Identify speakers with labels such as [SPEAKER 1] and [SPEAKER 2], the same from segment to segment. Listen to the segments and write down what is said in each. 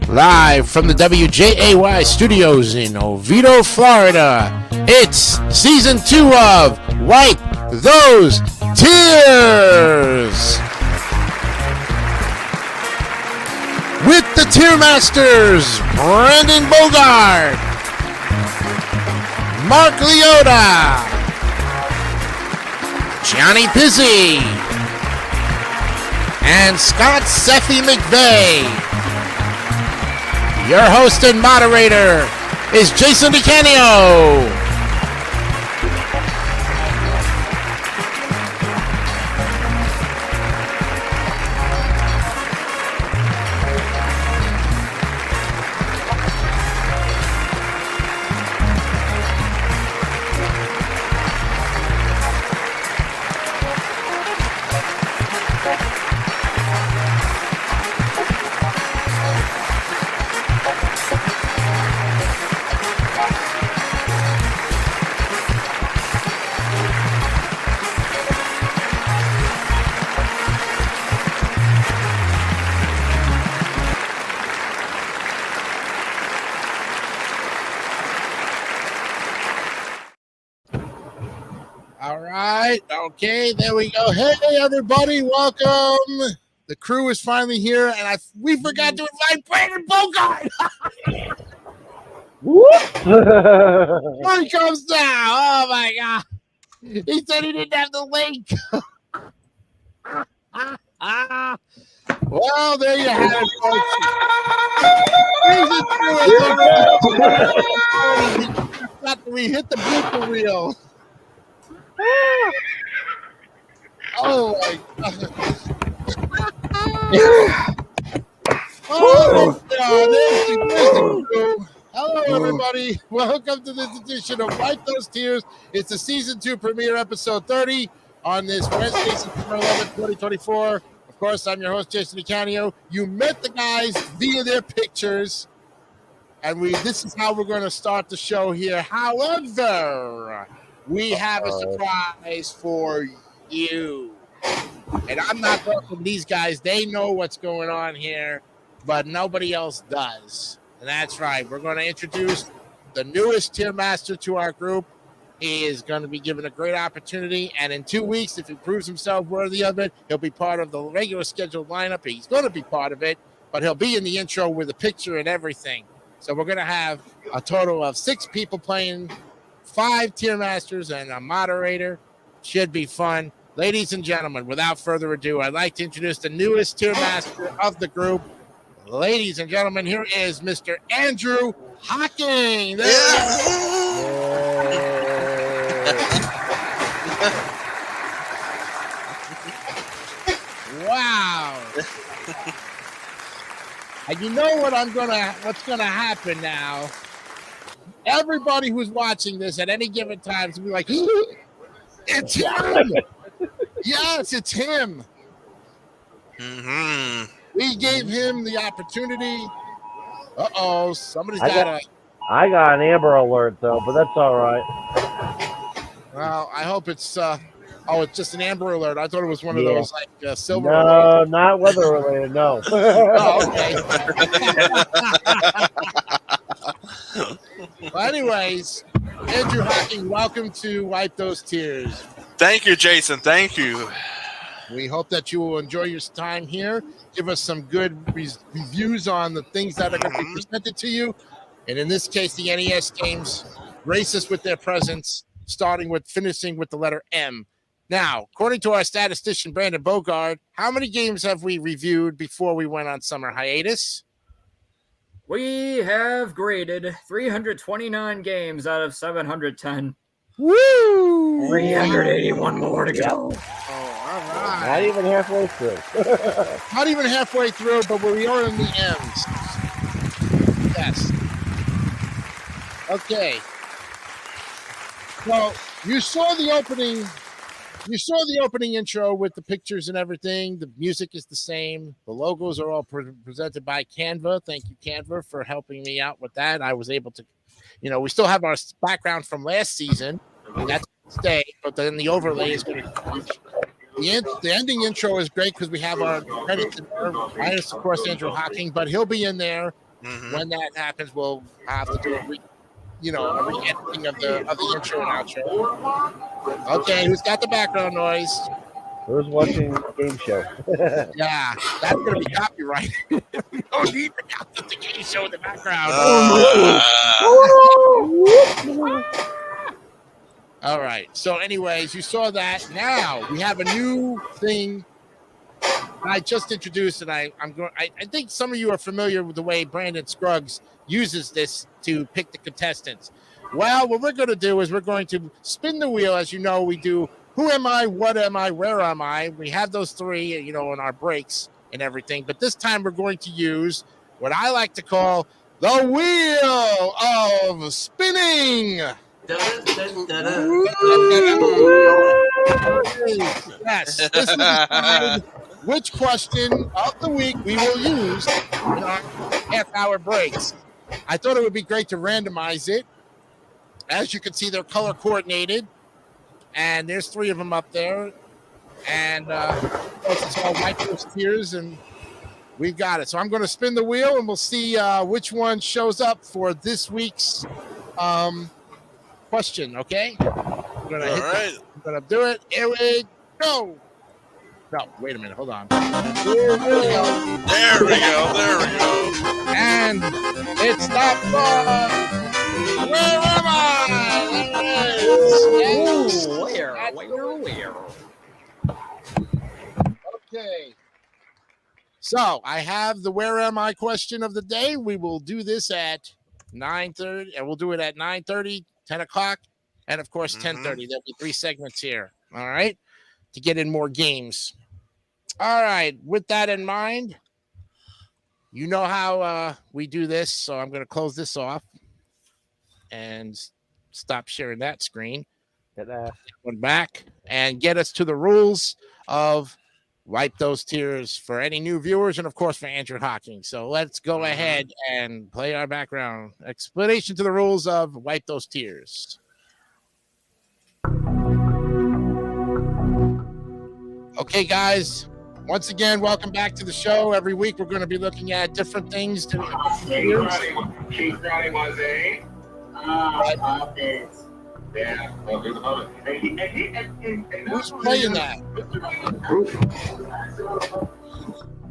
[SPEAKER 1] Live from the WJAY studios in Oviedo, Florida, it's season 2 of Wipe Those Tears! With the Tier Masters, Brandon Bogart, Mark Leota, Johnny Pizzi, and Scott Seffy McVeigh. Your host and moderator is Jason DeCanio. Okay, there we go. Hey, everybody, welcome. The crew is finally here, and we forgot to invite Brandon Bogart. Here he comes now. Oh, my God. He said he didn't have the link. Well, there you have it, folks. We hit the blooper reel. Oh my God! Oh my God! Hello, everybody. Welcome to this edition of Wipe Those Tears. It's the season 2 premiere, episode 30, on this Wednesday, September 11th, 2024. Of course, I'm your host, Jason DeCanio. You met the guys via their pictures, and this is how we're going to start the show here. However, we have a surprise for you. And I'm not talking these guys. They know what's going on here, but nobody else does. And that's right. We're going to introduce the newest tier master to our group. He is going to be given a great opportunity. And in 2 weeks, if he proves himself worthy of it, he'll be part of the regular scheduled lineup. He's going to be part of it, but he'll be in the intro with a picture and everything. So we're going to have a total of 6 people playing, 5 tier masters, and a moderator. Should be fun. Ladies and gentlemen, without further ado, I'd like to introduce the newest tier master of the group. Ladies and gentlemen, here is Mr. Andrew Hocking. Wow. And you know what's gonna happen now? Everybody who's watching this at any given time is gonna be like, it's him. Yes, it's him.
[SPEAKER 2] Mm-hmm.
[SPEAKER 1] We gave him the opportunity. Uh-oh, somebody's got
[SPEAKER 3] I got an Amber Alert, though, but that's all right.
[SPEAKER 1] Well, I hope it's... it's just an Amber Alert. I thought it was one of those, like, silver
[SPEAKER 3] No,
[SPEAKER 1] alerts.
[SPEAKER 3] not weather-related, no.
[SPEAKER 1] Oh, okay. Well, anyways, Andrew Hocking, welcome to Wipe Those Tears.
[SPEAKER 2] Thank you, Jason. Thank you.
[SPEAKER 1] We hope that you will enjoy your time here. Give us some good reviews on the things that are going to be presented to you. And in this case, the NES games grace us with their presence, finishing with the letter M. Now, according to our statistician, Brandon Bogart, how many games have we reviewed before we went on summer hiatus?
[SPEAKER 4] We have graded 329 games out of 710.
[SPEAKER 1] Woo!
[SPEAKER 4] 381 more to go.
[SPEAKER 1] Oh, all right.
[SPEAKER 3] Not even halfway through.
[SPEAKER 1] Not even halfway through, but we are in the M's. Yes. Okay. Well, you saw the opening You saw the opening intro with the pictures and everything. The music is the same. The logos are all presented by Canva. Thank you, Canva, for helping me out with that. I was able to, we still have our background from last season. And that's stay, but then the overlay is going to change. The ending intro is great because we have our credits in there, minus of course Andrew Hocking, but he'll be in there. When that happens. We'll have to do a re-editing of the intro and outro. Okay, who's got the background noise?
[SPEAKER 3] Who's watching the game show?
[SPEAKER 1] Yeah, that's gonna be copyrighted. We don't need to have the game show in the background. All right. So, anyways, you saw that. Now we have a new thing I just introduced, and I think some of you are familiar with the way Brandon Scruggs uses this to pick the contestants. Well, what we're going to do is we're going to spin the wheel. As you know, we do who am I, what am I, where am I? We have those three, in our breaks and everything. But this time we're going to use what I like to call the wheel of spinning. Yes, this will decide which question of the week we will use in our half-hour breaks. I thought it would be great to randomize it. As you can see, they're color coordinated, and there's 3 of them up there. And it's all Wipe Those Tears, and we've got it. So I'm going to spin the wheel, and we'll see which one shows up for this week's question. Okay, I'm gonna do it. Here we go. No, wait a minute. Hold on. Here we go.
[SPEAKER 2] There we go.
[SPEAKER 1] And it's not fun. Where am I? There it is.
[SPEAKER 4] Where?
[SPEAKER 1] Okay. So I have the where am I question of the day. We will do this at 9:30, and we'll do it at 9:30, 10 o'clock, and of course 10:30. There'll be 3 segments here. All right, to get in more games. All right. With that in mind, you know how we do this, so I'm going to close this off and stop sharing that screen.
[SPEAKER 3] Get that.
[SPEAKER 1] One back and get us to the rules of Wipe Those Tears for any new viewers and, of course, for Andrew Hocking. So let's go ahead and play our background explanation to the rules of Wipe Those Tears. Okay, guys. Once again, welcome back to the show. Every week, we're going to be looking at different things.
[SPEAKER 5] Keep running, Mosaic. Yeah.
[SPEAKER 1] Who's playing that?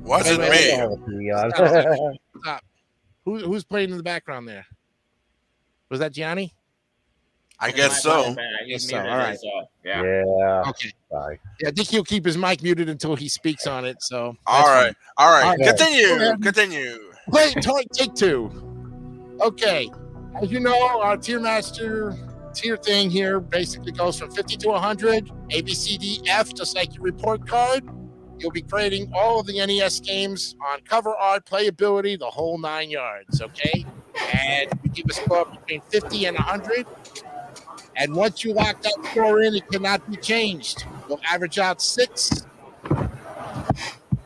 [SPEAKER 2] Wasn't me.
[SPEAKER 1] Stop. Who's playing in the background there? Was that Gianni?
[SPEAKER 2] I guess so.
[SPEAKER 1] Guess so. All right.
[SPEAKER 3] Yeah.
[SPEAKER 1] Okay.
[SPEAKER 3] Sorry.
[SPEAKER 1] Yeah, I think he'll keep his mic muted until he speaks on it. So.
[SPEAKER 2] All right.
[SPEAKER 1] Okay.
[SPEAKER 2] Continue.
[SPEAKER 1] Take 2. Okay. As you know, our tier master tier thing here basically goes from 50 to 100, A, B, C, D, F, just like your report card. You'll be creating all of the NES games on cover art, playability, the whole 9 yards, okay? And you give a score between 50 and 100. And once you lock that score in, it cannot be changed. You'll average out 6,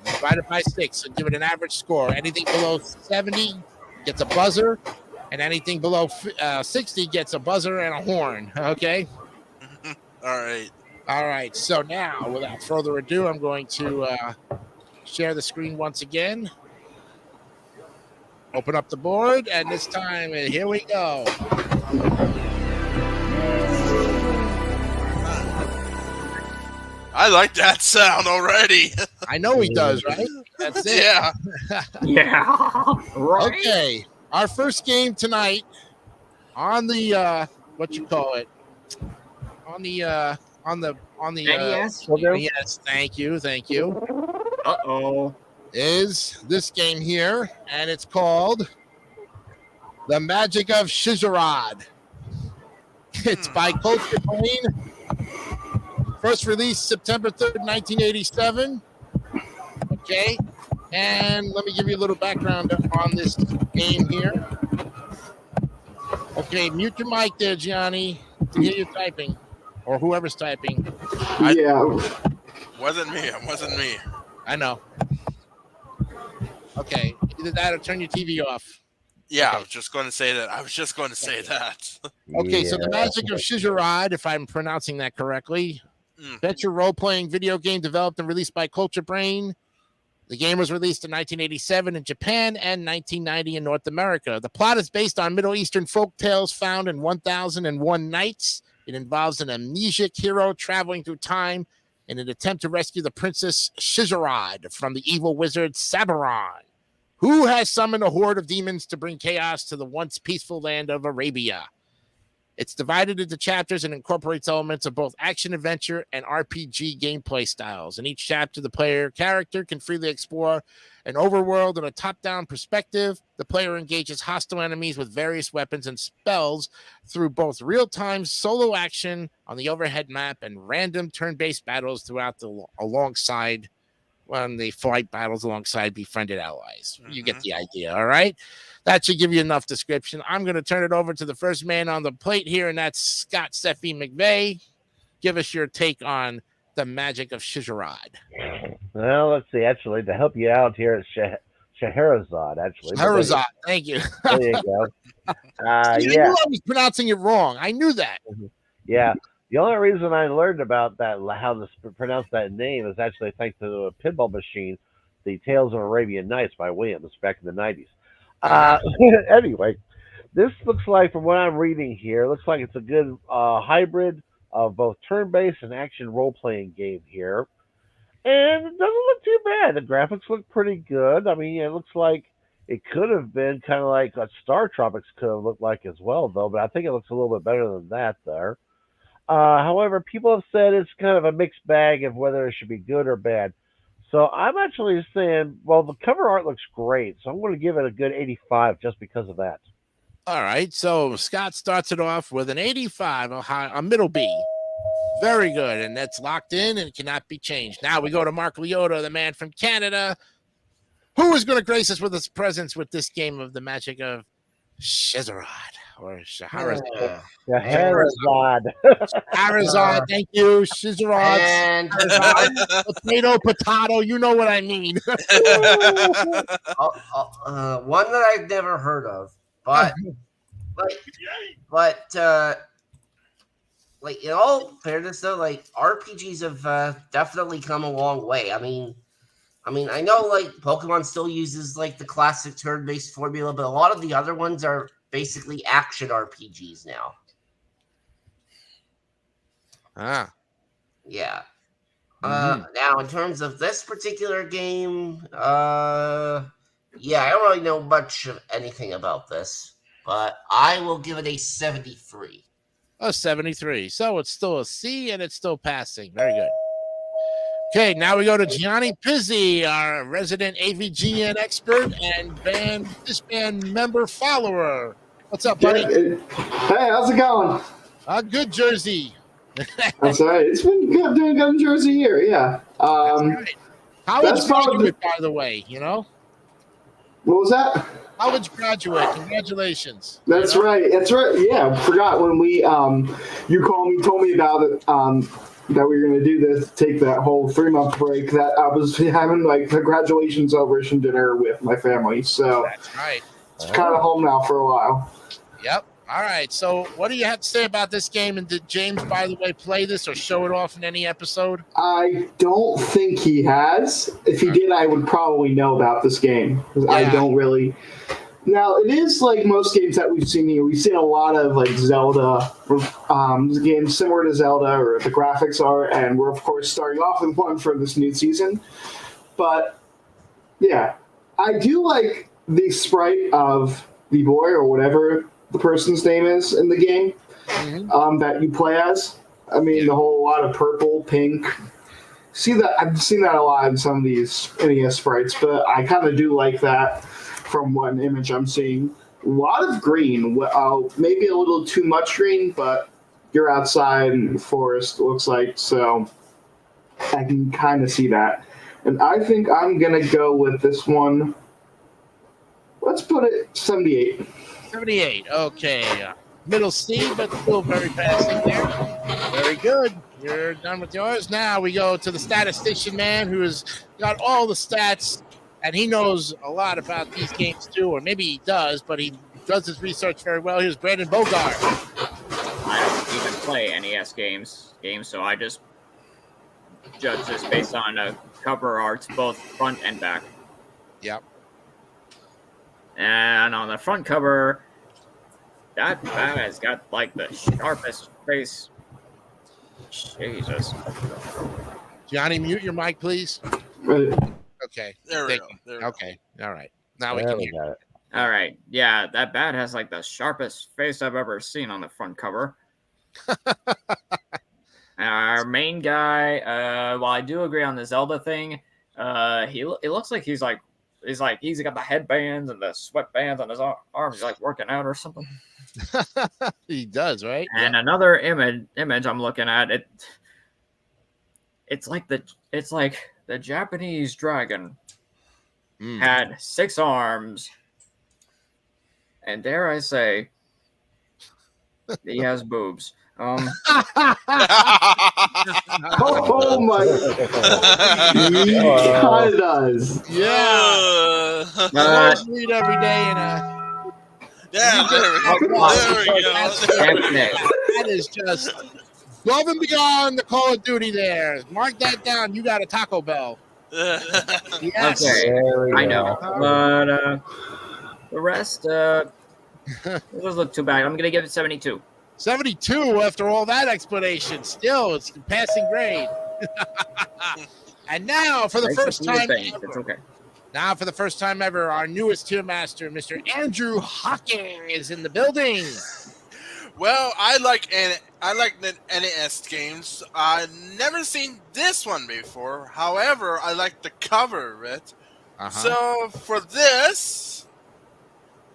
[SPEAKER 1] divided by 6, and give it an average score. Anything below 70 gets a buzzer, and anything below 60 gets a buzzer and a horn, okay?
[SPEAKER 2] All right.
[SPEAKER 1] So now, without further ado, I'm going to share the screen once again. Open up the board, and this time, here we go.
[SPEAKER 2] I like that sound already.
[SPEAKER 1] I know he does, right? That's it.
[SPEAKER 2] Yeah.
[SPEAKER 4] Yeah. Right.
[SPEAKER 1] Okay. Our first game tonight on the on the
[SPEAKER 4] NES?
[SPEAKER 1] yes, thank you.
[SPEAKER 4] Uh-oh.
[SPEAKER 1] Is this game here, and it's called The Magic of Shizarad. It's by Culture Queen. First released September 3rd, 1987. Okay. And let me give you a little background on this game here. Okay, mute your mic there, Gianni, to hear you typing, or whoever's typing.
[SPEAKER 2] Wasn't me.
[SPEAKER 1] I know. Okay, either that or turn your TV off.
[SPEAKER 2] Yeah,
[SPEAKER 1] Okay.
[SPEAKER 2] I was just going to say that.
[SPEAKER 1] Okay, so The
[SPEAKER 3] Yeah.
[SPEAKER 1] Magic of Shizarad, if I'm pronouncing that correctly, Adventure role-playing video game developed and released by Culture Brain. The game was released in 1987 in Japan and 1990 in North America. The plot is based on Middle Eastern folk tales found in 1001 Nights. It involves an amnesiac hero traveling through time in an attempt to rescue the princess Shizarad from the evil wizard Sabaron, who has summoned a horde of demons to bring chaos to the once peaceful land of Arabia. It's divided into chapters and incorporates elements of both action-adventure and RPG gameplay styles. In each chapter, the player character can freely explore an overworld in a top-down perspective. The player engages hostile enemies with various weapons and spells through both real-time solo action on the overhead map and random turn-based battles throughout alongside the flight battles alongside befriended allies. You get the idea, all right? That should give you enough description. I'm going to turn it over to the first man on the plate here, and that's Scott Steffi McVeigh. Give us your take on the magic of Shizarad.
[SPEAKER 3] Well, let's see. Actually, to help you out here, it's Scheherazade, actually.
[SPEAKER 1] Scheherazade, thank you.
[SPEAKER 3] There you go.
[SPEAKER 1] I knew I was pronouncing it wrong. I knew that.
[SPEAKER 3] Yeah. The only reason I learned about that, how to pronounce that name, is actually thanks to the pinball machine, The Tales of Arabian Nights by Williams back in the 90s. Anyway, this looks like, from what I'm reading here, looks like it's a good hybrid of both turn-based and action role-playing game here. And it doesn't look too bad. The graphics look pretty good. I mean, it looks like it could have been kind of like what Star Tropics could have looked like as well, though. But I think it looks a little bit better than that there. However, people have said it's kind of a mixed bag of whether it should be good or bad. So I'm actually saying, well, the cover art looks great, so I'm going to give it a good 85 just because of that.
[SPEAKER 1] All right, so Scott starts it off with an 85, a middle B. Very good, and that's locked in and cannot be changed. Now we go to Mark Liotta, the man from Canada, who is going to grace us with his presence with this game of the magic of Shizarad. Or Scheherazade. Scheherazade, thank you. Shizarad.
[SPEAKER 6] And
[SPEAKER 1] potato, you know what I mean.
[SPEAKER 6] one that I've never heard of, but like in all fairness though, like RPGs have definitely come a long way. I mean, I know like Pokemon still uses like the classic turn-based formula, but a lot of the other ones are basically action RPGs now. Yeah. Now, in terms of this particular game, I don't really know much of anything about this, but I will give it a 73.
[SPEAKER 1] A 73. So it's still a C, and it's still passing. Very good. Okay, now we go to Gianni Pizzi, our resident AVGN expert and this band member follower. What's up, buddy?
[SPEAKER 7] Hey, how's it going?
[SPEAKER 1] Good, Jersey.
[SPEAKER 7] That's all right. It's been good, doing good in Jersey here, yeah.
[SPEAKER 1] Right. College graduate, by the way, you know?
[SPEAKER 7] What was that?
[SPEAKER 1] College graduate. Congratulations.
[SPEAKER 7] That's right. That's right. Yeah, forgot when we you told me about it, that we were going to do this, take that whole 3-month break, that I was having like a graduation celebration dinner with my family. So
[SPEAKER 1] that's right.
[SPEAKER 7] It's kind of home now for a while.
[SPEAKER 1] Yep. All right. So what do you have to say about this game? And did James, by the way, play this or show it off in any episode?
[SPEAKER 7] I don't think he has. If he did, I would probably know about this game. Yeah. I don't really. Now, it is like most games that we've seen here. We've seen a lot of like Zelda games similar to Zelda, or the graphics are, and we're of course starting off with one for this new season. But yeah, I do like the sprite of the boy or whatever the person's name is in the game that you play as. I mean, the whole lot of purple, pink. See that? I've seen that a lot in some of these NES sprites, but I kind of do like that. From one image I'm seeing, a lot of green, maybe a little too much green, but you're outside in the forest, it looks like, so I can kind of see that. And I think I'm going to go with this one. Let's put it 78.
[SPEAKER 1] 78, okay. Middle C, but still very passing there. Very good. You're done with yours. Now we go to the statistician man who has got all the stats. And he knows a lot about these games, too. Or maybe he does, but he does his research very well. Here's Brandon Bogart.
[SPEAKER 8] I don't even play NES games, so I just judge this based on cover arts, both front and back.
[SPEAKER 1] Yep.
[SPEAKER 8] And on the front cover, that bat has got like the sharpest face. Jesus.
[SPEAKER 1] Johnny, mute your mic, please. Okay.
[SPEAKER 2] There we
[SPEAKER 1] Thank
[SPEAKER 2] go.
[SPEAKER 1] you.
[SPEAKER 2] There we go.
[SPEAKER 1] Okay. All right. Now we
[SPEAKER 3] There
[SPEAKER 1] can
[SPEAKER 3] we
[SPEAKER 1] hear.
[SPEAKER 3] got it.
[SPEAKER 8] All right. Yeah, that bat has like the sharpest face I've ever seen on the front cover. Our main guy, while I do agree on the Zelda thing, it looks like he's got the headbands and the sweatbands on his arms. He's like working out or something.
[SPEAKER 1] He does, right?
[SPEAKER 8] And another image I'm looking at, it's like the Japanese dragon had 6 arms, and dare I say, he has boobs.
[SPEAKER 7] Oh my! He kind of does.
[SPEAKER 1] Yeah. Read every day
[SPEAKER 2] Yeah, there we go.
[SPEAKER 1] That is just above and beyond the Call of Duty there. Mark that down. You got a Taco Bell. Yes.
[SPEAKER 8] Okay,
[SPEAKER 3] There we
[SPEAKER 8] I
[SPEAKER 3] go.
[SPEAKER 8] know, but the rest doesn't look too bad. I'm gonna give it 72.
[SPEAKER 1] 72 after all that explanation. Still, it's passing grade. And now, for the first time ever,
[SPEAKER 8] It's okay.
[SPEAKER 1] now for the first time ever, our newest tier master, Mr. Andrew Hawking, is in the building.
[SPEAKER 2] Well, I like the NES games. I've never seen this one before. However, I like the cover of it. So for this,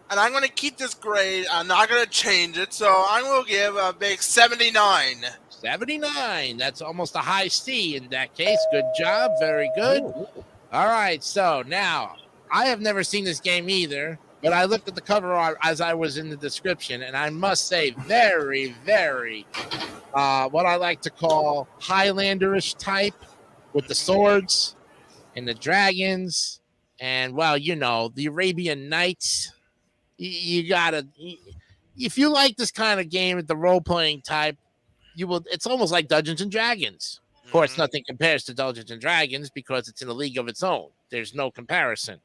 [SPEAKER 2] and I'm going to keep this grade. I'm not going to change it. So I'm going to give a big 79.
[SPEAKER 1] 79. That's almost a high C in that case. Good job. Very good. All right. So now, I have never seen this game either, but I looked at the cover art as I was in the description, and I must say, very, very, what I like to call Highlanderish type with the swords and the dragons and, well, you know, the Arabian Nights. You gotta, if you like this kind of game at the role-playing type, you will. It's almost like Dungeons and Dragons. Of course, nothing compares to Dungeons and Dragons because it's in a league of its own. There's no comparison.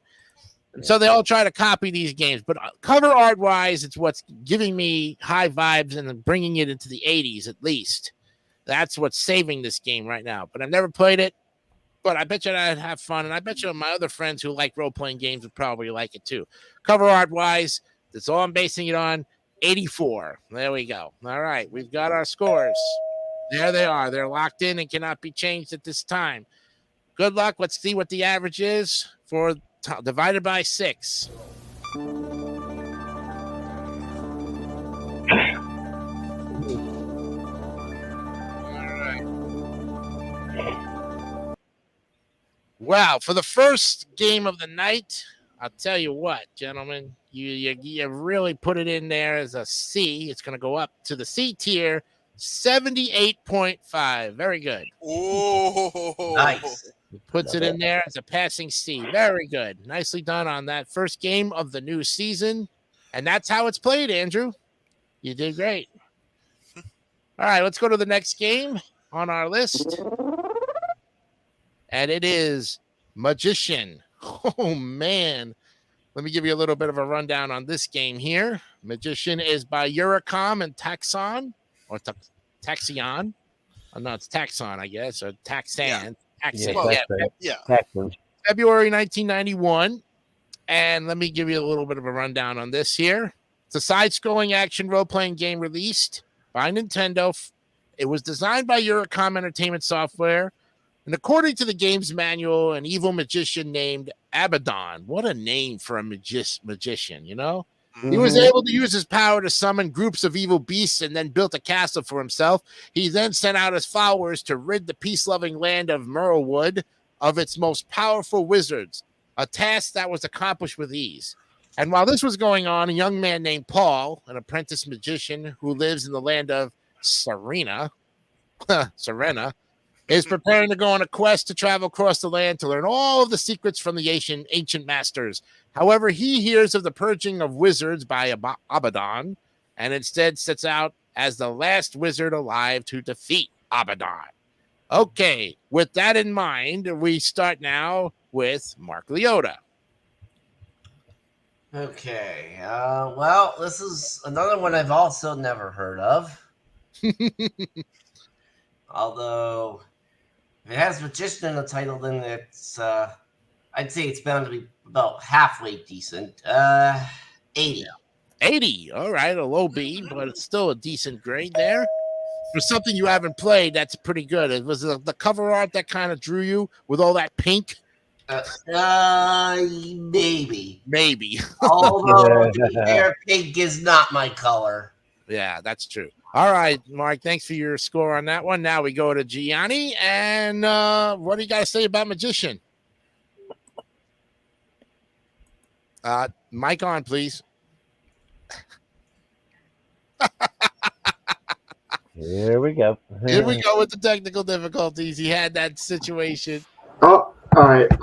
[SPEAKER 1] And so they all try to copy these games, but cover art wise, it's what's giving me high vibes and bringing it into the 80s at least. That's what's saving this game right now. But I've never played it, but I bet you I'd have fun. And I bet you my other friends who like role-playing games would probably like it too. Cover art wise, that's all I'm basing it on. 84. There we go. All right. We've got our scores. There they are. They're locked in and cannot be changed at this time. Good luck. Let's see what the average is for divided by 6. Well, for the first game of the night, I'll tell you what, gentlemen, you really put it in there as a C. It's going to go up to the C tier, 78.5. Very good.
[SPEAKER 2] Oh,
[SPEAKER 6] Nice.
[SPEAKER 1] Puts it in there as a passing C. Very good. Nicely done on that first game of the new season. And that's how it's played, Andrew. You did great. All right, let's go to the next game on our list. And it is Magician. Oh, man. Let me give you a little bit of a rundown on this game here. Magician is by Eurocom and Taxon, or Taxion. Oh, no, it's Taxon, I guess, or Taxan. Taxan.
[SPEAKER 2] Yeah.
[SPEAKER 1] February 1991. And let me give you a little bit of a rundown on this here. It's a side-scrolling action role-playing game released by Nintendo. It was designed by Eurocom Entertainment Software. And according to the game's manual, an evil magician named Abaddon. What a name for a magician, you know? Mm-hmm. He was able to use his power to summon groups of evil beasts and then built a castle for himself. He then sent out his followers to rid the peace-loving land of Merlewood of its most powerful wizards, a task that was accomplished with ease. And while this was going on, a young man named Paul, an apprentice magician who lives in the land of Serena, is preparing to go on a quest to travel across the land to learn all of the secrets from the ancient masters. However, he hears of the purging of wizards by Abaddon and instead sets out as the last wizard alive to defeat Abaddon. Okay, with that in mind, we start now with Mark Leota.
[SPEAKER 6] Okay. Well, this is another one I've also never heard of. Although, if it has Magician in the title, then it's, I'd say it's bound to be about halfway decent. 80.
[SPEAKER 1] 80. All right, a low B, but it's still a decent grade there. For something you haven't played, that's pretty good. It was the cover art that kind of drew you with all that pink.
[SPEAKER 6] Maybe. Although the air pink is not my color.
[SPEAKER 1] Yeah, that's true. All right, Mark, thanks for your score on that one. Now we go to Gianni. And what do you got to say about Magician? Mic on, please.
[SPEAKER 3] Here we go.
[SPEAKER 1] Here we go with the technical difficulties. He had that situation.
[SPEAKER 7] Oh, all right.
[SPEAKER 2] There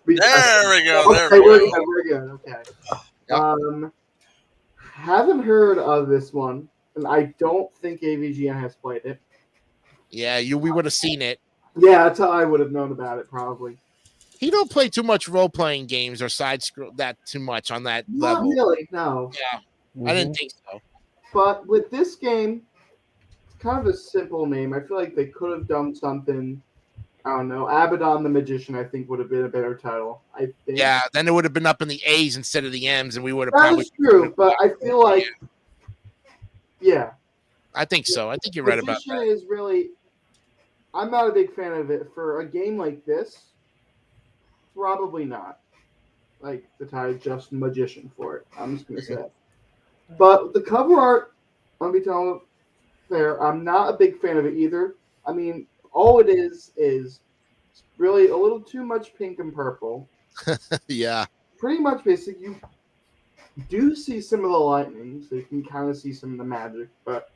[SPEAKER 2] we go.
[SPEAKER 7] Okay, we're good. Okay.
[SPEAKER 1] Yep.
[SPEAKER 7] Haven't heard of this one, and I don't think AVGN has played it.
[SPEAKER 1] Yeah, we would have seen it.
[SPEAKER 7] Yeah, that's how I would have known about it, probably.
[SPEAKER 1] He don't play too much role-playing games or side scroll that too much on that
[SPEAKER 7] Not
[SPEAKER 1] level.
[SPEAKER 7] really, no.
[SPEAKER 1] Yeah, I didn't think so.
[SPEAKER 7] But with this game, it's kind of a simple name. I feel like they could have done something. I don't know. Abaddon the Magician, I think, would have been a better title. I think.
[SPEAKER 1] Yeah, then it would have been up in the A's instead of the M's, and we would have
[SPEAKER 7] That
[SPEAKER 1] probably.
[SPEAKER 7] is true, but I feel like, yeah.
[SPEAKER 1] I think so. I think you're right about
[SPEAKER 7] Magician
[SPEAKER 1] that.
[SPEAKER 7] is really. I'm not a big fan of it for a game like this. Probably not. Like the title, just Magician for it. I'm just gonna say. But the cover art, let me tell you, fair. I'm not a big fan of it either. I mean, all it is really a little too much pink and purple.
[SPEAKER 1] Yeah.
[SPEAKER 7] Pretty much basic. You do see some of the lightning, so you can kind of see some of the magic, but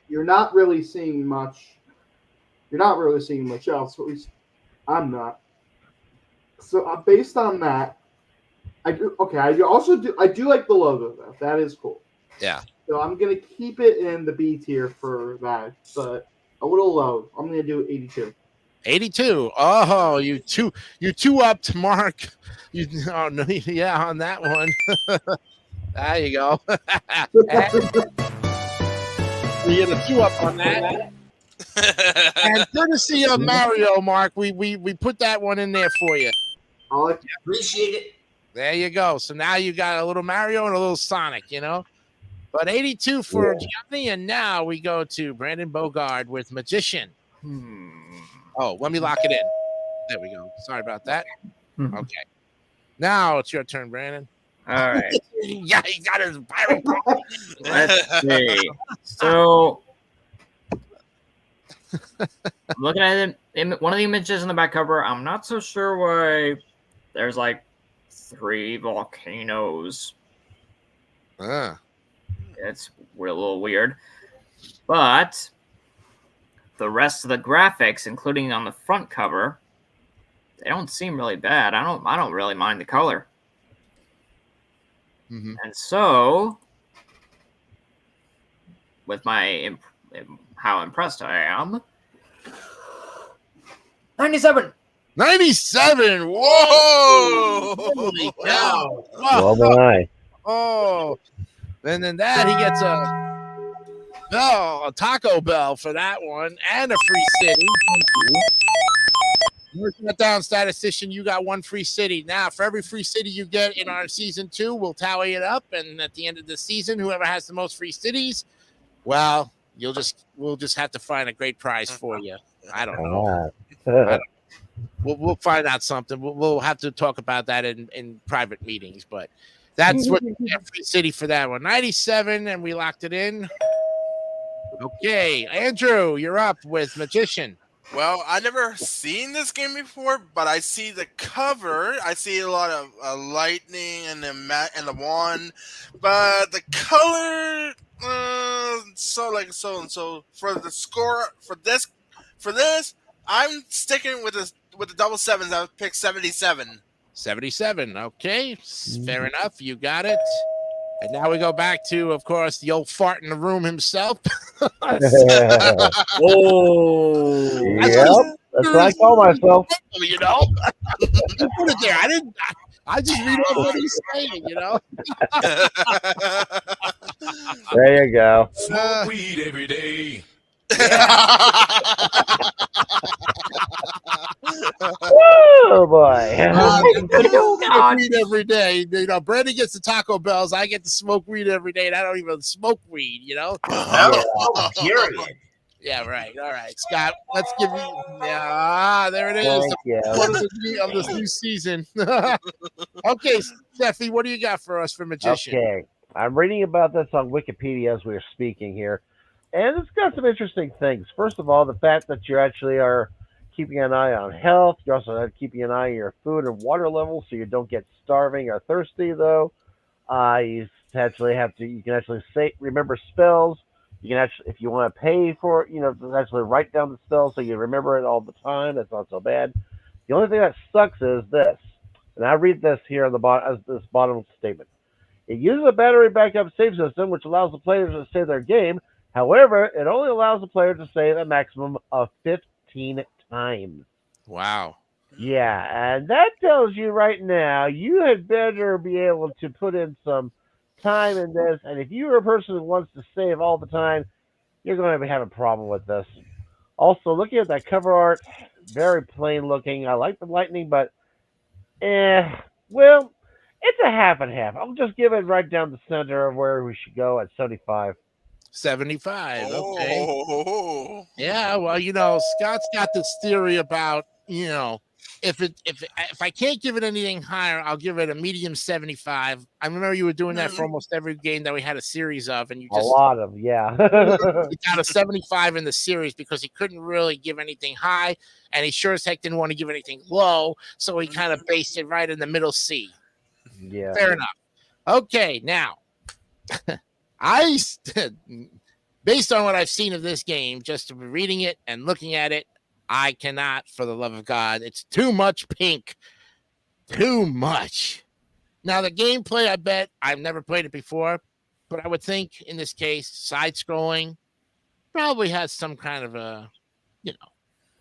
[SPEAKER 7] you're not really seeing much. You're not really seeing much else. At least I'm not. So based on that, I do. Okay, I do like the logo though. That is cool.
[SPEAKER 1] Yeah.
[SPEAKER 7] So I'm gonna keep it in the B tier for that, but a little low. I'm gonna do 82.
[SPEAKER 1] 82. Oh, you two upped, Mark. Oh no, yeah, on that one. There you go. You get a 2 up on that. And courtesy of Mario, Mark, we put that one in there for you.
[SPEAKER 7] I
[SPEAKER 6] appreciate it.
[SPEAKER 1] There you go. So now you got a little Mario and a little Sonic, you know. But 82 for Gianni, and now we go to Brandon Bogard with Magician. Oh, let me lock it in. There we go. Sorry about that. Okay. Now it's your turn, Brandon.
[SPEAKER 8] All right.
[SPEAKER 1] Yeah, he got his pirate.
[SPEAKER 8] Let's see. So, I'm looking at it, one of the images in the back cover. I'm not so sure why there's like 3 volcanoes. It's a little weird. But the rest of the graphics, including on the front cover, they don't seem really bad. I don't really mind the color.
[SPEAKER 1] Mm-hmm.
[SPEAKER 8] And so, with my how impressed I am, 97.
[SPEAKER 1] 97. Whoa!
[SPEAKER 2] Holy
[SPEAKER 1] cow!
[SPEAKER 3] Well done.
[SPEAKER 1] Oh, and then that he gets a Taco Bell for that one, and a free city. Working that down, statistician. You got 1 free city. Now, for every free city you get in our season 2, we'll tally it up, and at the end of the season, whoever has the most free cities, well, we'll just have to find a great prize for you. I don't know. We'll find out something. We'll have to talk about that in private meetings, but that's what free city for that one. 97, and we locked it in. Okay, Andrew, you're up with Magician.
[SPEAKER 2] Well, I never seen this game before, but I see the cover. I see a lot of lightning and the wand, but the color. So for the score for this, I'm sticking with the double sevens. I would pick 77.
[SPEAKER 1] 77. Okay, fair enough. You got it. And now we go back to, of course, the old fart in the room himself.
[SPEAKER 8] Oh,
[SPEAKER 3] Yep, that's what I call myself.
[SPEAKER 1] You know, you put it there. I didn't. I just read off what he's saying. You know.
[SPEAKER 3] There you go.
[SPEAKER 9] Smoke weed every day.
[SPEAKER 3] Oh boy!
[SPEAKER 1] Smoke weed every day. You know, Brandon gets the Taco Bells. I get to smoke weed every day, and I don't even smoke weed. You know.
[SPEAKER 6] Period.
[SPEAKER 1] Yeah, right. All right, Scott. Let's give you. Yeah, there it is.
[SPEAKER 3] Thank you.
[SPEAKER 1] What is the of this new season? Okay, Steffi, what do you got for us for Magician?
[SPEAKER 3] Okay, I'm reading about this on Wikipedia as we're speaking here, and it's got some interesting things. First of all, the fact that you actually are keeping an eye on health. You're also keeping an eye on your food and water levels so you don't get starving or thirsty. Though, you actually have to. You can actually remember spells. You can actually, if you want to pay for, actually write down the spell so you remember it all the time. That's not so bad. The only thing that sucks is this, and I read this here on the bottom as this bottom statement. It uses a battery backup save system, which allows the players to save their game. However, it only allows the player to save a maximum of 15 times.
[SPEAKER 1] Wow.
[SPEAKER 3] Yeah, and that tells you right now you had better be able to put in some time in this, and if you're a person who wants to save all the time, you're going to have a problem with this. Also, looking at that cover art, very plain looking. I like the lightning, but well, it's a half and half. I'll just give it right down the center of where we should go at 75.
[SPEAKER 1] 75. Okay.
[SPEAKER 2] Oh.
[SPEAKER 1] Yeah. Well, Scott's got this theory about if I can't give it anything higher, I'll give it a medium 75. I remember you were doing that for almost every game that we had a series of, and you just
[SPEAKER 3] a lot of
[SPEAKER 1] he got a 75 in the series because he couldn't really give anything high, and he sure as heck didn't want to give anything low, so he kind of based it right in the middle C.
[SPEAKER 3] Yeah.
[SPEAKER 1] Fair enough. Okay, now based on what I've seen of this game, just reading it and looking at it, I cannot, for the love of God. It's too much pink. Too much. Now, the gameplay, I bet, I've never played it before, but I would think in this case, side-scrolling probably has some kind of a,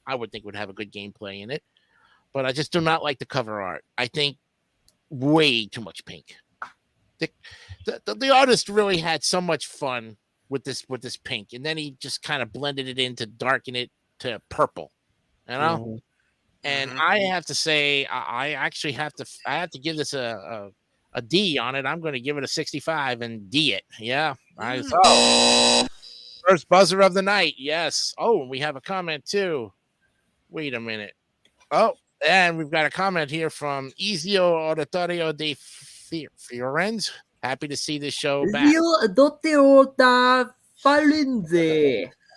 [SPEAKER 1] I would think would have a good gameplay in it. But I just do not like the cover art. I think way too much pink. The artist really had so much fun with this pink, and then he just kind of blended it in to darken it to purple, and I have to say I have to give this a D on it. I'm going to give it a 65 and D it. Yeah. First buzzer of the night. Yes. Oh, we have a comment too. Wait a minute. Oh, and we've got a comment here from Ezio Auditorio de Fiorenz. Happy to see this show back.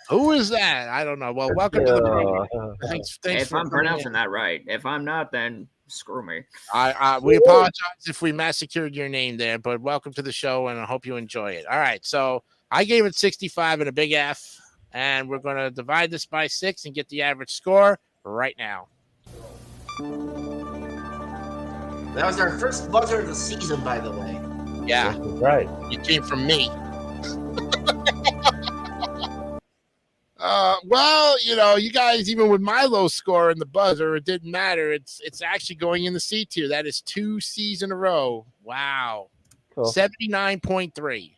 [SPEAKER 1] Who is that? I don't know. Well, welcome to the program. Thanks
[SPEAKER 8] if I'm pronouncing that right. If I'm not, then screw me.
[SPEAKER 1] We apologize if we massacred your name there, but welcome to the show, and I hope you enjoy it. All right, so I gave it 65 and a big F, and we're going to divide this by 6 and get the average score right now.
[SPEAKER 6] That was our first buzzer of the season, by the way.
[SPEAKER 1] Yeah,
[SPEAKER 3] right.
[SPEAKER 1] It came from me. Well, you guys, even with my low score in the buzzer, it didn't matter. It's actually going in the C tier. That is 2 C's in a row. Wow. Cool. 79.3.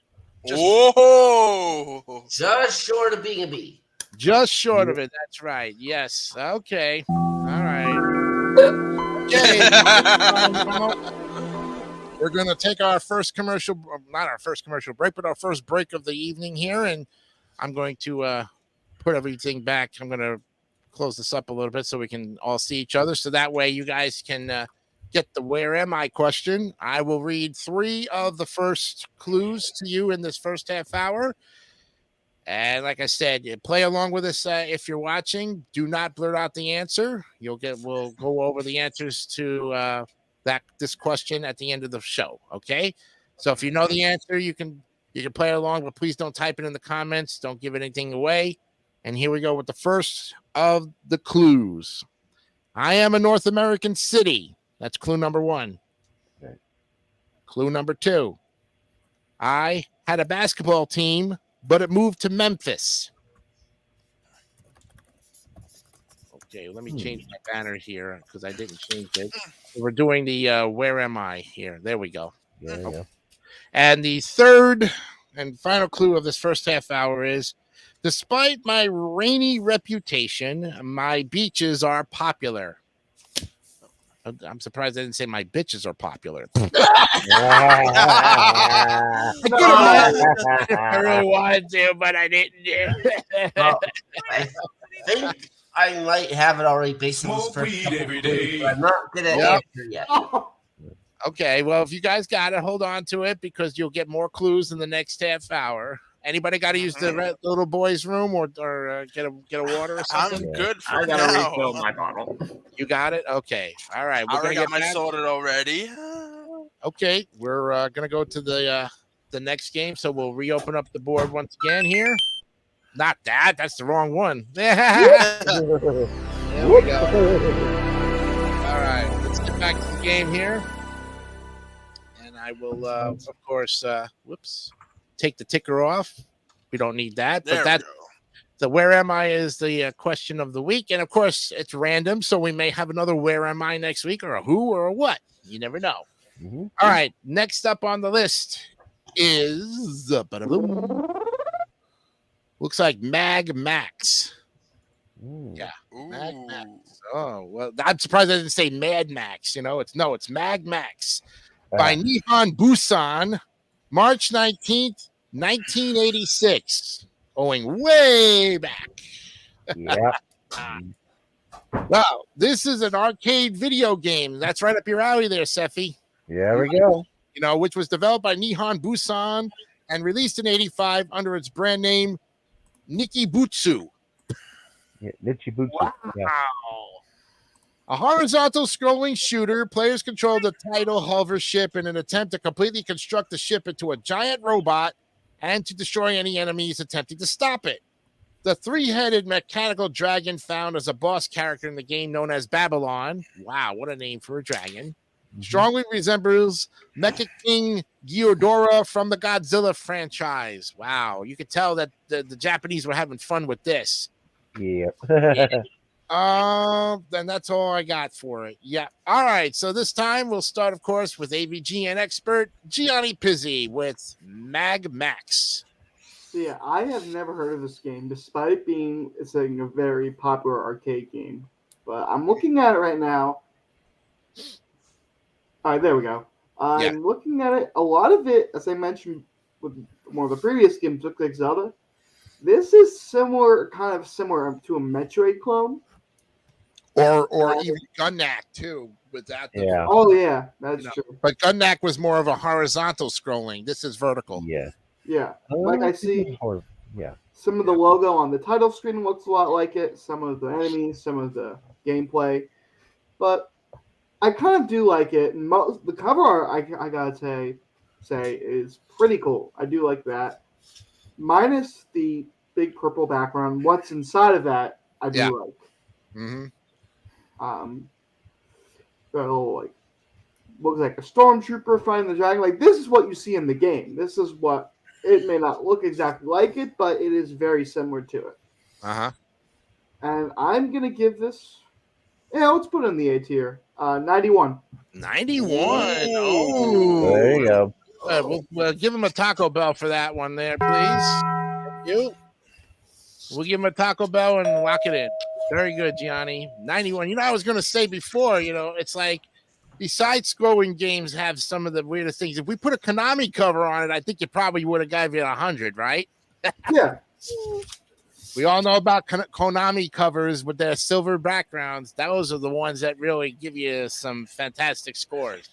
[SPEAKER 2] Whoa!
[SPEAKER 6] Just short of being a B.
[SPEAKER 1] Just short of it. That's right. Yes. Okay. All right. Okay. We're going to take our first commercial, not our first commercial break, but our first break of the evening here. And I'm going to put everything back. I'm going to close this up a little bit so we can all see each other. So that way you guys can get the where am I question. I will read 3 of the first clues to you in this first half hour. And like I said, you play along with us if you're watching. Do not blurt out the answer. We'll go over the answers to this question at the end of the show. Okay. So if you know the answer, you can play along, but please don't type it in the comments. Don't give anything away. And here we go with the first of the clues. I am a North American city. That's clue number 1. Okay. Clue number 2. I had a basketball team, but it moved to Memphis. Okay, let me change my banner here because I didn't change it. We're doing the Where Am I here. There we go.
[SPEAKER 3] There you go.
[SPEAKER 1] And the third and final clue of this first half hour is, despite my rainy reputation, my beaches are popular. I'm surprised I didn't say my bitches are popular. I really wanted to, but I didn't.
[SPEAKER 6] Well, I think I might have it already based on this
[SPEAKER 9] Smoke
[SPEAKER 6] first
[SPEAKER 9] weed
[SPEAKER 6] couple
[SPEAKER 9] every
[SPEAKER 6] of clues,
[SPEAKER 9] day.
[SPEAKER 6] but I'm not going to answer yet.
[SPEAKER 1] Okay, well, if you guys got it, hold on to it because you'll get more clues in the next half hour. Anybody got to use the little boy's room or get a water or something?
[SPEAKER 2] I'm good for
[SPEAKER 8] I gotta
[SPEAKER 2] now.
[SPEAKER 8] refill my bottle.
[SPEAKER 1] You got it? Okay. All right.
[SPEAKER 2] I
[SPEAKER 1] We're
[SPEAKER 2] already
[SPEAKER 1] gonna
[SPEAKER 2] got my
[SPEAKER 1] back.
[SPEAKER 2] sorted already.
[SPEAKER 1] Okay, we're gonna go to the next game, so we'll reopen up the board once again here. Not that. That's the wrong one. There we go. All right, let's get back to the game here, and I will, of course, take the ticker off. We don't need that,
[SPEAKER 2] There
[SPEAKER 1] but
[SPEAKER 2] we
[SPEAKER 1] that
[SPEAKER 2] go.
[SPEAKER 1] the Where Am I is the question of the week, and of course, it's random, so we may have another Where Am I next week, or a who, or a what. You never know.
[SPEAKER 3] Mm-hmm.
[SPEAKER 1] All right, next up on the list is looks like Mag Max. Yeah, Mag Max. Oh well, I'm surprised I didn't say Mad Max. You know, it's Mag Max by Nihon Busan, March 19th, 1986, going way back.
[SPEAKER 3] Yeah.
[SPEAKER 1] Wow, this is an arcade video game. That's right up your alley there, Seffi.
[SPEAKER 3] There we go.
[SPEAKER 1] You know, which was developed by Nihon Busan and released in '85 under its brand name Nikibutsu.
[SPEAKER 3] Yeah, Nichibutsu.
[SPEAKER 1] Wow.
[SPEAKER 3] Yeah.
[SPEAKER 1] A horizontal scrolling shooter, players control the tidal hover ship in an attempt to completely construct the ship into a giant robot and to destroy any enemies attempting to stop it. The three-headed mechanical dragon found as a boss character in the game known as Babylon. Wow, what a name for a dragon. Strongly resembles Mecha King Ghidorah from the Godzilla franchise. Wow, you could tell that the Japanese were having fun with this.
[SPEAKER 3] Yeah.
[SPEAKER 1] Then that's all I got for it. Yeah. All right. So this time we'll start, of course, with AVGN expert Gianni Pizzi with Mag Max.
[SPEAKER 7] Yeah, I have never heard of this game, despite being a very popular arcade game. But I'm looking at it right now. All right, there we go. I'm looking at it. A lot of it, as I mentioned with one of the previous games, looked like Zelda. This is kind of similar to a Metroid clone.
[SPEAKER 1] Or even Gunnak, too, with that.
[SPEAKER 3] Yeah.
[SPEAKER 7] Oh, yeah, that's true.
[SPEAKER 1] But Gunnak was more of a horizontal scrolling. This is vertical.
[SPEAKER 3] Yeah.
[SPEAKER 7] Yeah. Like I see
[SPEAKER 3] Yeah.
[SPEAKER 7] some of the logo on the title screen looks a lot like it. Some of the enemies, some of the gameplay. But I kind of do like it. And the cover art, I gotta say, is pretty cool. I do like that. Minus the big purple background. What's inside of that, I do like.
[SPEAKER 1] Mm-hmm.
[SPEAKER 7] So like looks like a stormtrooper fighting the dragon. Like this is what you see in the game. This is what it may not look exactly like it, but it is very similar to it.
[SPEAKER 1] Uh-huh.
[SPEAKER 7] And I'm gonna give this. Yeah, let's put it in the A tier. 91.
[SPEAKER 1] 91. Oh,
[SPEAKER 3] there you go.
[SPEAKER 1] We'll give him a Taco Bell for that one there, please. Thank you. We'll give him a Taco Bell and lock it in. Very good, Gianni. 91. You know, I was going to say before, it's like besides scrolling games have some of the weirdest things. If we put a Konami cover on it, I think you probably would have given it 100, right?
[SPEAKER 7] Yeah.
[SPEAKER 1] We all know about Konami covers with their silver backgrounds. Those are the ones that really give you some fantastic scores.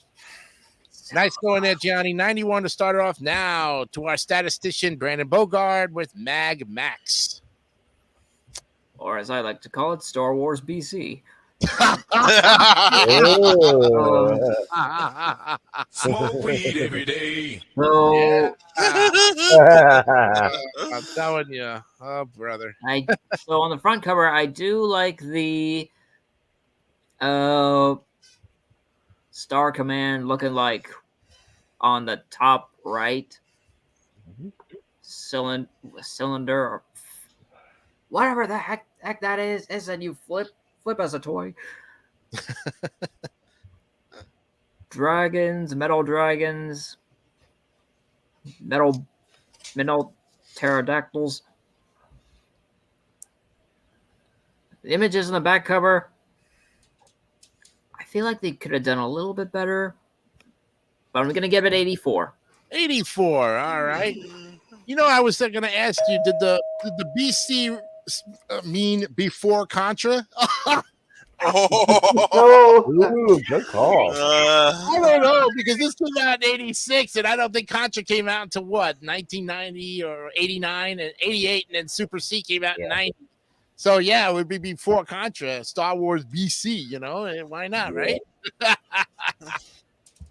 [SPEAKER 1] Nice going there, Gianni. 91 to start off. Now to our statistician, Brandon Bogard with Mag Max.
[SPEAKER 8] Or as I like to call it, Star Wars BC.
[SPEAKER 9] Smoke weed every day.
[SPEAKER 8] So,
[SPEAKER 1] I'm telling you. Oh, brother.
[SPEAKER 8] So on the front cover, I do like the Star Command looking like on the top right. cylinder, or whatever the heck that is that you flip as a toy. Dragons, metal pterodactyls. The images in the back cover, I feel like they could have done a little bit better, but I'm gonna give it 84.
[SPEAKER 1] 84. All right. You know, I was going to ask you, did the BC mean before Contra?
[SPEAKER 3] Ooh, good call.
[SPEAKER 1] I don't know, because this came out in 86, and I don't think Contra came out until what, 1990 or 89 and 88, and then Super C came out in 90. So yeah, it would be before Contra, Star Wars BC, you know, and why not, right?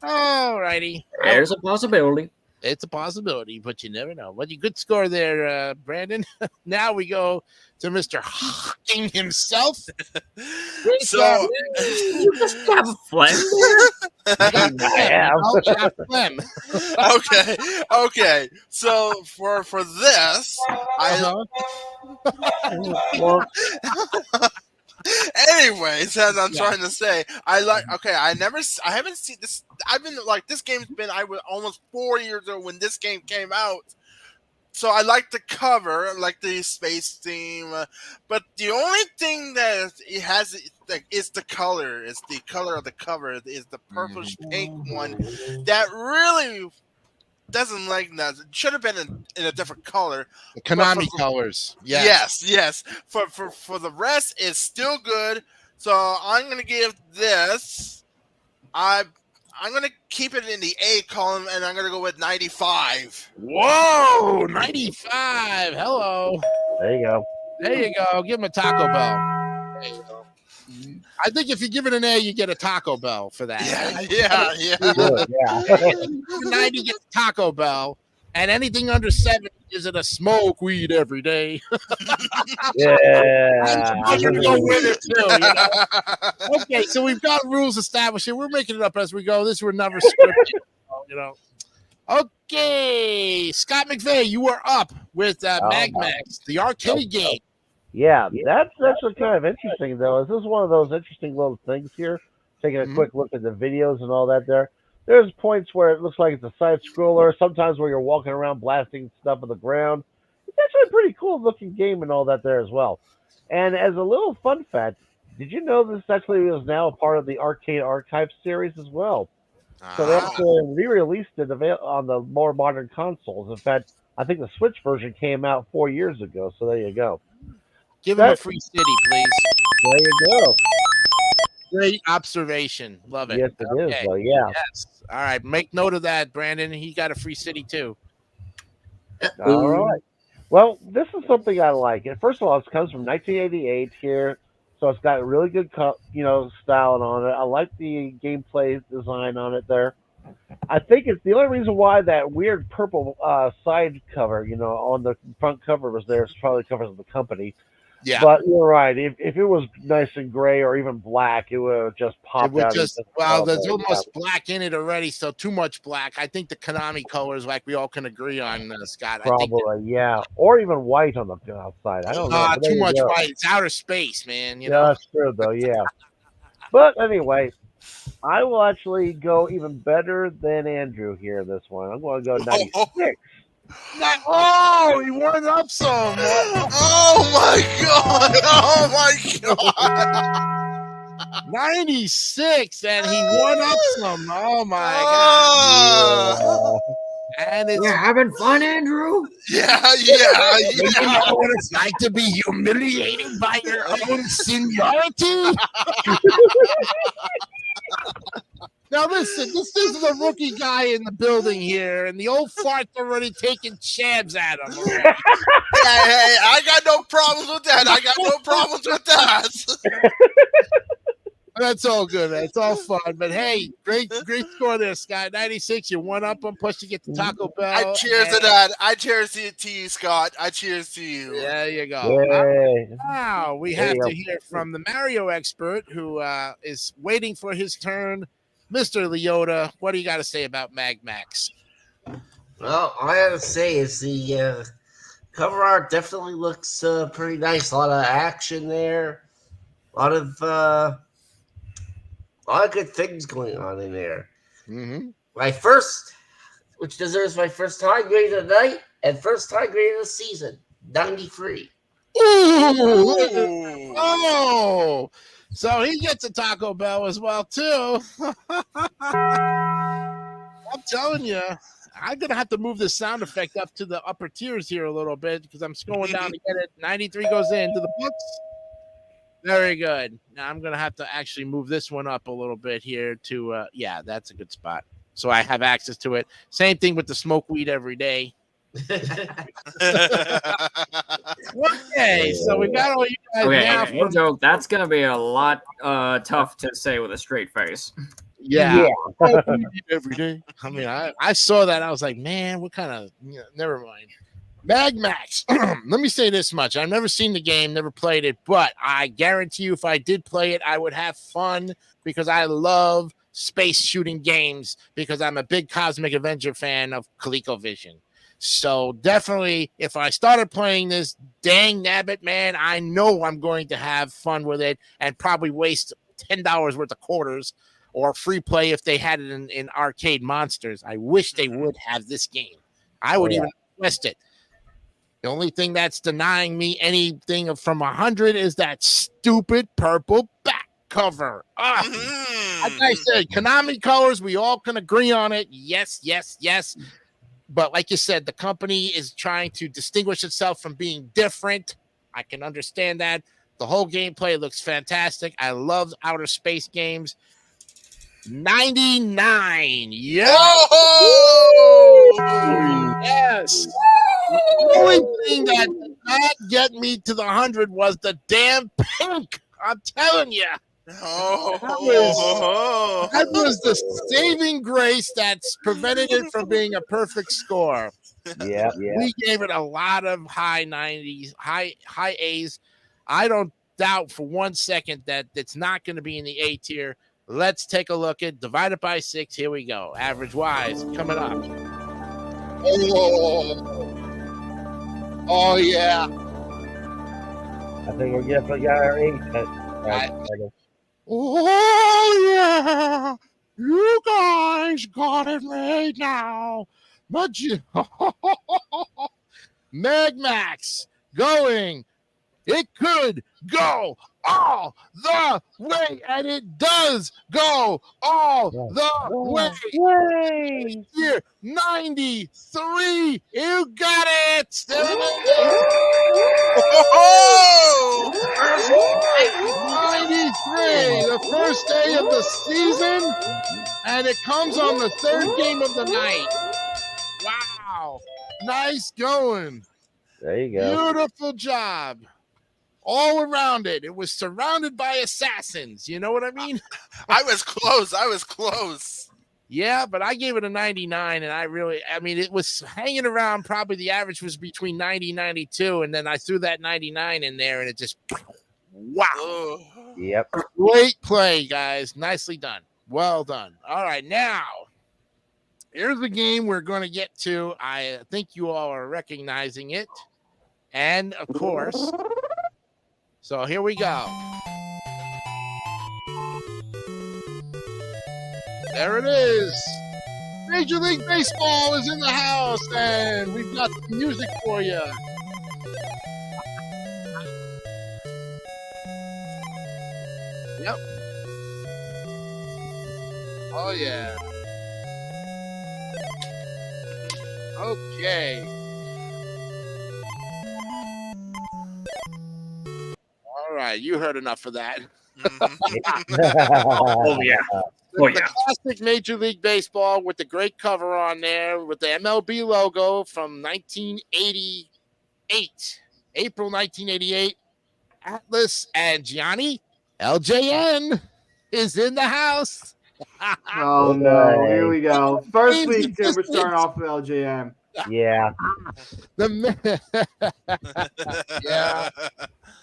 [SPEAKER 1] All righty.
[SPEAKER 8] There's a possibility.
[SPEAKER 1] It's a possibility, but you never know. But you good score there, Brandon. Now we go to Mr. Hawking himself.
[SPEAKER 2] So
[SPEAKER 8] you just have a phlegm.
[SPEAKER 2] Okay. So for this, anyways, as I'm trying to say, I haven't seen this. I've been like, this game's been, I was almost 4 years old when this game came out. So I like the cover, like the space theme, but the only thing that it has is the color. It's the color of the cover. Is the purplish pink one that really doesn't like that. It should have been in a different color.
[SPEAKER 1] The Konami colors.
[SPEAKER 2] Yes. For the rest, it's still good. So I'm gonna give this. I'm going to keep it in the A column, and I'm going to go with 95.
[SPEAKER 1] Whoa, 95. Hello.
[SPEAKER 3] There you go.
[SPEAKER 1] There you go. Give him a Taco Bell. There you go. I think if you give it an A, you get a Taco Bell for that.
[SPEAKER 2] Yeah.
[SPEAKER 1] 90 gets Taco Bell, and anything under 70 is it a smoke weed every day. I'm going to go with it too. You know? Okay, so we've got rules established here. We're making it up as we go. This were never scripted. You know. Okay, Scott McVeigh, you are up with Magmax, the arcade game.
[SPEAKER 3] Yeah, that's actually kind of interesting, though. Is this one of those interesting little things here? Taking a quick look at the videos and all that there. There's points where it looks like it's a side scroller, sometimes where you're walking around blasting stuff on the ground. It's actually a pretty cool looking game and all that there as well. And as a little fun fact, did you know this actually is now a part of the Arcade Archive series as well? So they actually re-released it on the more modern consoles. In fact, I think the Switch version came out 4 years ago, so there you go.
[SPEAKER 1] Give him a free city, please.
[SPEAKER 3] There you go.
[SPEAKER 1] Great observation. Love it.
[SPEAKER 3] Yes, it is. Well, yeah.
[SPEAKER 1] Yes. All right. Make note of that, Brandon. He got a free city, too.
[SPEAKER 3] All right. Well, this is something I like. And first of all, it comes from 1988 here. So it's got a really good, styling on it. I like the gameplay design on it there. I think it's the only reason why that weird purple side cover, on the front cover was there. It's probably covers of the company.
[SPEAKER 1] Yeah.
[SPEAKER 3] But you're right. If it was nice and gray or even black, it would have just popped out.
[SPEAKER 1] There's almost black in it already, so too much black. I think the Konami colors, like we all can agree on, Scott.
[SPEAKER 3] Probably, yeah. Or even white on the outside. I don't know.
[SPEAKER 1] Too much white. It's outer space, man.
[SPEAKER 3] That's true, though, yeah. But anyway, I will actually go even better than Andrew here this one. I'm going to go 96.
[SPEAKER 1] He went up some.
[SPEAKER 2] Oh my god!
[SPEAKER 1] 96, and he won up some. Oh my god! And it's
[SPEAKER 8] having fun, Andrew.
[SPEAKER 2] Yeah.
[SPEAKER 1] You know what it's like to be humiliated by your own seniority. Now listen, this is the rookie guy in the building here, and the old fart's already taking jabs at him.
[SPEAKER 2] Hey, I got no problems with that.
[SPEAKER 1] That's all good, man. It's all fun. But hey, great score there, Scott. 96, you won up on push to get the Taco Bell.
[SPEAKER 2] I cheers to that. I cheers to you, Scott. I cheers to you.
[SPEAKER 1] There you go. Now we have to hear from the Mario expert who is waiting for his turn. Mr. Leota, what do you got to say about Magmax?
[SPEAKER 6] Well, all I gotta say is the cover art definitely looks pretty nice. A lot of action there. A lot of good things going on in there.
[SPEAKER 1] Mm-hmm.
[SPEAKER 6] Which deserves my first time grade of the night and first time grade of the season, 93.
[SPEAKER 1] Ooh. Oh, so he gets a Taco Bell as well too. I'm telling you, I'm gonna have to move the sound effect up to the upper tiers here a little bit because I'm scrolling down to get it. 93 goes into the books. Very good. Now I'm gonna have to actually move this one up a little bit here to yeah, that's a good spot. So I have access to it. Same thing with the smoke weed every day. Okay, so we got all you guys now.
[SPEAKER 8] Enzo, that's gonna be a lot tough to say with a straight face.
[SPEAKER 1] Yeah. Every day. I mean, I saw that. I was like, man, what kind of, never mind. Mag Max. Let me say this much. I've never seen the game, never played it, but I guarantee you if I did play it, I would have fun because I love space shooting games because I'm a big Cosmic Avenger fan of ColecoVision. So definitely, if I started playing this, dang nabbit, man, I know I'm going to have fun with it and probably waste $10 worth of quarters or free play if they had it in Arcade Monsters. I wish they would have this game. I would even request it. The only thing that's denying me anything from 100 is that stupid purple back cover. Like I said, Konami colors, we all can agree on it. Yes, yes, yes. But like you said, the company is trying to distinguish itself from being different. I can understand that. The whole gameplay looks fantastic. I love outer space games. 99. Yeah. Oh! Yes. The only thing that did not get me to the 100 was the damn pink. I'm telling you. That was the saving grace that's prevented it from being a perfect score.
[SPEAKER 3] Yeah.
[SPEAKER 1] We gave it a lot of high 90s, high A's. I don't doubt for 1 second that it's not going to be in the A tier. Let's take a look at divided by 6. Here we go. Average wise coming up. Oh yeah.
[SPEAKER 3] I think we're definitely got our 8.
[SPEAKER 1] Oh yeah. You guys got it made now. But you Mag Max going. It could go all the way, and it does go all the way. Here, 93. You got it. 93, the first day of the season, and it comes on the third game of the night. Wow. Nice going.
[SPEAKER 3] There you go.
[SPEAKER 1] Beautiful job. All around it. It was surrounded by assassins. You know what I mean?
[SPEAKER 2] I was close.
[SPEAKER 1] Yeah, but I gave it a 99, and it was hanging around. Probably the average was between 90 and 92, and then I threw that 99 in there, and it just, wow.
[SPEAKER 3] Yep.
[SPEAKER 1] Great play, guys. Nicely done. Well done. All right, now, here's the game we're going to get to. I think you all are recognizing it. And, of course... So here we go. There it is. Major League Baseball is in the house, and we've got the music for you. Yep. Oh, yeah. Okay. All right, you heard enough of that.
[SPEAKER 8] Oh yeah.
[SPEAKER 1] The classic Major League Baseball with the great cover on there with the MLB logo from 1988, April 1988. Atlas and Gianni LJN is in the house.
[SPEAKER 7] Oh no, here we go. First week, we're starting off with LJN.
[SPEAKER 3] Yeah.
[SPEAKER 1] Yeah.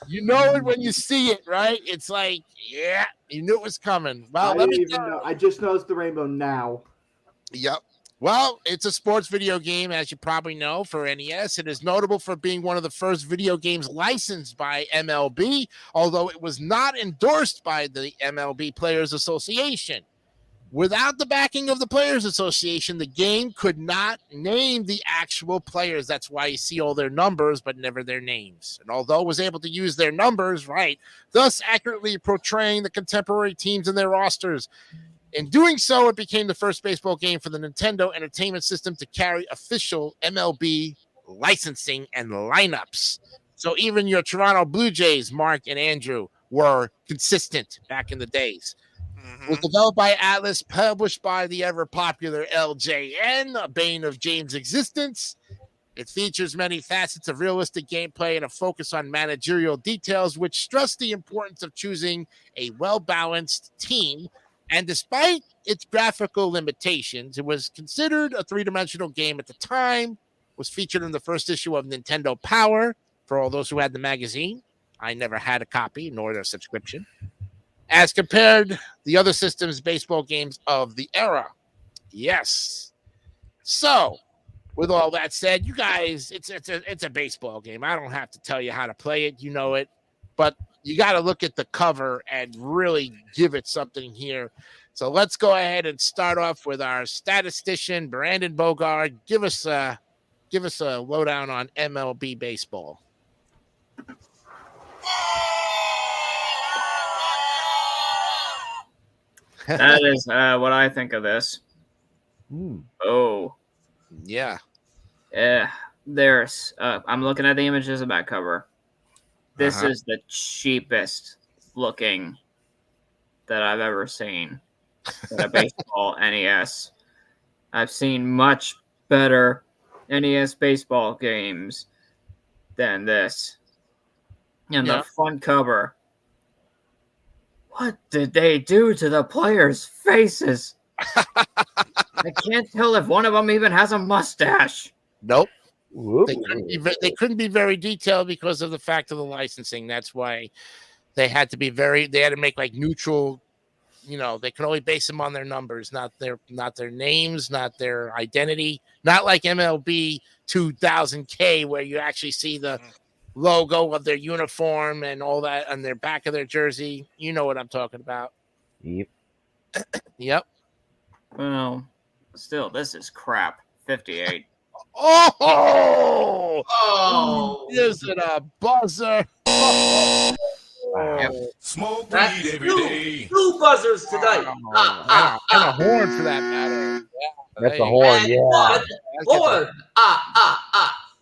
[SPEAKER 1] You know it when you see it, right? It's like, yeah, you knew it was coming. Well,
[SPEAKER 7] I just noticed the rainbow now.
[SPEAKER 1] Yep. Well, it's a sports video game, as you probably know, for NES. It is notable for being one of the first video games licensed by MLB, although it was not endorsed by the MLB Players Association. Without the backing of the Players Association, the game could not name the actual players. That's why you see all their numbers, but never their names. And although it was able to use their numbers, right, thus accurately portraying the contemporary teams and their rosters. In doing so, it became the first baseball game for the Nintendo Entertainment System to carry official MLB licensing and lineups. So even your Toronto Blue Jays, Mark and Andrew, were consistent back in the days. It was developed by Atlas, published by the ever-popular LJN, a bane of James' existence. It features many facets of realistic gameplay and a focus on managerial details, which stress the importance of choosing a well-balanced team. And despite its graphical limitations, it was considered a three-dimensional game at the time, was featured in the first issue of Nintendo Power, for all those who had the magazine. I never had a copy, nor a subscription. As compared to the other systems' baseball games of the era. Yes. So, with all that said, you guys, it's a baseball game. I don't have to tell you how to play it. You know it. But you got to look at the cover and really give it something here. So let's go ahead and start off with our statistician, Brandon Bogard. Give us a lowdown on MLB baseball.
[SPEAKER 8] That is what I think of this. Oh.
[SPEAKER 1] Yeah.
[SPEAKER 8] Yeah. There's I'm looking at the images of that cover. This is the cheapest looking that I've ever seen in a baseball NES. I've seen much better NES baseball games than this. And the front cover. What did they do to the players' faces? I can't tell if one of them even has a mustache.
[SPEAKER 1] Nope. They couldn't be very detailed because of the fact of the licensing. That's why they had to be they had to make like neutral, they could only base them on their numbers, not their names, not their identity, not like MLB 2000K where you actually see the logo of their uniform and all that on their back of their jersey. You know what I'm talking about.
[SPEAKER 3] Yep.
[SPEAKER 1] Yep.
[SPEAKER 8] Well, still, this is crap. 58.
[SPEAKER 1] Oh! Is it a buzzer?
[SPEAKER 9] Smoke weed every day.
[SPEAKER 6] Two buzzers tonight.
[SPEAKER 1] And a horn for that matter.
[SPEAKER 3] That's a horn, yeah.
[SPEAKER 6] Horn.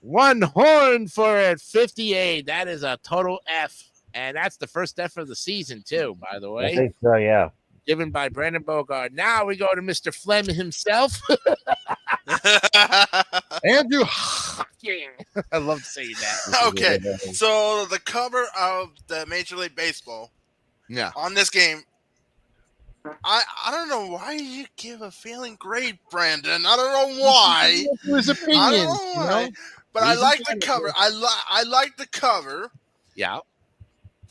[SPEAKER 1] One horn for it. 58. That is a total F. And that's the first F of the season, too, by the way.
[SPEAKER 3] I think so, yeah.
[SPEAKER 1] Given by Brandon Bogard. Now we go to Mr. Flem himself. Andrew Hawking. I love saying that.
[SPEAKER 2] Okay, so the cover of the Major League Baseball on this game, I don't know why you give a failing grade, Brandon. I don't know why.
[SPEAKER 1] His opinion.
[SPEAKER 2] I don't know why. But I like the cover. I like the cover.
[SPEAKER 1] Yeah.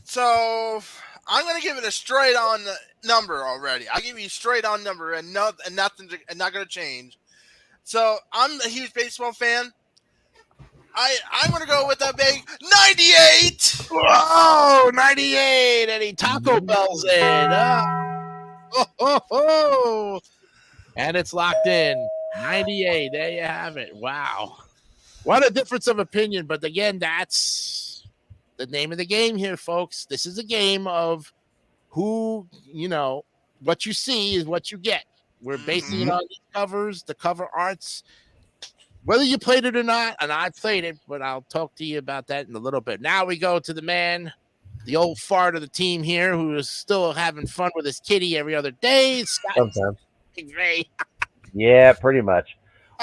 [SPEAKER 2] So I'm gonna give it a straight on number already. I give you a straight on number and not gonna change. So I'm a huge baseball fan. I'm gonna go with a big 98.
[SPEAKER 1] Whoa, 98, and he Taco Bell's in. And it's locked in. 98. There you have it. Wow. What a difference of opinion. But again, that's the name of the game here, folks. This is a game of who, what you see is what you get. We're basing it on the covers, the cover arts. Whether you played it or not, and I played it, but I'll talk to you about that in a little bit. Now we go to the man, the old fart of the team here, who is still having fun with his kitty every other day.
[SPEAKER 3] Sometimes.
[SPEAKER 1] Ray.
[SPEAKER 3] Yeah, pretty much.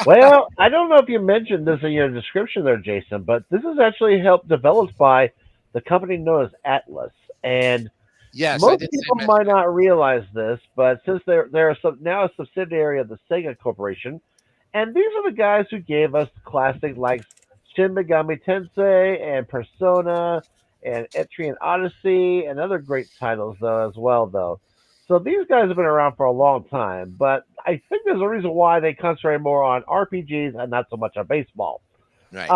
[SPEAKER 3] Well, I don't know if you mentioned this in your description there, Jason, but this is actually helped developed by the company known as Atlas. And
[SPEAKER 1] yes,
[SPEAKER 3] most people might not realize this, but since they're now a subsidiary of the Sega Corporation, and these are the guys who gave us classics like Shin Megami Tensei and Persona and Etrian Odyssey and other great titles, though, as well, though. So these guys have been around for a long time, but I think there's a reason why they concentrate more on RPGs and not so much on baseball.
[SPEAKER 1] Right.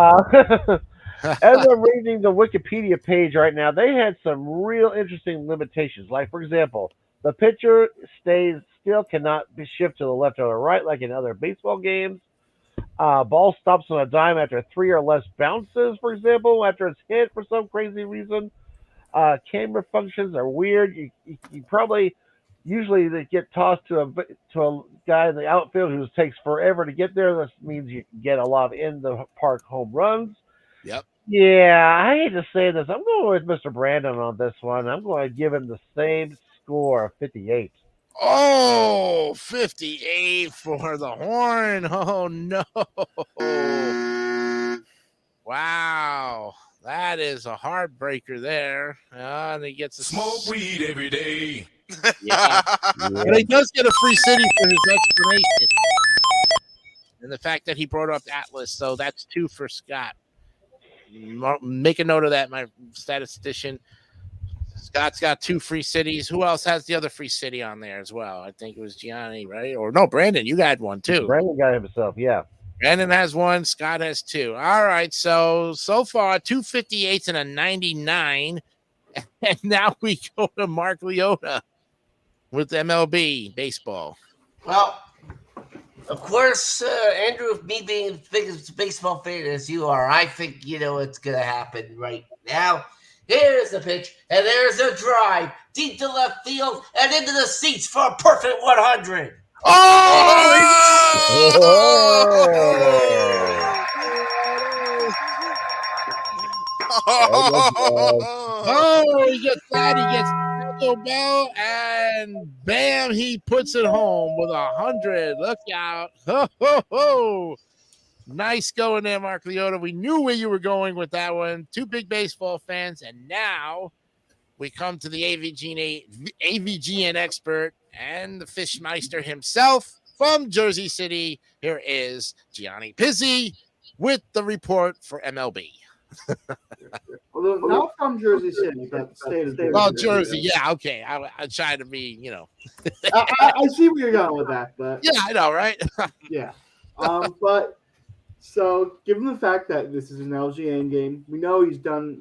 [SPEAKER 3] As I'm reading the Wikipedia page right now, they had some real interesting limitations. Like, for example, the pitcher stays still, cannot be shifted to the left or the right like in other baseball games. Ball stops on a dime after 3 or less bounces, for example, after it's hit for some crazy reason. Camera functions are weird. You probably usually they get tossed to a guy in the outfield who takes forever to get there. This means you can get a lot of in the park home runs.
[SPEAKER 1] Yep.
[SPEAKER 3] Yeah, I hate to say this. I'm going with Mr. Brandon on this one. I'm going to give him the same score of 58.
[SPEAKER 1] Oh, 58 for the horn. Oh, no. Wow. That is a heartbreaker there. And he gets a
[SPEAKER 9] Smoke weed every day.
[SPEAKER 1] Yeah. But he does get a free city for his explanation. And the fact that he brought up Atlas. So that's 2 for Scott. Make a note of that, my statistician. Scott's got 2 free cities. Who else has the other free city on there as well? I think it was Gianni, right? Or no, Brandon, you got one too.
[SPEAKER 3] Brandon got himself, yeah.
[SPEAKER 1] Brandon has 1. Scott has 2. All right. So far, 2 58s and a 99. And now we go to Mark Leota with MLB baseball.
[SPEAKER 6] Well, of course, Andrew, me being as big as a baseball fan as you are, I think you know what's going to happen right now. Here's the pitch, and there's a drive deep to left field and into the seats for a perfect 100.
[SPEAKER 1] Oh, he gets that. He gets Taco Bell, and bam, he puts it home with 100. Look out. Ho, ho, ho. Nice going there, Mark Leota. We knew where you were going with that one. 2 big baseball fans, and now we come to the AVGN expert and the Fishmeister himself from Jersey City. Here is Gianni Pizzi with the report for MLB.
[SPEAKER 7] Although not from Jersey City, but state of Jersey.
[SPEAKER 1] Well, Jersey, yeah, okay. I try to be,
[SPEAKER 7] I see where you're going with that, but
[SPEAKER 1] yeah, I know, right?
[SPEAKER 7] yeah. But so, given the fact that this is an LGN game, we know he's done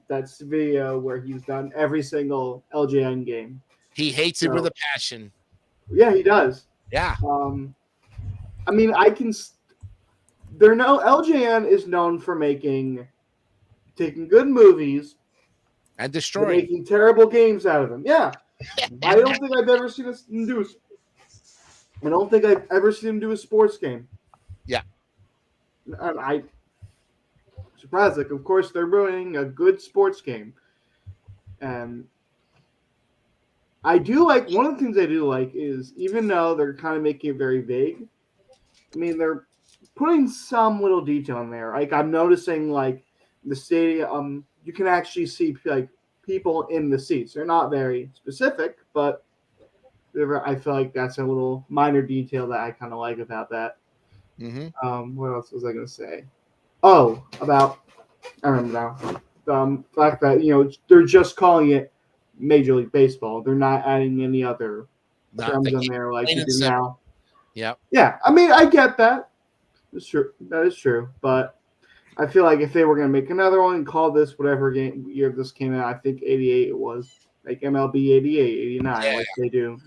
[SPEAKER 7] that's video where he's done every single LGN game.
[SPEAKER 1] He hates it with a passion.
[SPEAKER 7] Yeah, he does.
[SPEAKER 1] Yeah.
[SPEAKER 7] I mean, LGN is known for taking good movies
[SPEAKER 1] and destroying,
[SPEAKER 7] making terrible games out of them. Yeah. I don't think I've ever seen him do a sports game.
[SPEAKER 1] Yeah.
[SPEAKER 7] And I'm surprised. Like, of course, they're ruining a good sports game. And I do like, one of the things I do like is, even though they're kind of making it very vague, I mean, they're putting some little detail in there. Like, I'm noticing, like, the stadium, you can actually see, like, people in the seats. They're not very specific, but I feel like that's a little minor detail that I kind of like about that.
[SPEAKER 1] Mm-hmm.
[SPEAKER 7] What else was I going to say? Oh, I remember now. The fact that, they're just calling it Major League Baseball. They're not adding any other terms in there like you do now.
[SPEAKER 1] Yep.
[SPEAKER 7] Yeah, I mean, I get that. It's true. That is true. But I feel like if they were going to make another one and call this whatever year this came out, I think 88 it was. Like MLB 88, 89, like they do.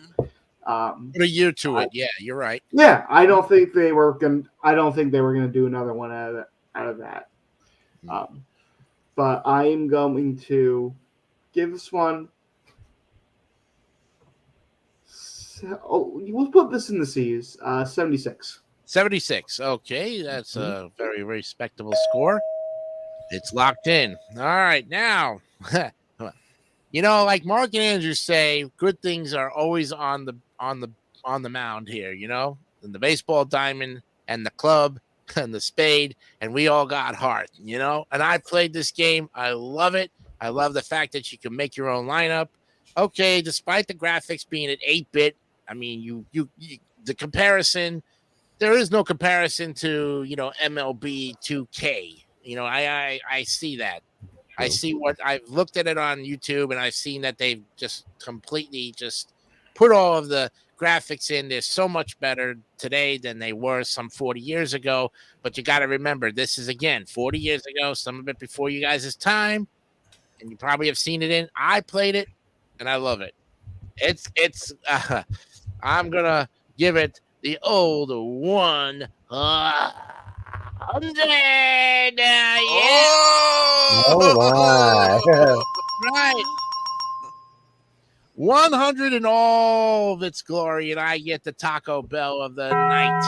[SPEAKER 1] Put a year to it. Yeah, you're right.
[SPEAKER 7] Yeah, I don't think they were going to do another one out of that. But I am going to give this one. We'll put this in the C's. 76.
[SPEAKER 1] 76. Okay, that's a very respectable score. It's locked in. All right, now, like Mark and Andrew say, good things are always on the mound here. And the baseball diamond and the club and the spade, and we all got heart. And I played this game. I love it. I love the fact that you can make your own lineup. Okay, despite the graphics being at 8-bit, I mean, you the comparison. There is no comparison to MLB 2K. I see that. I see what I've looked at it on YouTube, and I've seen that they've just completely just put all of the graphics in. They're so much better today than they were some 40 years ago. But you got to remember, this is, again, 40 years ago, some of it before you guys' time. And you probably have seen it in. I played it, and I love it. I'm going to give it the old 100. Yeah.
[SPEAKER 3] Oh,
[SPEAKER 1] Right. 100 in all of its glory, and I get the Taco Bell of the night.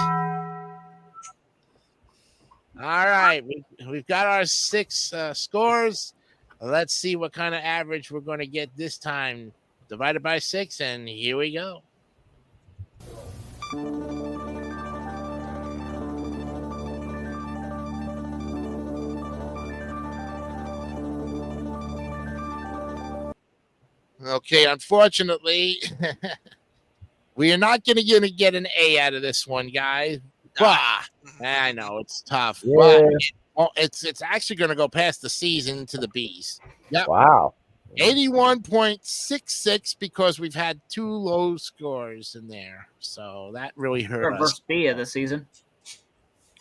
[SPEAKER 1] All right. We've got our 6 scores. Let's see what kind of average we're going to get this time. Divided by 6, and here we go. Okay, unfortunately, we are not going to get an A out of this one, guys. But I know it's tough.
[SPEAKER 3] Yeah.
[SPEAKER 1] But it's actually going to go past the C's to the B's. Yep.
[SPEAKER 3] Wow.
[SPEAKER 1] 81.66 because we've had 2 low scores in there. So that really hurt us.
[SPEAKER 8] First B of the season.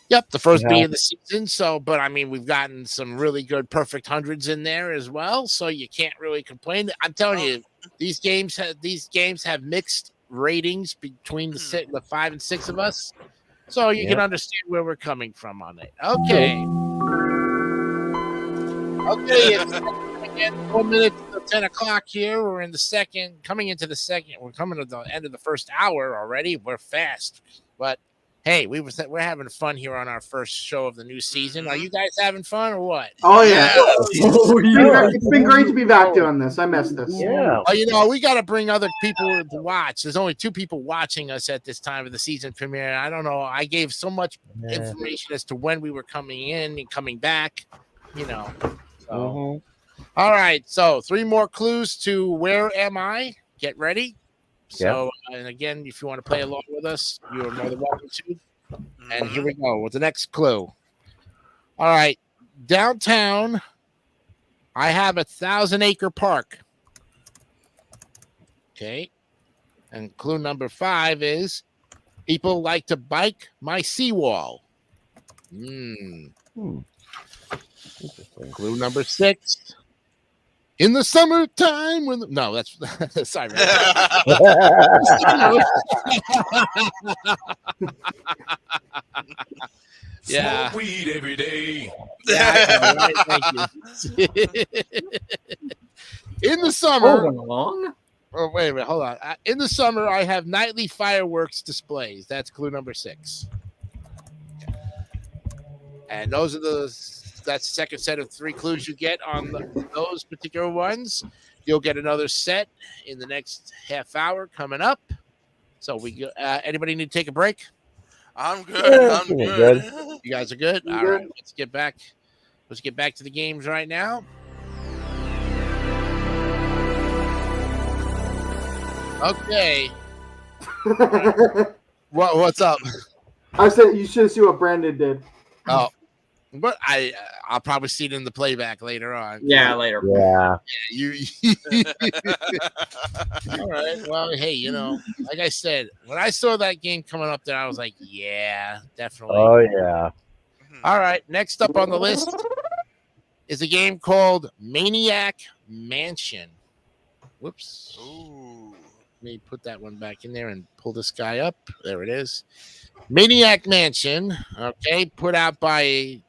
[SPEAKER 1] Yep, the first B of the season. So, but I mean, we've gotten some really good perfect hundreds in there as well. So you can't really complain. I'm telling you, these games have mixed ratings between the 5 and 6 of us. So you can understand where we're coming from on it. Okay. It's again 4 minutes to 10 o'clock here. We're in the second, coming into the second. We're coming to the end of the first hour already. We're fast, but hey, we're having fun here on our first show of the new season. Are you guys having fun or what?
[SPEAKER 7] Oh yeah. It's been great to be back doing this. I missed this.
[SPEAKER 3] Yeah.
[SPEAKER 1] Well, we got to bring other people to watch. There's only 2 people watching us at this time of the season premiere. I don't know. I gave so much information as to when we were coming in and coming back. So. All right. So 3 more clues to Where Am I? Get ready. So, and again, if you want to play along with us, you are more than welcome to. And here we go with the next clue. All right. Downtown, I have 1,000-acre park. Okay. And clue number 5 is people like to bike my seawall. Clue number 6. In the summertime, no, that's sorry.
[SPEAKER 9] Smoke weed every day.
[SPEAKER 1] Yeah, right, thank you. In the summer, oh wait a minute, hold on. In the summer, I have nightly fireworks displays. That's clue number 6. And those are that's the second set of 3 clues you get on those particular ones. You'll get another set in the next half hour coming up. So anybody need to take a break?
[SPEAKER 2] I'm good. I'm good.
[SPEAKER 1] You guys are good? All right, let's get back to the games right now. Okay. What's up?
[SPEAKER 7] I said you should see what Brandon did.
[SPEAKER 1] Oh, but I'll probably see it in the playback later on.
[SPEAKER 8] Yeah, later.
[SPEAKER 3] Yeah.
[SPEAKER 1] You. All right. Well, hey, like I said, when I saw that game coming up there, I was like, yeah, definitely.
[SPEAKER 3] Oh yeah.
[SPEAKER 1] All right. Next up on the list is a game called Maniac Mansion. Whoops.
[SPEAKER 2] Ooh.
[SPEAKER 1] Let me put that one back in there and pull this guy up. There it is. Maniac Mansion. Okay, put out by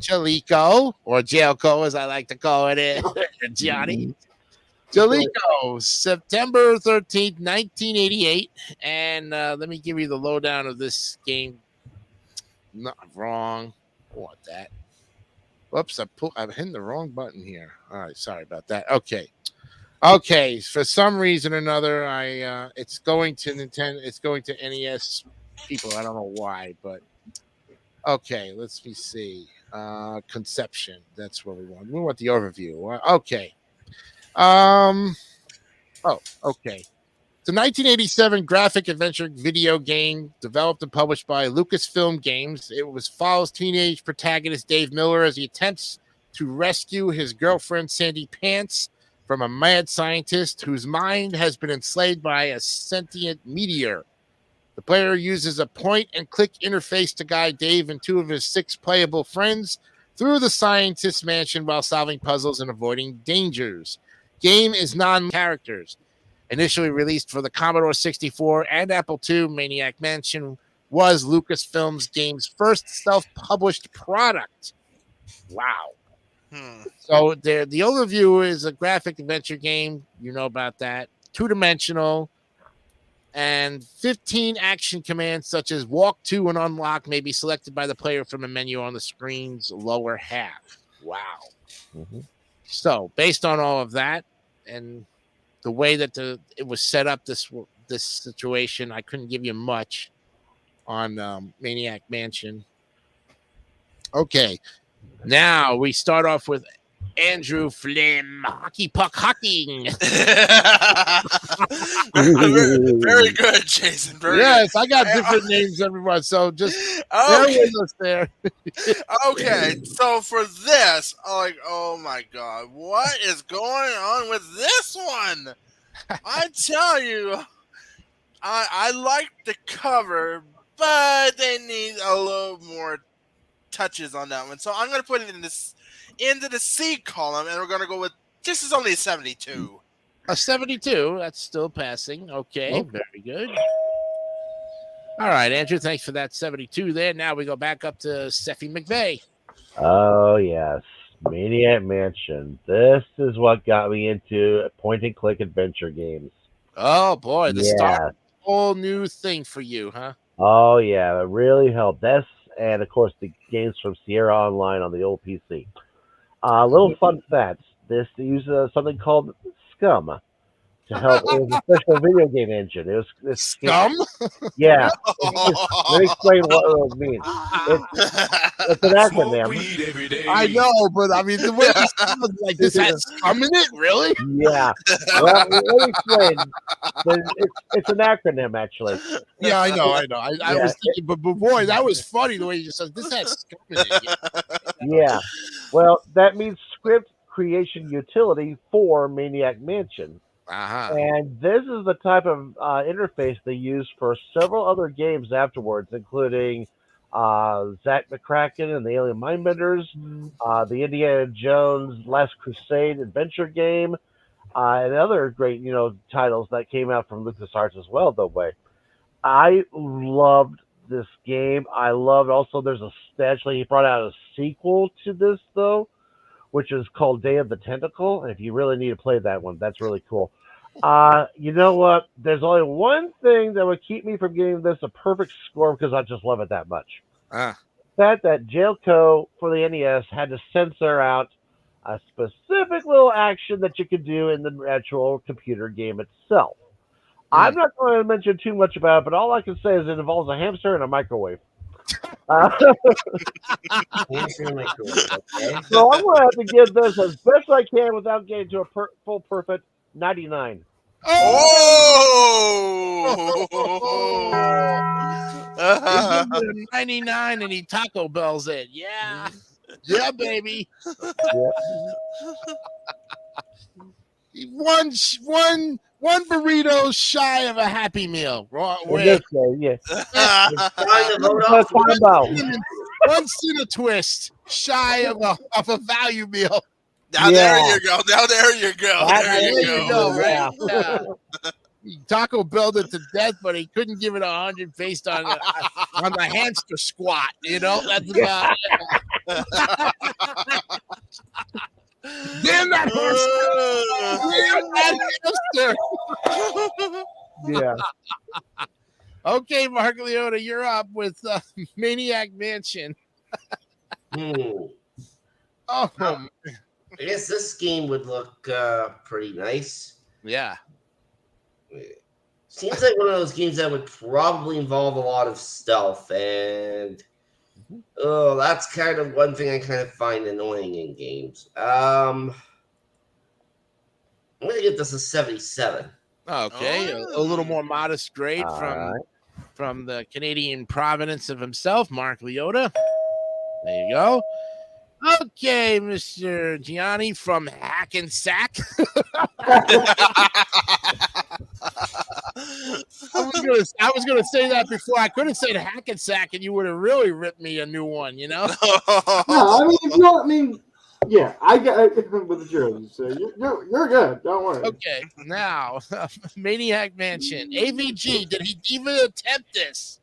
[SPEAKER 1] Jaleco, or Jalco, as I like to call it, Johnny. Jaleco, September 13th, 1988. And let me give you the lowdown of this game. Not wrong. I want that. Whoops, I'm hitting the wrong button here. All right, sorry about that. Okay, for some reason or another, it's going to Nintendo. It's going to NES people. I don't know why, but okay. Let's see. Conception. That's what we want. We want the overview. Okay. Okay. It's a 1987 graphic adventure video game developed and published by Lucasfilm Games. It follows teenage protagonist Dave Miller as he attempts to rescue his girlfriend Sandy Pants from a mad scientist whose mind has been enslaved by a sentient meteor. The player uses a point-and-click interface to guide Dave and 2 of his 6 playable friends through the scientist's mansion while solving puzzles and avoiding dangers. Game is non-characters. Initially released for the Commodore 64 and Apple II, Maniac Mansion was Lucasfilms Games' first self-published product. Wow. So the overview is a graphic adventure game. You know about that. 2-dimensional. And 15 action commands such as walk to and unlock may be selected by the player from a menu on the screen's lower half. Wow.
[SPEAKER 3] Mm-hmm.
[SPEAKER 1] So based on all of that and the way that it was set up, this situation, I couldn't give you much on Maniac Mansion. Okay. Now we start off with Andrew Flim, Hockey Puck Hocking.
[SPEAKER 2] Very good, Jason.
[SPEAKER 1] Yes, I got different names, everyone. So just bear with us there.
[SPEAKER 2] Okay, so for this, I'm like, oh my God, what is going on with this one? I tell you, I like the cover, but they need a little more touches on that one. So I'm going to put it into the C column, and we're going to go with this is only a 72.
[SPEAKER 1] A 72. That's still passing. Okay, very good. All right, Andrew, thanks for that 72 there. Now we go back up to Steffi McVeigh.
[SPEAKER 3] Oh, yes. Maniac Mansion. This is what got me into point-and-click adventure games.
[SPEAKER 1] Oh, boy. The start of a whole new thing for you, huh?
[SPEAKER 3] Oh, yeah. It really helped. This, and, of course, the games from Sierra Online on the old PC. Little fun facts. This uses something called Scum to help. It was a special video game engine. It was
[SPEAKER 1] Scum?
[SPEAKER 3] Yeah. Let me explain what it means. It's an acronym.
[SPEAKER 1] I know, but I mean, the way it sounds like this has scum in it, really?
[SPEAKER 3] Yeah. Well, let me explain. It's an acronym, actually.
[SPEAKER 1] Yeah, I know. I was thinking, but boy, that was funny the way you just said this has scum in it.
[SPEAKER 3] Yeah. Well, that means script creation utility for Maniac Mansion.
[SPEAKER 1] Uh-huh.
[SPEAKER 3] And this is the type of interface they use for several other games afterwards, including Zack McCracken and the Alien Mindbenders, the Indiana Jones Last Crusade adventure game, and other great, titles that came out from LucasArts as well, though. I loved this game. I loved also he brought out a sequel to this, though, which is called Day of the Tentacle. And if you really need to play that one, that's really cool. You know what? There's only one thing that would keep me from giving this a perfect score because I just love it that much. That Jailco for the NES had to censor out a specific little action that you could do in the actual computer game itself. I'm not going to mention too much about it, but all I can say is it involves a hamster and a microwave.
[SPEAKER 6] Hamster and microwave, okay.
[SPEAKER 3] So I'm going to have to give this as best I can without getting to a full perfect 99.
[SPEAKER 1] Oh! 99 and he Taco Bell's it. Yeah. Yeah, baby. One burrito shy of a Happy Meal.
[SPEAKER 3] Yeah.
[SPEAKER 1] One Cine Twist shy of a value meal.
[SPEAKER 2] Now there you go. There you go.
[SPEAKER 1] Right? Taco Belled it to death, but he couldn't give it 100 based on the hamster squat. That's about it. Damn that hamster!
[SPEAKER 3] Yeah.
[SPEAKER 1] Okay, Mark Leota, you're up with Maniac Mansion.
[SPEAKER 6] Oh,
[SPEAKER 1] I
[SPEAKER 6] guess this game would look pretty nice.
[SPEAKER 1] Yeah.
[SPEAKER 6] Seems like one of those games that would probably involve a lot of stealth, and that's kind of one thing I kind of find annoying in games. I'm gonna give this a 77.
[SPEAKER 1] Okay, a little more modest grade from the Canadian provenance of himself, Mark Leota. There you go. Okay, Mr. Gianni from Hackensack. I was gonna say that before. I could have said Hackensack, and you would have really ripped me a new one. You know?
[SPEAKER 7] No, I mean, no, I mean, yeah, I get it with the jersey, so you're good. Don't worry.
[SPEAKER 1] Okay, now Maniac Mansion AVG. Did he even attempt this?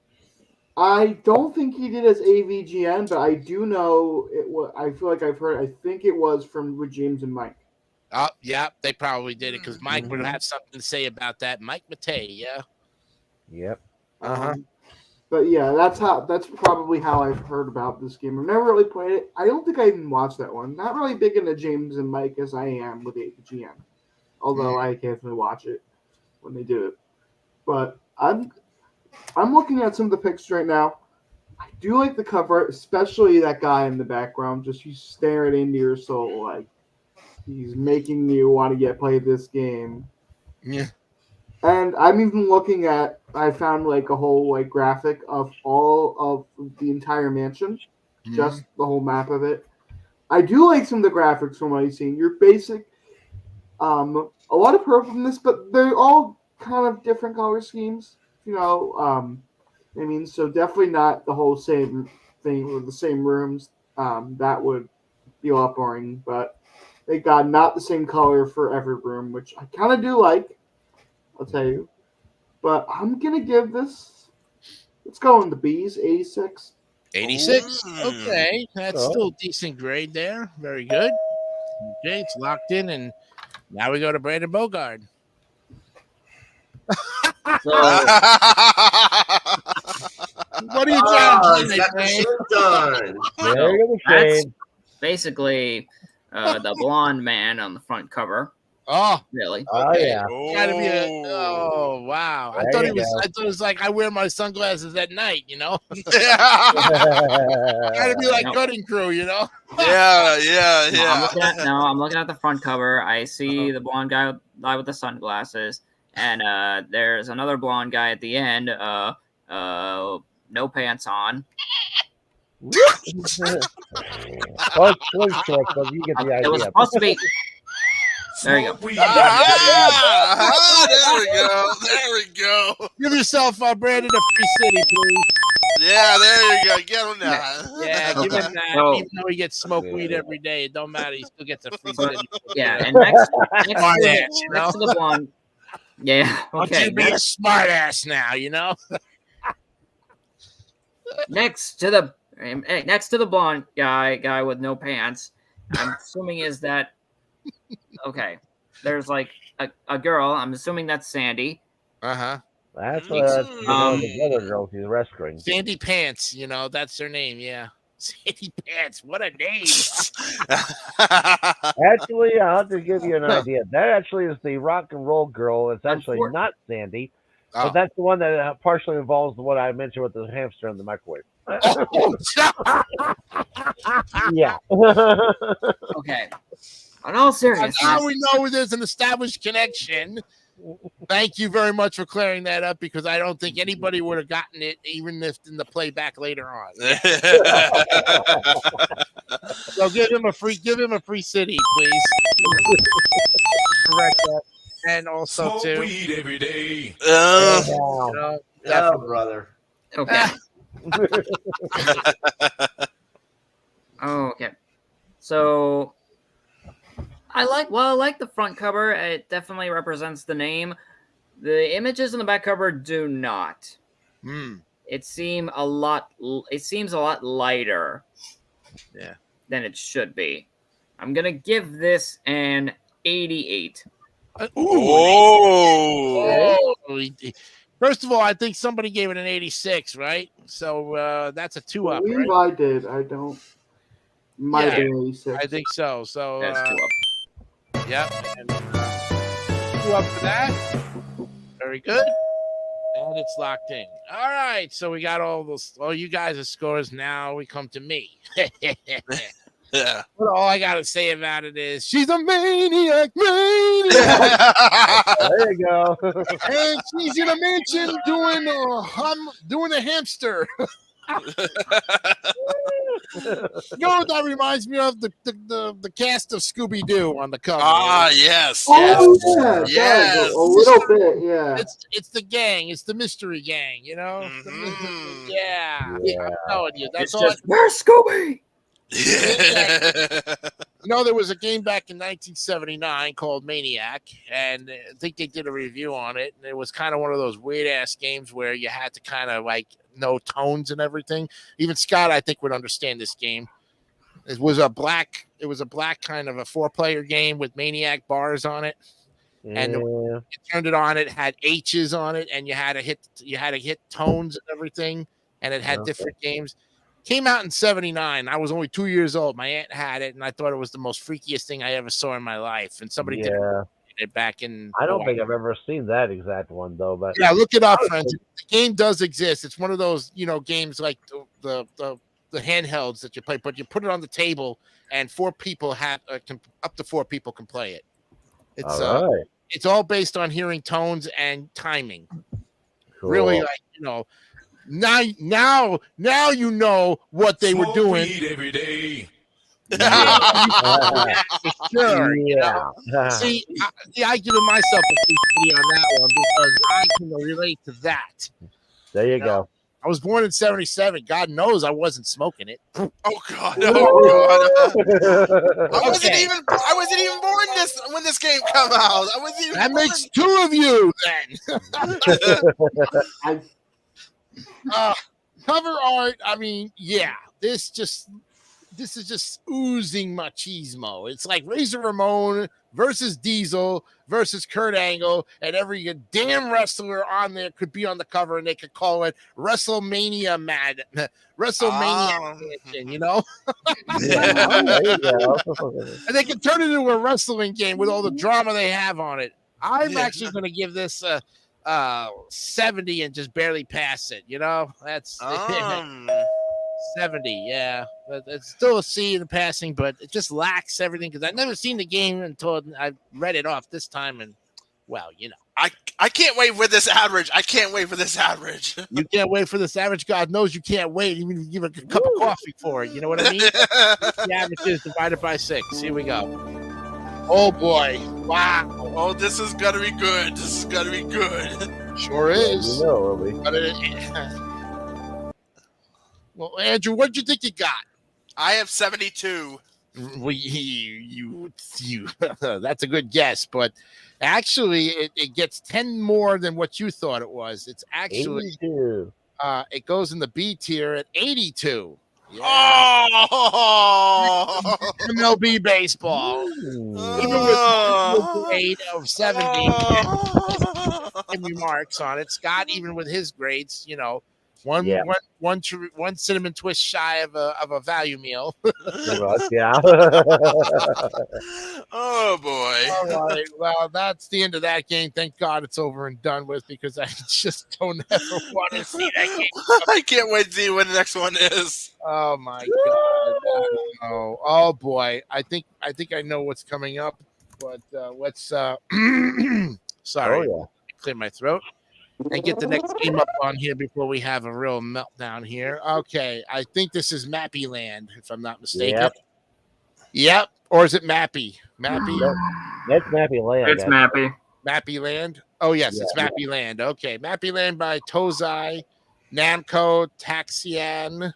[SPEAKER 7] I don't think he did as AVGN, but I do know it was. I feel like I've heard. I think it was with James and Mike.
[SPEAKER 1] Oh, yeah, they probably did it because Mike would have something to say about that. Mike Matei, yeah.
[SPEAKER 3] Yep.
[SPEAKER 7] But yeah, that's probably how I've heard about this game. I've never really played it. I don't think I even watched that one. Not really big into James and Mike as I am with AVGN. Although I occasionally watch it when they do it. But I'm looking at some of the pictures right now. I do like the cover, especially that guy in the background. Just he's staring into your soul, like he's making you want to play this game.
[SPEAKER 1] Yeah.
[SPEAKER 7] And I'm even looking at. I found like a whole like graphic of all of the entire mansion, just the whole map of it. I do like some of the graphics from what I've seen. Your basic, a lot of purple in this, but they're all kind of different color schemes. You know, I mean, so definitely not the whole same thing with the same rooms. That would be a lot boring, but they got not the same color for every room, which I kind of do like, I'll tell you. But I'm going to give this, let's go in the B's, 86.
[SPEAKER 1] 86. Okay, that's still a decent grade there. Very good. Okay, it's locked in, and now we go to Brandon Bogard.
[SPEAKER 8] So,
[SPEAKER 1] What are you trying to
[SPEAKER 6] he's got the shit done.
[SPEAKER 3] There you go,
[SPEAKER 8] that's
[SPEAKER 3] Shane.
[SPEAKER 8] basically the blonde man on the front cover.
[SPEAKER 1] Oh,
[SPEAKER 8] Really?
[SPEAKER 3] Oh yeah.
[SPEAKER 1] gotta be oh wow! I
[SPEAKER 3] There
[SPEAKER 1] thought
[SPEAKER 3] you go.
[SPEAKER 1] I thought it was like I wear my sunglasses at night. You know,
[SPEAKER 2] yeah,
[SPEAKER 1] gotta be like
[SPEAKER 8] No.
[SPEAKER 1] Cutting Crew. You know.
[SPEAKER 2] yeah.
[SPEAKER 8] I'm looking at the front cover. I see the blonde guy with the sunglasses, and there's another blonde guy at the end. No pants on.
[SPEAKER 3] Well, short, but you get the
[SPEAKER 8] It was
[SPEAKER 3] idea.
[SPEAKER 8] supposed to be. There you go.
[SPEAKER 2] There we go. There we go.
[SPEAKER 1] Give yourself, Brandon, a free city, please.
[SPEAKER 2] Yeah, there you go. Get him now.
[SPEAKER 1] Yeah, give him that.
[SPEAKER 8] So-
[SPEAKER 1] Even though he gets smoked weed every day, it don't matter. He still gets a free city.
[SPEAKER 8] Yeah, and next
[SPEAKER 1] Smart
[SPEAKER 8] to
[SPEAKER 1] ass, you know?
[SPEAKER 8] the blonde. Yeah.
[SPEAKER 1] Don't
[SPEAKER 8] Okay.
[SPEAKER 1] you be a smart ass now, you know?
[SPEAKER 8] Next to the blonde guy with no pants. I'm assuming is that okay. There's like a girl. I'm assuming that's Sandy.
[SPEAKER 1] Uh-huh.
[SPEAKER 3] That's the other girl she's rescuing.
[SPEAKER 1] Sandy Pants, you know, that's her name, yeah. Sandy Pants, what a name.
[SPEAKER 3] Actually, I'll have to give you an idea. That actually is the rock and roll girl. It's actually not Sandy, but that's the one that partially involves what I mentioned with the hamster in the microwave. Yeah.
[SPEAKER 8] Okay. On all seriousness,
[SPEAKER 1] Now we know there's an established connection. Thank you very much for clearing that up because I don't think anybody would have gotten it, even if in the playback later on. So give him a free city, please. Correct that. And also
[SPEAKER 9] Smoke
[SPEAKER 1] too.
[SPEAKER 9] weed every day.
[SPEAKER 1] You know,
[SPEAKER 6] Oh, brother.
[SPEAKER 8] okay. Okay. So I like the front cover. It definitely represents the name. The images on the back cover do not. It seems a lot lighter.
[SPEAKER 1] Yeah.
[SPEAKER 8] Than it should be. I'm gonna give this an 88.
[SPEAKER 1] Oh. First of all, I think somebody gave it an 86, right? So that's a 2-up.
[SPEAKER 7] I believe
[SPEAKER 1] Right?
[SPEAKER 7] I did. I don't. Might have been 86.
[SPEAKER 1] I think so. So
[SPEAKER 8] That's 2-up.
[SPEAKER 1] Yep. And 2-up for that. Very good. And it's locked in. All right. So we got all those. All you guys are scores. Now we come to me.
[SPEAKER 2] Yeah.
[SPEAKER 1] But all I got to say about it is she's a maniac.
[SPEAKER 3] There you go.
[SPEAKER 1] And she's in a mansion doing a hamster. You know what that reminds me of? The cast of Scooby Doo on the cover.
[SPEAKER 2] Ah, yes.
[SPEAKER 7] Oh
[SPEAKER 2] yes.
[SPEAKER 7] yeah,
[SPEAKER 2] Yes.
[SPEAKER 7] a little bit, yeah.
[SPEAKER 1] It's the gang. It's the mystery gang. You know.
[SPEAKER 2] Mhm.
[SPEAKER 1] Yeah.
[SPEAKER 3] Yeah.
[SPEAKER 1] I'm telling you. That's
[SPEAKER 8] It's
[SPEAKER 1] all.
[SPEAKER 8] just, where's Scooby?
[SPEAKER 1] You know, there was a game back in 1979 called Maniac, and I think they did a review on it. And it was kind of one of those weird ass games where you had to kind of like know tones and everything. Even Scott, I think, would understand this game. It was a black kind of a 4-player game with Maniac bars on it. And you turned it on, it had H's on it, and you had to hit tones and everything, and it had different games. Came out in 79. I was only 2 years old. My aunt had it, and I thought it was the most freakiest thing I ever saw in my life. And somebody did it back in.
[SPEAKER 3] I don't think I've ever seen that exact one though. But
[SPEAKER 1] yeah, look it up, friends. The game does exist. It's one of those games like the handhelds that you play, but you put it on the table, and 4 people up to 4 people can play it. It's
[SPEAKER 3] all right.
[SPEAKER 1] It's all based on hearing tones and timing.
[SPEAKER 3] Cool.
[SPEAKER 1] Really, like Now you know what they were doing.
[SPEAKER 9] Weed every day.
[SPEAKER 1] Sure.
[SPEAKER 3] Yeah.
[SPEAKER 1] See, I given myself a free on that one because I can relate to that.
[SPEAKER 3] There you go.
[SPEAKER 1] I was born in 77. God knows I wasn't smoking it.
[SPEAKER 2] Oh God! Oh God! I wasn't even born when this game come out. I wasn't even.
[SPEAKER 1] That makes 2 of you then. Cover art. I mean, yeah. This is just oozing machismo. It's like Razor Ramon versus Diesel versus Kurt Angle, and every damn wrestler on there could be on the cover, and they could call it WrestleMania Edition, you know? And they can turn it into a wrestling game with all the drama they have on it. I'm actually going to give this 70 and just barely pass it, you know? That's 70, yeah. But it's still a C in the passing, but it just lacks everything because I've never seen the game until I read it off this time, and well, you know.
[SPEAKER 2] I can't wait for this average. I can't wait for this average.
[SPEAKER 1] You can't wait for this average. God knows you can't wait. Even if you give a cup of coffee for it. You know what I mean? The average is divided by 6. Here we go. Oh boy! Wow!
[SPEAKER 2] Oh, this is gonna be good. This is gonna be good.
[SPEAKER 1] Sure is.
[SPEAKER 3] You know, Obi.
[SPEAKER 1] Well, Andrew, what did you think you got?
[SPEAKER 2] I have 72.
[SPEAKER 1] Well, that's a good guess, but actually, it gets 10 more than what you thought it was. It's actually
[SPEAKER 3] 82.
[SPEAKER 1] It goes in the B tier at 82. Yeah.
[SPEAKER 2] Oh!
[SPEAKER 1] MLB baseball. Even with 8 of 70 remarks on it, Scott, even with his grades, you know, one cinnamon twist shy of a value meal.
[SPEAKER 3] Yeah.
[SPEAKER 2] Oh boy!
[SPEAKER 1] All right, well, that's the end of that game. Thank God it's over and done with because I just don't ever want to see that game.
[SPEAKER 2] I can't wait to see what the next one is.
[SPEAKER 1] Oh my God! Oh boy! I think I know what's coming up, but let's. Sorry, clear my throat and get the next game up on here before we have a real meltdown here. Okay, I think this is Mappy Land, if I'm not mistaken. Yep. Or is it Mappy? Mappy?
[SPEAKER 3] That's Mappy Land.
[SPEAKER 8] It's Mappy.
[SPEAKER 1] Mappy Land? Oh, yes, it's Mappy Land. Okay. Mappy Land by Tozai, Namco, Taxian,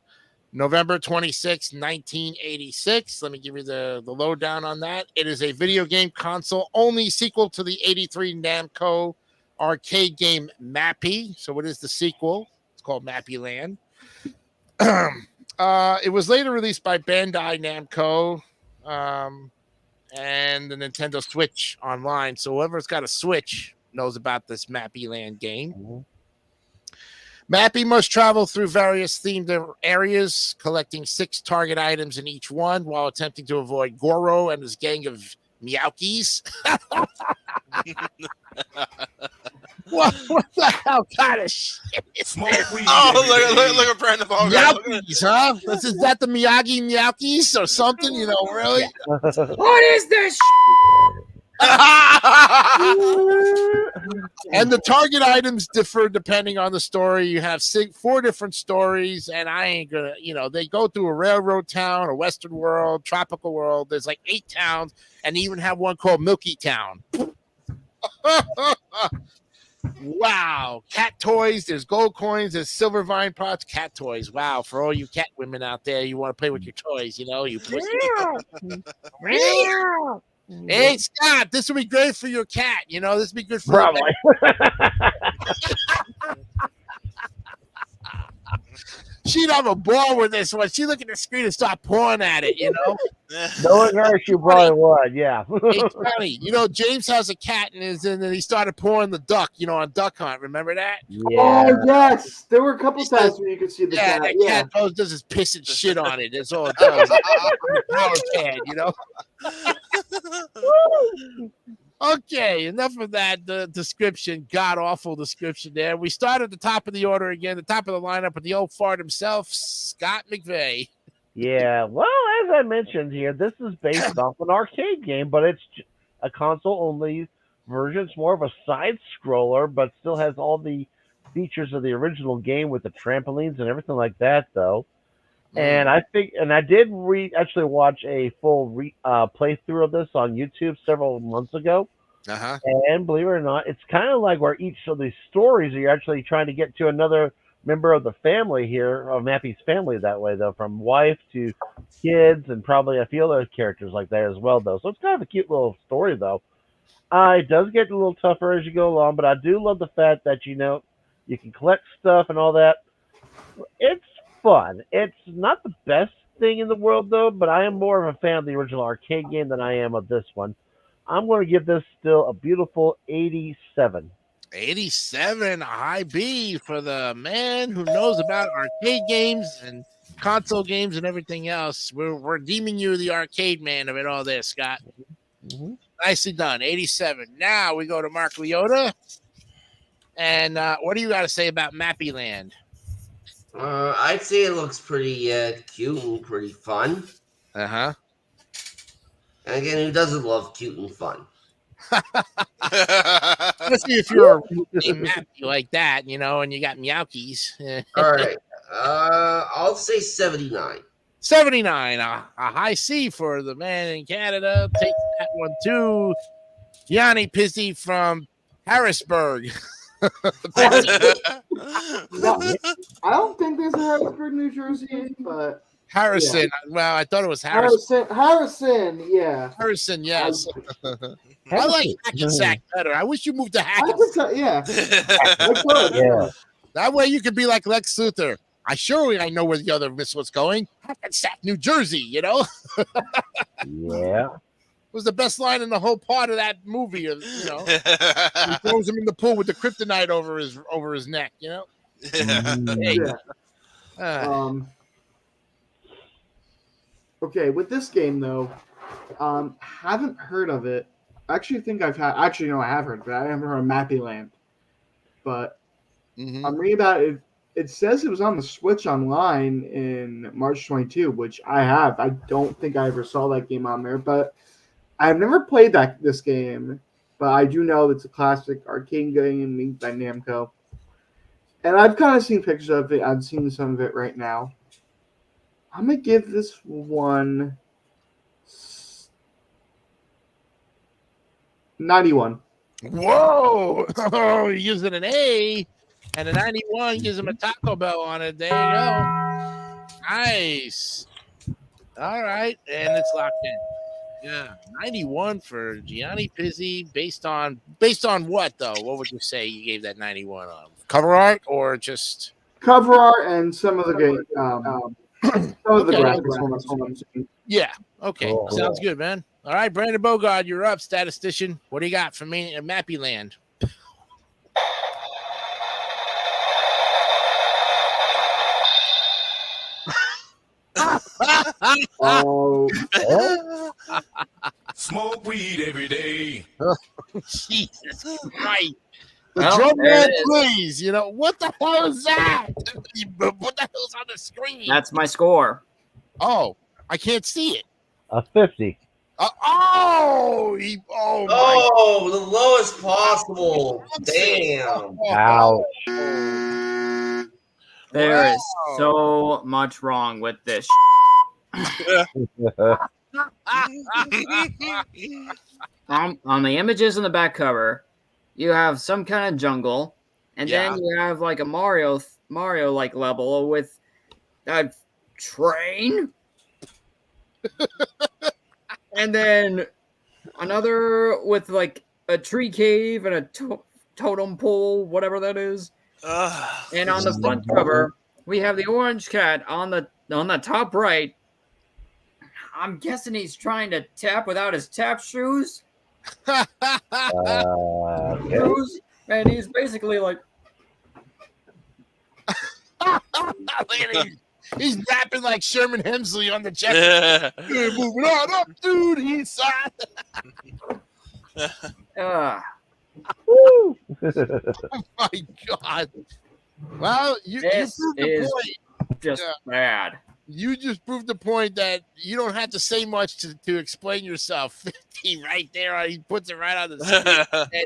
[SPEAKER 1] November 26, 1986. Let me give you the lowdown on that. It is a video game console only sequel to the 83 Namco arcade game Mappy. So what is the sequel? It's called Mappy Land. It was later released by Bandai Namco and the Nintendo Switch Online. So whoever's got a Switch knows about this Mappy Land game. Mm-hmm. Mappy must travel through various themed areas, collecting 6 target items in each one while attempting to avoid Goro and his gang of Meowkies. What the hell kind of shit is this?
[SPEAKER 2] Oh, look at Brandon Ball.
[SPEAKER 1] Meowkies, huh? Is that the Miyagi Meowkies or something? You know, really?
[SPEAKER 8] What is this?
[SPEAKER 1] And the target items differ depending on the story. You have 4 different stories, and I ain't gonna, they go through a railroad town, a western world, tropical world. There's like 8 towns, and they even have one called Milky Town. Wow. Cat toys, there's gold coins, there's silver vine pots, cat toys. Wow. For all you cat women out there, you want to play with your toys, you pussy. Hey, Scott, this will be great for your cat. This will be good for
[SPEAKER 3] Probably.
[SPEAKER 1] She'd have a ball with this one. She'd look at the screen and start pawing at it,
[SPEAKER 3] Knowing her, she probably would, yeah.
[SPEAKER 1] It's funny. James has a cat and he started pawing the duck, on Duck Hunt. Remember that?
[SPEAKER 3] Yeah.
[SPEAKER 7] Oh, yes. There were a couple times where you could see the cat.
[SPEAKER 1] That
[SPEAKER 7] Yeah.
[SPEAKER 1] cat does his piss and shit on it. That's all it does. Power cat, Okay, enough of that description, god-awful description there. We start at the top of the order again, the top of the lineup with the old fart himself, Scott McVeigh.
[SPEAKER 3] Yeah, well, as I mentioned here, this is based off an arcade game, but it's a console-only version. It's more of a side-scroller, but still has all the features of the original game with the trampolines and everything like that, though. And I did actually watch a full playthrough of this on YouTube several months ago.
[SPEAKER 1] Uh-huh.
[SPEAKER 3] And believe it or not, it's kind of like where each of these stories are actually trying to get to another member of the family here, of Mappy's family that way, though, from wife to kids and probably a few other characters like that as well, though. So it's kind of a cute little story, though. It does get a little tougher as you go along, but I do love the fact that, you can collect stuff and all that. It's fun. It's not the best thing in the world, though, but I am more of a fan of the original arcade game than I am of this one. I'm going to give this still a beautiful 87.
[SPEAKER 1] 87, a high B for the man who knows about arcade games and console games and everything else. We're deeming you the arcade man of it all there, Scott.
[SPEAKER 3] Mm-hmm.
[SPEAKER 1] Nicely done, 87. Now we go to Mark Leota. And what do you got to say about Mappy Land?
[SPEAKER 6] I'd say it looks pretty cute and pretty fun.
[SPEAKER 1] Uh-huh.
[SPEAKER 6] And again, who doesn't love cute and fun?
[SPEAKER 1] Especially if you're a Mappy like that, and you got Meowkies.
[SPEAKER 6] All right. I'll say 79.
[SPEAKER 1] 79, a high C for the man in Canada. Takes that one to Gianni Pizzi from Harrisburg.
[SPEAKER 7] I don't think there's a Harrisburg, New Jersey, but
[SPEAKER 1] Harrison.
[SPEAKER 7] Yeah.
[SPEAKER 1] Well, I thought it was Harrison.
[SPEAKER 7] Harrison, yeah.
[SPEAKER 1] Harrison, yes. I like Hackensack better. I wish you moved to Hackensack.
[SPEAKER 7] Yeah.
[SPEAKER 3] Yeah.
[SPEAKER 1] That way you could be like Lex Luthor. I know where the other missile's going. Hackensack, New Jersey,
[SPEAKER 3] Yeah.
[SPEAKER 1] Was the best line in the whole part of that movie. He throws him in the pool with the kryptonite over his neck. Hey.
[SPEAKER 7] Yeah. Okay, with this game though, haven't heard of it. I actually think I have heard of it. I haven't heard of Mappy Land, but I'm reading about it. It says it was on the Switch online in March 22, which I have. I don't think I ever saw that game on there, but I've never played this game. But I do know it's a classic arcade game made by Namco, and I've kind of seen pictures of it. I've seen some of it right now. I'm gonna give this one 91.
[SPEAKER 1] Whoa! Oh, he gives it an A, and a 91 gives him a Taco Bell on it. There you go. Nice. All right, and it's locked in. Yeah, 91 for Gianni Pizzi. Based on what though? What would you say you gave that 91 on? Cover art or just
[SPEAKER 7] cover art and some of the game? Some of the graphics.
[SPEAKER 1] Yeah. Okay. Cool. Sounds good, man. All right, Brandon Bogard, you're up, statistician. What do you got for me in Mappy Land?
[SPEAKER 9] Smoke weed every day.
[SPEAKER 1] Oh, Jesus Christ. The drum man plays. What the hell is that? What the hell's on the screen?
[SPEAKER 8] That's my score.
[SPEAKER 1] Oh, I can't see it.
[SPEAKER 3] A 50.
[SPEAKER 1] Oh,
[SPEAKER 6] Oh, the lowest possible. Damn.
[SPEAKER 3] Ouch.
[SPEAKER 8] There is so much wrong with this. On the images on the back cover, you have some kind of jungle, and then you have like a Mario like level with a train, and then another with like a tree cave and a totem pole, whatever that is. And on the front cover, we have the orange cat on the top right. I'm guessing he's trying to tap without his tap shoes. Shoes, and he's basically like,
[SPEAKER 1] Look at him. He's rapping like Sherman Hemsley on the check. Yeah, moving on up, dude. He's
[SPEAKER 3] Woo.
[SPEAKER 1] Oh my God. Well,
[SPEAKER 8] this is just bad.
[SPEAKER 1] You just proved the point that you don't have to say much to explain yourself. 50 right there. He puts it right on the screen.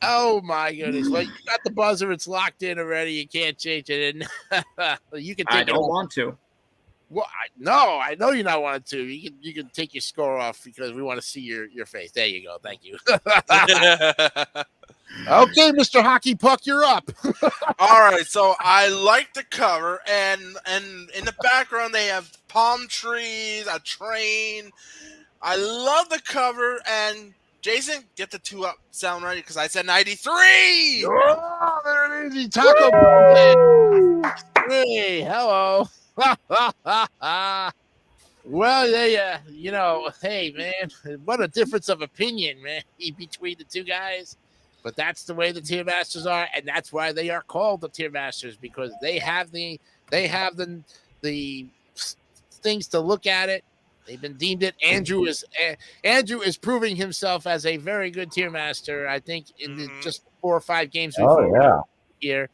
[SPEAKER 1] Oh my goodness. Well, you got the buzzer. It's locked in already. You can't change it. And you can take
[SPEAKER 8] I don't want to.
[SPEAKER 1] Well, I know you're not wanting to. You can take your score off because we want to see your face. There you go. Thank you. Okay, Mr. Hockey Puck, you're up.
[SPEAKER 2] All right, so I like the cover, and in the background they have palm trees, a train. I love the cover, and Jason, get the 2 up sound ready because I said 93.
[SPEAKER 1] Oh, there it is, Taco Bell. Hey, hello. Well, hey, man, what a difference of opinion, man, between the two guys. But that's the way the Tier Masters are, and that's why they are called the Tier Masters, because they have the things to look at it. They've been deemed it. Andrew is proving himself as a very good Tier Master. I think in just 4 or 5 games. Here.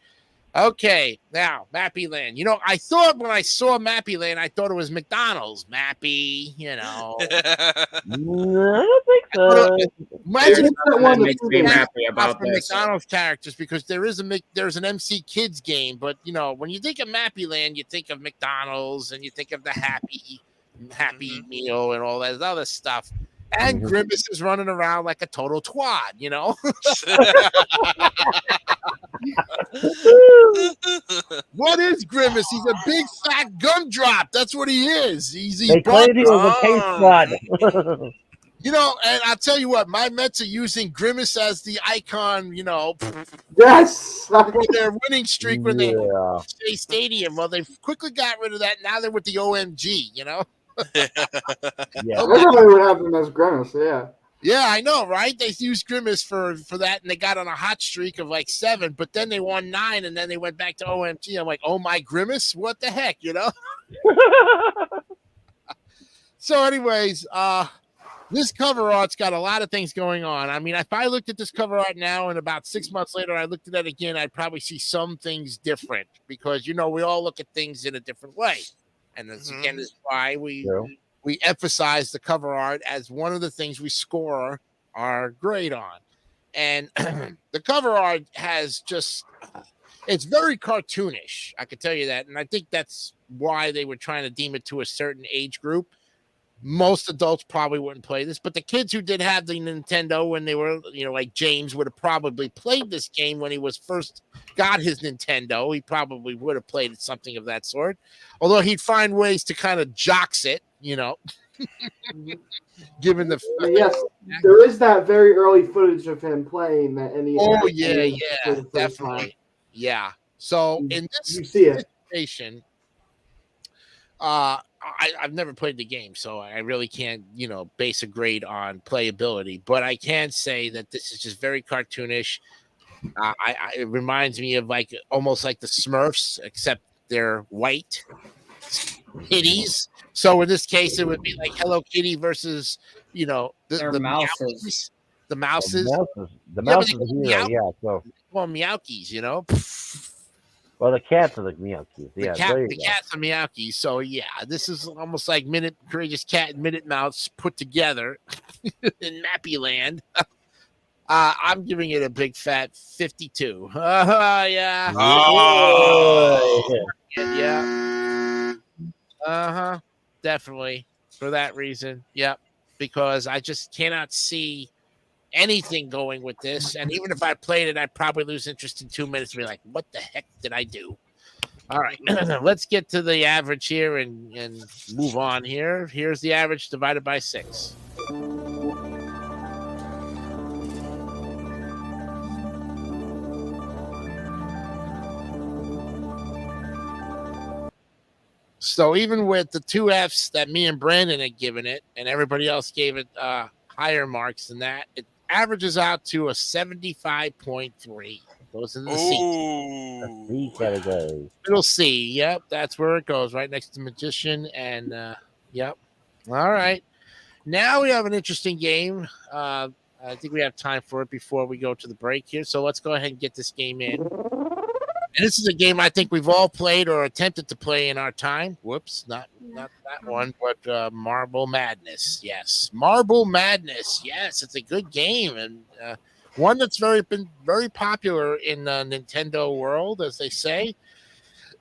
[SPEAKER 1] Okay, now Mappy Land. I thought when I saw Mappy Land, I thought it was McDonald's. Mappy,
[SPEAKER 3] I don't think so.
[SPEAKER 1] Imagine if
[SPEAKER 8] one makes me happy about this.
[SPEAKER 1] McDonald's characters, because there's an MC Kids game, but when you think of Mappy Land, you think of McDonald's and you think of the Happy Meal and all that other stuff. And Grimace is running around like a total twat, What is Grimace? He's a big fat gumdrop. That's what he is.
[SPEAKER 3] They claimed he was a taste bud.
[SPEAKER 1] And I'll tell you what, my Mets are using Grimace as the icon,
[SPEAKER 7] Yes.
[SPEAKER 1] for their winning streak when they Shea Stadium. Well, they quickly got rid of that. Now they're with the OMG,
[SPEAKER 7] Everybody would have them as Grimace,
[SPEAKER 1] Yeah, I know, right? They used Grimace for that, and they got on a hot streak of like 7, but then they won 9, and then they went back to OMG. I'm like, oh my Grimace? What the heck, So anyways, this cover art's got a lot of things going on. I mean, if I looked at this cover art now and about 6 months later I looked at it again, I'd probably see some things different because, we all look at things in a different way. And this, again, is why we emphasize the cover art as one of the things we score our grade on. And the cover art has it's very cartoonish. I can tell you that. And I think that's why they were trying to deem it to a certain age group. Most adults probably wouldn't play this, but the kids who did have the Nintendo when they were, like James would have probably played this game when he was first got his Nintendo. He probably would have played something of that sort, although he'd find ways to kind of jocks it, given the
[SPEAKER 7] yes, there is that very early footage of him playing that NES.
[SPEAKER 1] Oh yeah, definitely, yeah. So in this situation, I've never played the game, so I really can't, base a grade on playability. But I can say that this is just very cartoonish. It reminds me of almost like the Smurfs, except they're white kitties. So in this case, it would be like Hello Kitty versus, the
[SPEAKER 8] mouses.
[SPEAKER 1] The mouses.
[SPEAKER 3] The mouses are here, so.
[SPEAKER 1] Well, Meowkies,
[SPEAKER 3] Well, the cats are the Meowkies. Yeah, there you
[SPEAKER 1] The
[SPEAKER 3] go.
[SPEAKER 1] cats are Meowkies. So yeah, this is almost like Courageous Cat and Minute Mouse put together in Nappy Land. I'm giving it a big fat 52. Yeah.
[SPEAKER 2] Oh.
[SPEAKER 1] Yeah. Definitely for that reason. Yep. Because I just cannot see anything going with this. And even if I played it, I'd probably lose interest in 2 minutes and be like, what the heck did I do? All right. Let's get to the average here and move on here. Here's the average divided by 6. So even with the 2 Fs that me and Brandon had given it, and everybody else gave it higher marks than that, it averages out to a 75.3. Goes into the C.
[SPEAKER 3] C category.
[SPEAKER 1] Middle C. Yep, that's where it goes, right next to Magician. And yep. All right. Now we have an interesting game. I think we have time for it before we go to the break here. So let's go ahead and get this game in. And this is a game I think we've all played or attempted to play in our time. Whoops, not that one, but Marble Madness. Yes, Marble Madness. Yes, it's a good game and one that's been very popular in the Nintendo world, as they say.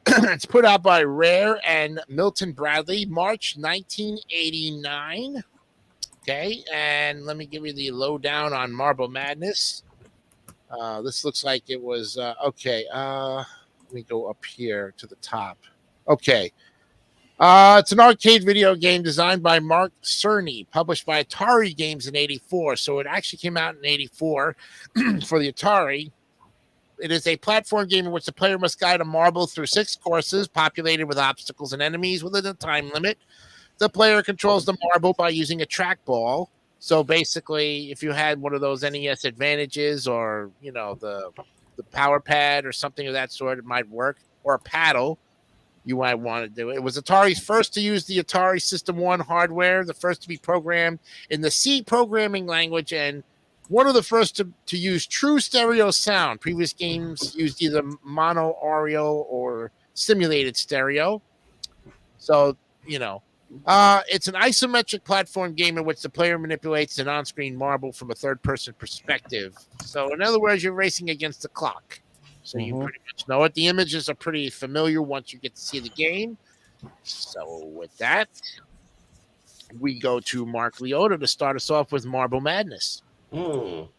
[SPEAKER 1] It's put out by Rare and Milton Bradley, March 1989. Okay, and let me give you the lowdown on Marble Madness. This looks like it was okay. Let me go up here to the top. Okay. It's an arcade video game designed by Mark Cerny, published by Atari Games in 84. So it actually came out in 84 for the Atari. It is a platform game in which the player must guide a marble through 6 courses populated with obstacles and enemies within a time limit. The player controls the marble by using a trackball. So basically, if you had one of those NES advantages or, the power pad or something of that sort, it might work. Or a paddle, you might want to do it. It was Atari's first to use the Atari System 1 hardware, the first to be programmed in the C programming language, and one of the first to use true stereo sound. Previous games used either mono, audio, or simulated stereo. So, it's an isometric platform game in which the player manipulates an on-screen marble from a third-person perspective. So, in other words, you're racing against the clock. So you pretty much know it. The images are pretty familiar once you get to see the game. So with that, we go to Mark Leota to start us off with Marble Madness.
[SPEAKER 6] Well,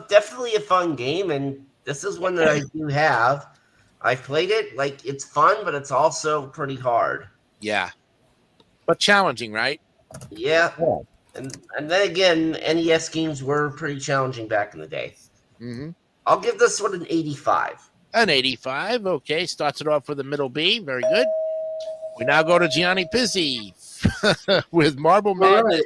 [SPEAKER 6] definitely a fun game, and this is one that I do have. I've played it. It's fun, but it's also pretty hard.
[SPEAKER 1] Yeah. But challenging, right?
[SPEAKER 6] Yeah. And then again, NES games were pretty challenging back in the day.
[SPEAKER 1] Mm-hmm.
[SPEAKER 6] I'll give this one an 85.
[SPEAKER 1] An 85. Okay. Starts it off with a middle B. Very good. We now go to Gianni Pizzi with Marble Madness.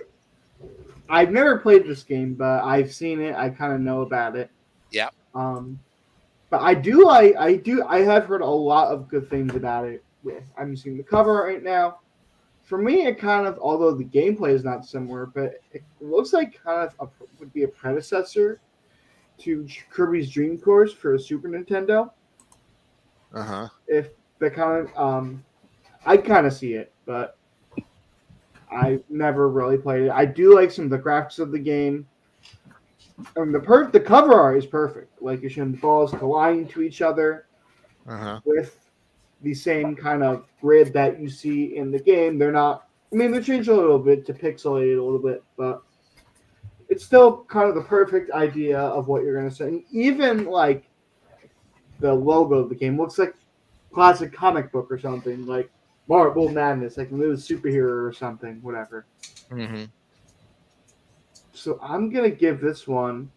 [SPEAKER 7] Right. I've never played this game, but I've seen it. I kind of know about it.
[SPEAKER 1] Yeah.
[SPEAKER 7] But I have heard a lot of good things about it. I'm seeing the cover right now. For me, it kind of, although the gameplay is not similar, but it looks like would be a predecessor to Kirby's Dream Course for Super Nintendo.
[SPEAKER 1] Uh-huh.
[SPEAKER 7] If the kind of, I kind of see it, but I've never really played it. I do like some of the graphics of the game. And the cover art is perfect. Like, you're showing the balls colliding to each other with the same kind of grid that you see in the game. They're not, they changed a little bit to pixelate it a little bit, but it's still kind of the perfect idea of what you're going to say. And even, the logo of the game looks like classic comic book or something, like Marble Madness, like a little superhero or something, whatever.
[SPEAKER 1] Mm-hmm.
[SPEAKER 7] So I'm going to give this one...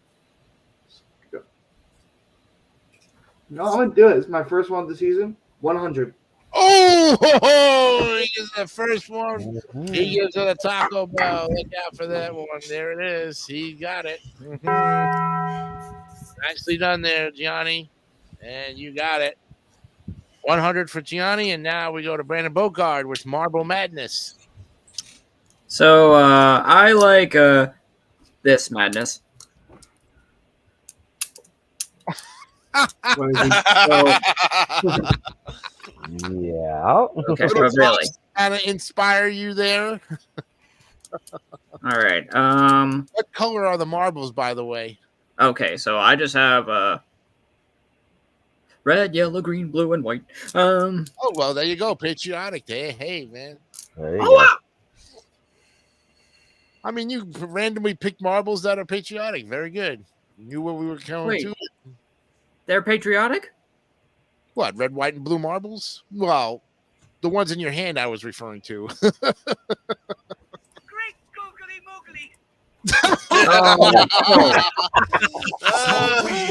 [SPEAKER 7] No, I'm going to do it. It's my first one of the season. 100.
[SPEAKER 1] Oh, he is the first one. He gives it a Taco Bell. Look out for that one. There it is. He got it. Nicely done there, Gianni. And you got it. 100 for Gianni. And now we go to Brandon Bogard with Marble Madness.
[SPEAKER 8] So I like this madness.
[SPEAKER 3] Yeah.
[SPEAKER 8] Okay, so really.
[SPEAKER 1] Kind of inspire you there.
[SPEAKER 8] All right.
[SPEAKER 1] What color are the marbles, by the way?
[SPEAKER 8] Okay, so I just have red, yellow, green, blue, and white.
[SPEAKER 1] Oh well, there you go. Patriotic day. Hey, man.
[SPEAKER 3] There you go.
[SPEAKER 1] I mean, you randomly picked marbles that are patriotic. Very good. You knew where we were going
[SPEAKER 8] Wait.
[SPEAKER 1] to.
[SPEAKER 8] They're patriotic?
[SPEAKER 1] What, red, white, and blue marbles? Well, the ones in your hand I was referring to.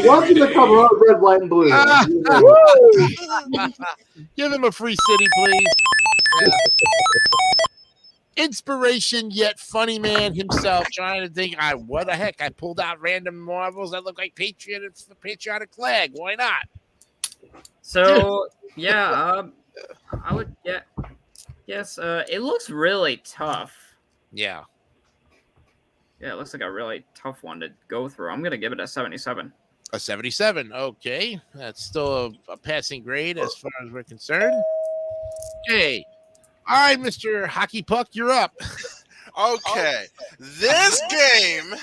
[SPEAKER 7] Welcome to cover art, red, white, and blue.
[SPEAKER 1] Give him a free city, please. Yeah. Inspiration yet funny man himself, trying to think, what the heck? I pulled out random marbles that look like patriotic flag. Why not?
[SPEAKER 8] So yeah, I would yes. It looks really tough.
[SPEAKER 1] Yeah.
[SPEAKER 8] Yeah, it looks like a really tough one to go through. I'm gonna give it a 77.
[SPEAKER 1] A 77. Okay, that's still a passing grade as far as we're concerned. Okay. All right, Mr. Hockey Puck, you're up.
[SPEAKER 2] Okay. This game,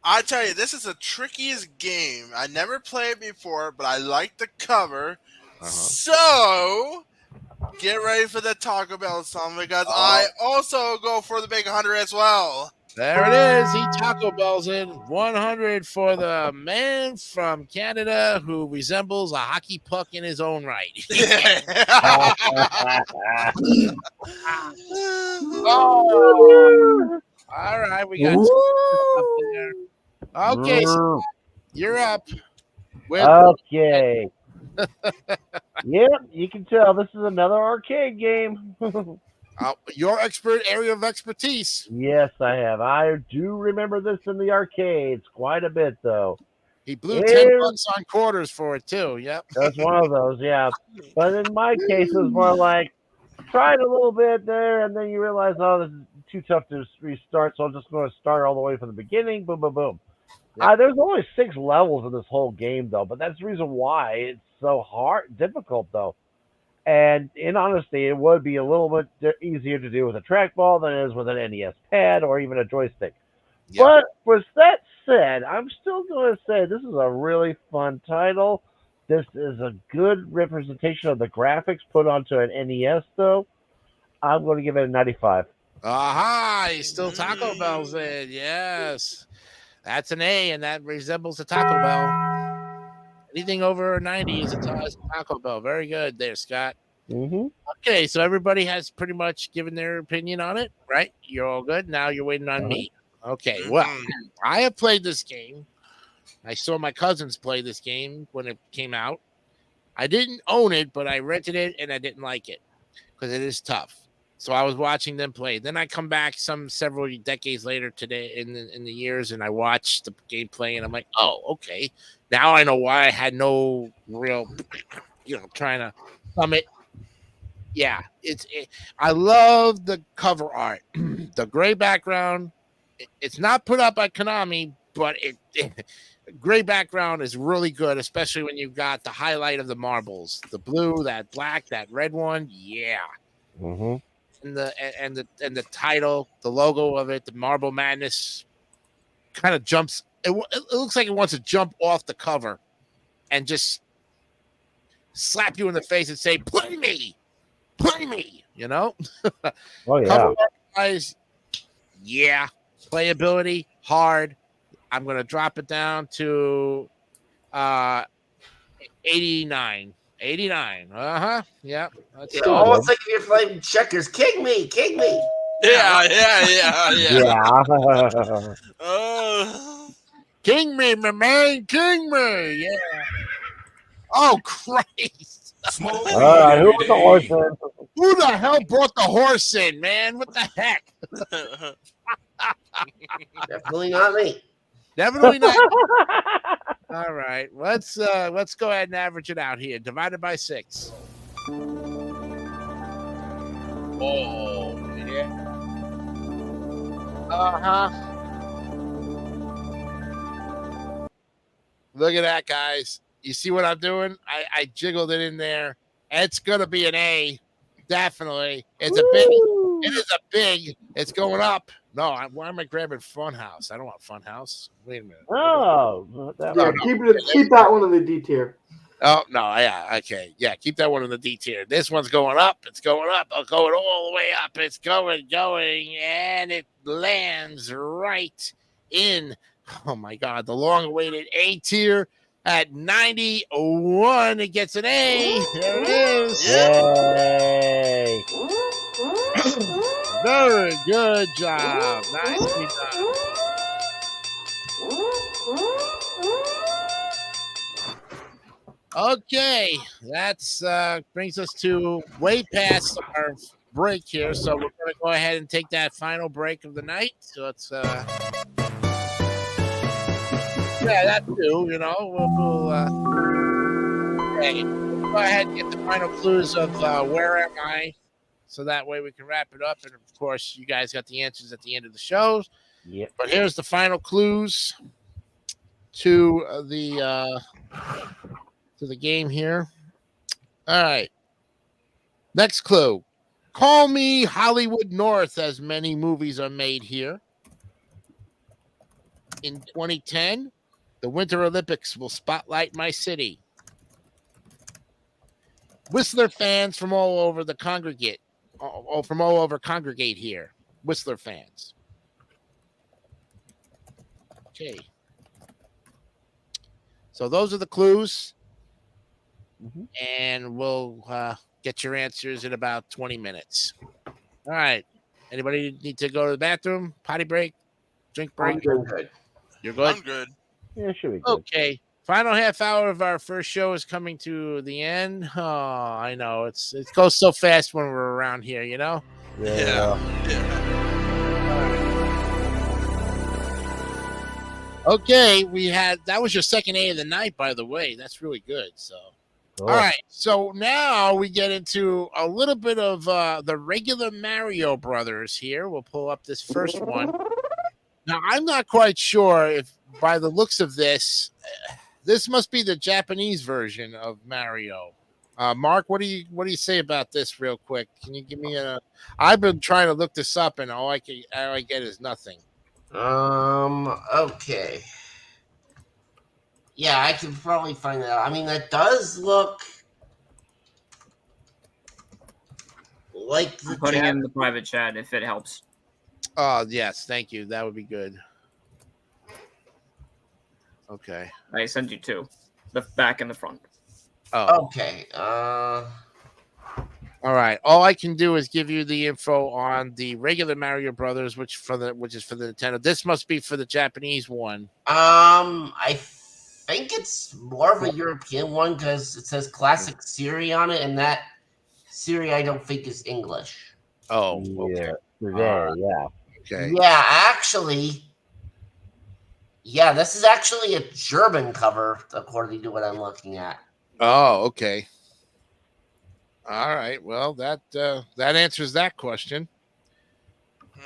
[SPEAKER 2] I tell you, this is the trickiest game. I never played before, but I like the cover. So, get ready for the Taco Bell song because I also go for the big 100 as well.
[SPEAKER 1] There it is. He Taco Bell's in 100 for the man from Canada who resembles a hockey puck in his own right. Oh, all right, we got up there. Okay, so you're up.
[SPEAKER 3] Okay. Yep, you can tell this is another arcade game.
[SPEAKER 1] Your expert area of expertise.
[SPEAKER 3] Yes, I have. I do remember this in the arcades quite a bit, though.
[SPEAKER 1] He blew $10 on quarters for it too. Yep,
[SPEAKER 3] that's one of those. Yeah, but in my case, it was more like tried a little bit there, and then you realize, oh, this is too tough to restart, so I'm just going to start all the way from the beginning. Boom, boom, boom. Yep. There's only 6 levels in this whole game, though, but that's the reason why it's so difficult, though. And in honesty, it would be a little bit easier to do with a trackball than it is with an NES pad or even a joystick. Yep. But with that said, I'm still going to say this is a really fun title. This is a good representation of the graphics put onto an NES, though. I'm going to give it a 95.
[SPEAKER 1] Aha! He's still Taco Bell's in. Yes. That's an A, and that resembles a Taco Bell. Anything over 90 is a Taco Bell. Very good there, Scott.
[SPEAKER 3] Mm-hmm.
[SPEAKER 1] Okay, so everybody has pretty much given their opinion on it, right? You're all good. Now you're waiting on me. Okay, well, I have played this game. I saw my cousins play this game when it came out. I didn't own it, but I rented it, and I didn't like it because it is tough. So I was watching them play. Then I come back several decades later today in the years, and I watched the gameplay, and I'm like, oh, okay. Now I know why I had no real, trying to thumb it. Yeah, I love the cover art, the gray background. It's not put up by Konami, but gray background is really good, especially when you've got the highlight of the marbles, the blue, that black, that red one. Yeah.
[SPEAKER 3] Mm-hmm.
[SPEAKER 1] And the title, the logo of it, the Marble Madness, kind of jumps. It looks like it wants to jump off the cover and just slap you in the face and say, "Play me, play me."
[SPEAKER 3] Oh yeah.
[SPEAKER 1] Cover-wise, yeah. Playability hard. I'm gonna drop it down to 89. 89. Yeah.
[SPEAKER 6] That's almost like if you're playing checkers. King me.
[SPEAKER 2] Yeah.
[SPEAKER 1] King me, my man. King me. Yeah. Oh, Christ.
[SPEAKER 3] Who was the horse in?
[SPEAKER 1] Who the hell brought the horse in, man? What the heck?
[SPEAKER 6] Definitely not me.
[SPEAKER 1] Definitely not. All right, let's go ahead and average it out here. Divided by 6. Oh yeah. Look at that, guys. You see what I'm doing? I jiggled it in there. It's gonna be an A, definitely. It's a big. It is a big. It's going up. No, why am I grabbing Funhouse? I don't want Funhouse. Wait a minute.
[SPEAKER 3] Oh,
[SPEAKER 7] Yeah, keep that one in the D tier.
[SPEAKER 1] Oh no, yeah, okay, yeah, keep that one in the D tier. This one's going up. It's going up. It's going all the way up. It's going, and it lands right in. Oh my God, the long-awaited A tier at 91. It gets an A. There it is.
[SPEAKER 3] Yay!
[SPEAKER 1] Very good job. Nicely done. Okay, that's brings us to way past our break here, so we're going to go ahead and take that final break of the night. So let's, yeah, that too. You know, we'll okay, go ahead and get the final clues of where am I, so that way we can wrap it up. And of course, you guys got the answers at the end of the show.
[SPEAKER 3] Yeah.
[SPEAKER 1] But here's the final clues to the game here. All right. Next clue. Call me Hollywood North, as many movies are made here. In 2010, the Winter Olympics will spotlight my city. Whistler fans from all over congregate here. Whistler fans. Okay. So those are the clues.
[SPEAKER 3] Mm-hmm.
[SPEAKER 1] And we'll get your answers in about 20 minutes. All right. Anybody need to go to the bathroom? Potty break? Drink break?
[SPEAKER 6] I'm good.
[SPEAKER 1] You're good?
[SPEAKER 2] I'm good.
[SPEAKER 3] Yeah, should be good.
[SPEAKER 1] Okay. Final half hour of our first show is coming to the end. Oh, I know. It goes so fast when we're around here, you know?
[SPEAKER 2] Yeah.
[SPEAKER 1] Okay, that was your second A of the night, by the way. That's really good. So,
[SPEAKER 3] Cool.
[SPEAKER 1] All right. So now we get into a little bit of the regular Mario Brothers here. We'll pull up this first one. Now, I'm not quite sure if, by the looks of this, this must be the Japanese version of Mario. Mark, what do you say about this, real quick? Can you give me a? I've been trying to look this up, and all I get is nothing.
[SPEAKER 6] Okay. Yeah, I can probably find that out. I mean, that does look like the
[SPEAKER 8] I'm putting it in the private chat if it helps.
[SPEAKER 1] Oh, yes. Thank you. That would be good. Okay.
[SPEAKER 8] I sent you two. The back and the front.
[SPEAKER 1] Oh.
[SPEAKER 6] Okay.
[SPEAKER 1] All right. All I can do is give you the info on the regular Mario Brothers, which is for the Nintendo. This must be for the Japanese one.
[SPEAKER 6] I think it's more of a European one because it says Classic Siri on it, and that Siri I don't think is English.
[SPEAKER 1] Oh, okay.
[SPEAKER 3] Yeah.
[SPEAKER 1] Okay.
[SPEAKER 6] Yeah, actually. Yeah, this is actually a German cover, according to what I'm looking at.
[SPEAKER 1] Oh, okay. All right. Well, that answers that question.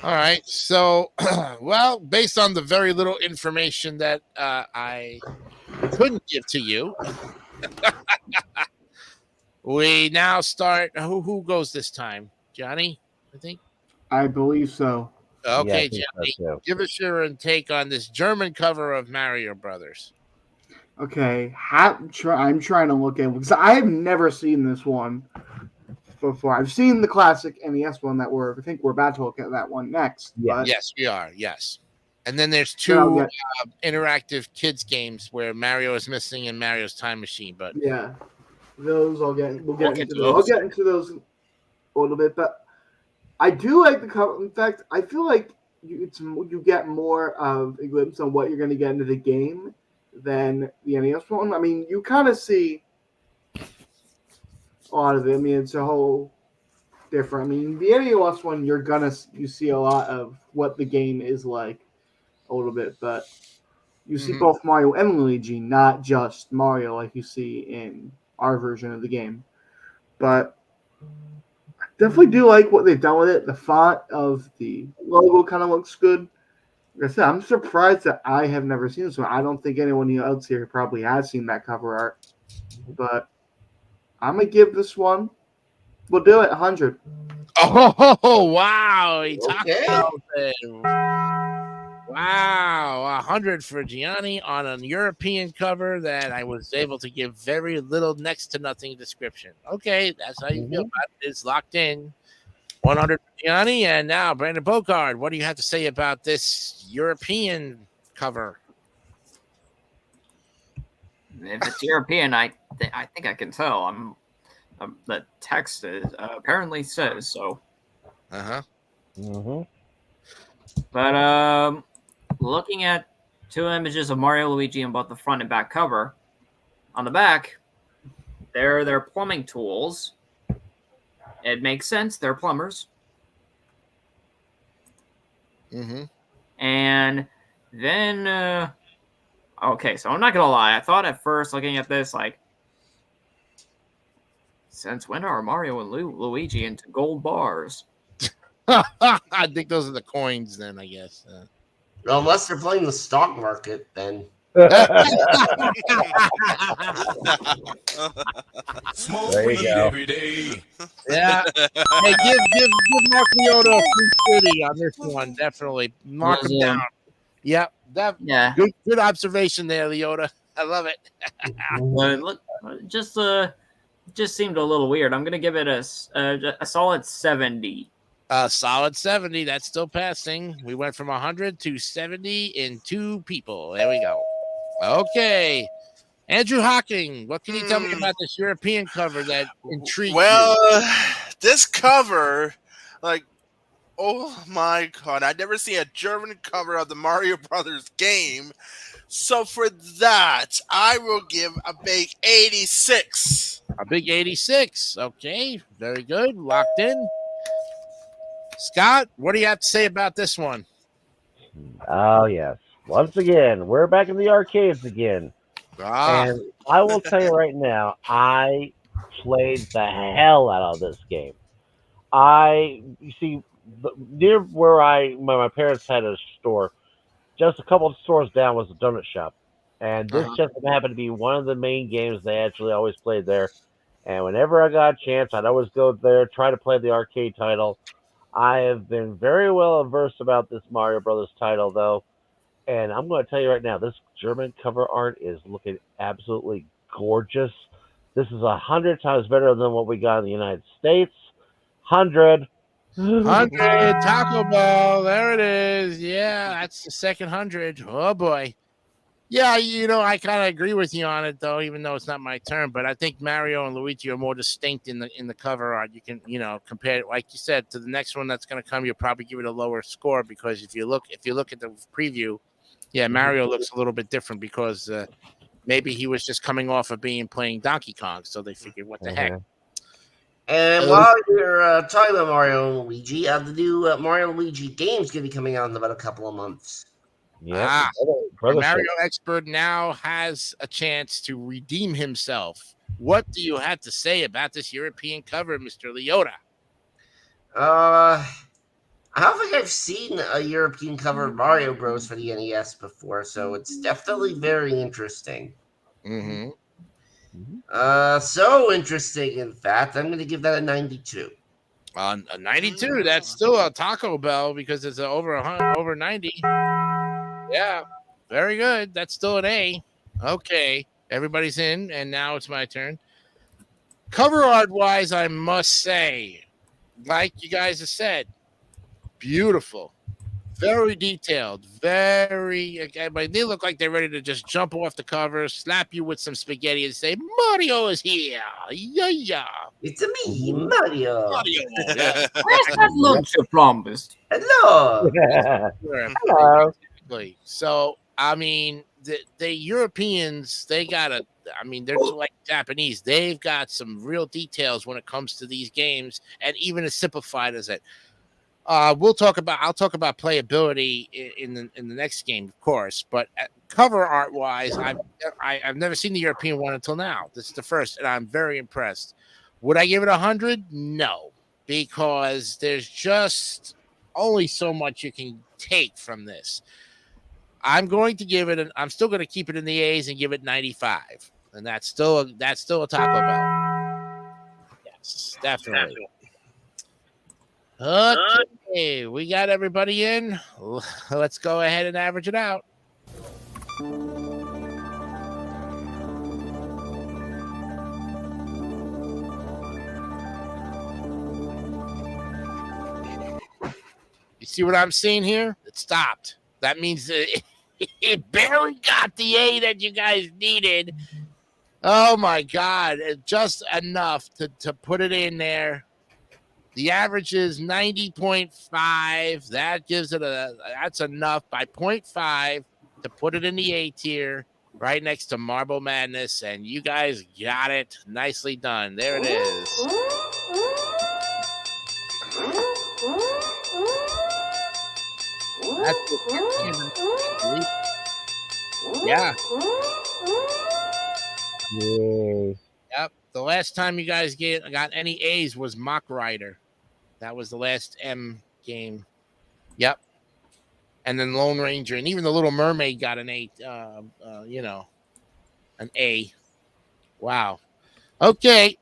[SPEAKER 1] All right. So, well, based on the very little information that I couldn't give to you, we now start. Who goes this time? Johnny, I think.
[SPEAKER 7] I believe so.
[SPEAKER 1] Okay,
[SPEAKER 3] Yeah,
[SPEAKER 1] Johnny,
[SPEAKER 3] so.
[SPEAKER 1] give us your take on this German cover of Mario Brothers.
[SPEAKER 7] Okay, I'm trying to look at, because I have never seen this one before. I've seen the classic NES one that I think we're about to look at that one next.
[SPEAKER 3] Yeah.
[SPEAKER 7] But
[SPEAKER 1] Yes, we are. Yes. And then there's two interactive kids games where Mario is missing and Mario's Time Machine. But
[SPEAKER 7] yeah, those we'll get into
[SPEAKER 8] to
[SPEAKER 7] those. I'll get into those a little bit, but I do like the cover. In fact, I feel like you get more of a glimpse on what you're going to get into the game than the NES one. I mean, you kind of see a lot of it. I mean, it's a whole different. I mean, the NES one, you see a lot of what the game is like a little bit, but you see both Mario and Luigi, not just Mario like you see in our version of the game. But I definitely do like what they've done with it. The font of the logo kind of looks good. Like I said, I'm surprised that I have never seen this one. I don't think anyone else here probably has seen that cover art. but I'm gonna give this one. We'll do it 100.
[SPEAKER 1] Oh wow! He talked
[SPEAKER 6] Okay.
[SPEAKER 1] about it. Wow, 100 for Gianni on a European cover that I was able to give very little, next to nothing description. Okay, that's how you feel about it. It's locked in. 100 for Gianni, and now Brandon Bogard. What do you have to say about this European cover?
[SPEAKER 8] If it's European, I think I can tell. The text is apparently says so. But looking at two images of Mario Luigi on both the front and back cover, on the back, they're their plumbing tools. It makes sense. They're plumbers. And then, okay, so I'm not gonna lie. I thought at first, looking at this, like, since when are Mario and Luigi into gold bars?
[SPEAKER 1] I think those are the coins, then, I guess.
[SPEAKER 6] Well, unless they're playing the stock market, then.
[SPEAKER 9] Smoke
[SPEAKER 3] There you
[SPEAKER 9] weed
[SPEAKER 3] go.
[SPEAKER 9] every day.
[SPEAKER 1] Yeah. Hey, give Mark Leota a free city on this one. Definitely mark him down. Yep.
[SPEAKER 8] Yeah.
[SPEAKER 1] Good observation there, Leota. I love it.
[SPEAKER 8] Look, just seemed a little weird. I'm gonna give it a solid 70.
[SPEAKER 1] Solid 70. That's still passing. We went from 100 to 70 in 2 people. There we go. Okay. Andrew Hocking, what can you tell me about this European cover that intrigued you?
[SPEAKER 2] This cover, like, oh my god, I've never seen a German cover of the Mario Brothers game. So for that, I will give a big 86.
[SPEAKER 1] A big 86. Okay. Very good. Locked in. Scott, what do you have to say about this one?
[SPEAKER 3] Oh, yes. Once again, we're back in the arcades again. And I will tell you right now, I played the hell out of this game. You see, near where my parents had a store, just a couple of stores down was a donut shop. And this just happened to be one of the main games they actually always played there. And whenever I got a chance, I'd always go there, try to play the arcade title. I have been very well versed about this Mario Brothers title, though. And I'm going to tell you right now, this German cover art is looking absolutely gorgeous. This is 100 times better than what we got in the United States. 100.
[SPEAKER 1] 100 Taco Bell. There it is. Yeah, that's the second 100. Oh, boy. Yeah, I kind of agree with you on it, though, even though it's not my turn. But I think Mario and Luigi are more distinct in the cover art. You can, compare it, like you said, to the next one that's going to come. You'll probably give it a lower score because if you look at the preview, yeah, Mario looks a little bit different because maybe he was just coming off of playing Donkey Kong, so they figured, what the heck.
[SPEAKER 6] And while you're talking about Mario and Luigi, the new Mario and Luigi game is going to be coming out in about a couple of months.
[SPEAKER 3] Yeah,
[SPEAKER 1] the Mario expert now has a chance to redeem himself. What do you have to say about this European cover, Mr. Leota?
[SPEAKER 6] I don't think I've seen a European cover of Mario Bros. For the NES before, so it's definitely very interesting. So interesting, in fact, I'm going to give that a 92.
[SPEAKER 1] A 92, that's still a Taco Bell because it's over 90. Yeah, very good. That's still an A. Okay, everybody's in, and now it's my turn. Cover art wise, I must say, like you guys have said, beautiful, very detailed, very. But they look like they're ready to just jump off the cover, slap you with some spaghetti, and say, "Mario is here!" Yeah.
[SPEAKER 6] It's a me, Mario.
[SPEAKER 1] Yeah.
[SPEAKER 8] Where's that lunch you promised?
[SPEAKER 6] Hello.
[SPEAKER 3] Hello.
[SPEAKER 1] So, I mean, the Europeans, they're like Japanese. They've got some real details when it comes to these games, and even as simplified as it. I'll talk about playability in the next game, of course. But cover art wise, I've never seen the European one until now. This is the first, and I'm very impressed. Would I give it 100? No, because there's just only so much you can take from this. I'm going to give it I'm still going to keep it in the A's and give it 95. and that's still a Taco Bell. Yes, definitely. Okay, we got everybody in. Let's go ahead and average it out. You see what I'm seeing here? It stopped. That means it barely got the A that you guys needed. Oh my God. Just enough to put it in there. The average is 90.5. That gives it that's enough by 0.5 to put it in the A tier right next to Marble Madness. And you guys got it. Nicely done. There it is. Yeah. Yep. The last time you guys got any A's was Mock Rider. That was the last M game. Yep. And then Lone Ranger, and even the Little Mermaid got an A. An A. Wow. Okay.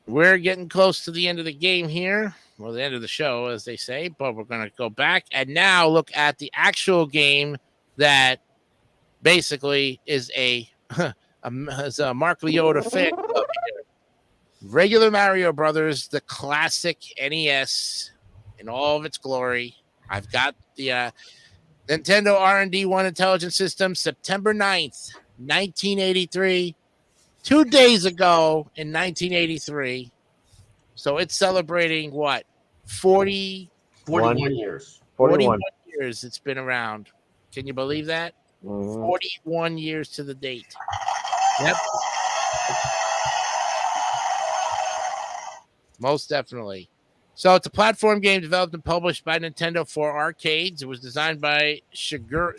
[SPEAKER 1] We're getting close to the end of the game here. Well, the end of the show, as they say, but we're going to go back and now look at the actual game that basically is a Mark Leota fit. Regular Mario Brothers, the classic NES in all of its glory. I've got the Nintendo R&D 1 Intelligent System, September 9th, 1983. 2 days ago in 1983. So it's celebrating what? 41
[SPEAKER 6] years.
[SPEAKER 1] 41 years it's been around. Can you believe that?
[SPEAKER 3] Mm-hmm.
[SPEAKER 1] 41 years to the date. Yep. Most definitely. So it's a platform game developed and published by Nintendo for arcades. It was designed by Shigeru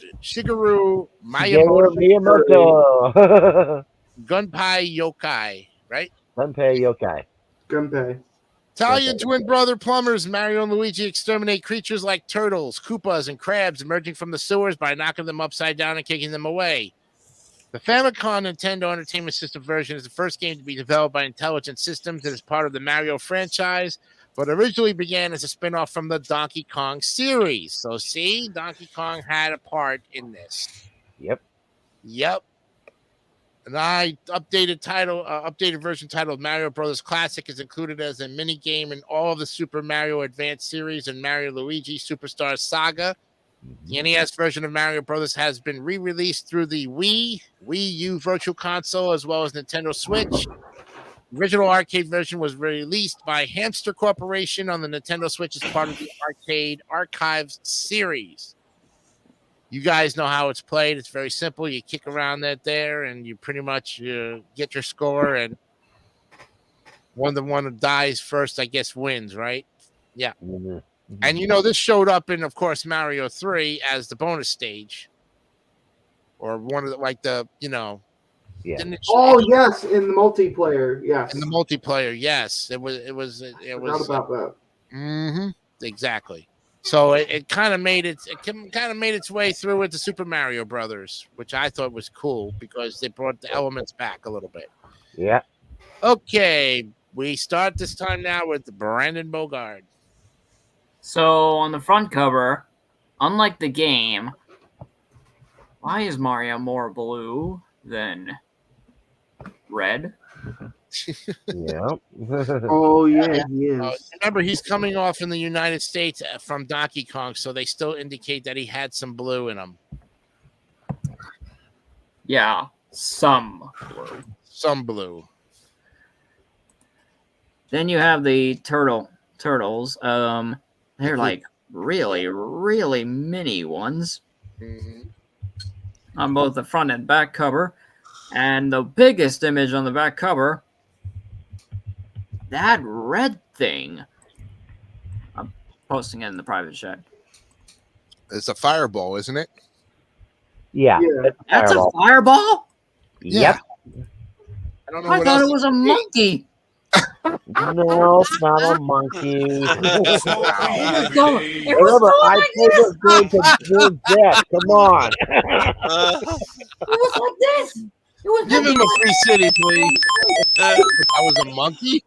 [SPEAKER 1] Miyamoto. Gunpei Yokai, right?
[SPEAKER 3] Gunpei Yokai.
[SPEAKER 7] Gunpei.
[SPEAKER 1] Italian twin brother plumbers Mario and Luigi exterminate creatures like turtles, Koopas, and crabs emerging from the sewers by knocking them upside down and kicking them away. The Famicom Nintendo Entertainment System version is the first game to be developed by Intelligent Systems and is part of the Mario franchise, but originally began as a spin-off from the Donkey Kong series. So see, Donkey Kong had a part in this.
[SPEAKER 3] Yep.
[SPEAKER 1] An updated version titled Mario Brothers Classic is included as a mini game in all of the Super Mario Advance series and Mario Luigi Superstar Saga. The NES version of Mario Brothers has been re-released through the Wii U Virtual Console, as well as Nintendo Switch. The original arcade version was released by Hamster Corporation on the Nintendo Switch as part of the Arcade Archives series. You guys know how it's played. It's very simple. You kick around there, and you pretty much get your score, and one that dies first, I guess, wins, right? Yeah.
[SPEAKER 3] Mm-hmm.
[SPEAKER 1] And, this showed up in, of course, Mario 3 as the bonus stage. Or one of the,
[SPEAKER 3] Yeah.
[SPEAKER 7] Oh, yes, in the multiplayer, yes.
[SPEAKER 1] In the multiplayer, yes. It was
[SPEAKER 7] Forgot about that.
[SPEAKER 1] Mm-hmm. Exactly. So it kind of made its way through with the Super Mario Brothers, which I thought was cool because they brought the elements back a little bit.
[SPEAKER 3] Yeah.
[SPEAKER 1] Okay, we start this time now with Brandon Bogard.
[SPEAKER 8] So on the front cover, unlike the game, why is Mario more blue than red?
[SPEAKER 3] Yeah.
[SPEAKER 7] Oh, yeah, he is.
[SPEAKER 1] Remember, he's coming off in the United States from Donkey Kong, so they still indicate that he had some blue in him.
[SPEAKER 8] Yeah, some blue.
[SPEAKER 1] Some blue.
[SPEAKER 8] Then you have the turtles. They're like really, really mini ones on both the front and back cover. And the biggest image on the back cover, that red thing. I'm posting it in the private chat.
[SPEAKER 1] It's a fireball, isn't it?
[SPEAKER 3] Yeah.
[SPEAKER 8] That's a fireball?
[SPEAKER 1] Yeah.
[SPEAKER 8] I thought it was a monkey.
[SPEAKER 3] No, it's not a monkey.
[SPEAKER 8] It
[SPEAKER 3] Remember, I played this game to do death. Come on.
[SPEAKER 8] was like this.
[SPEAKER 1] Give him a free city, please. I was a monkey.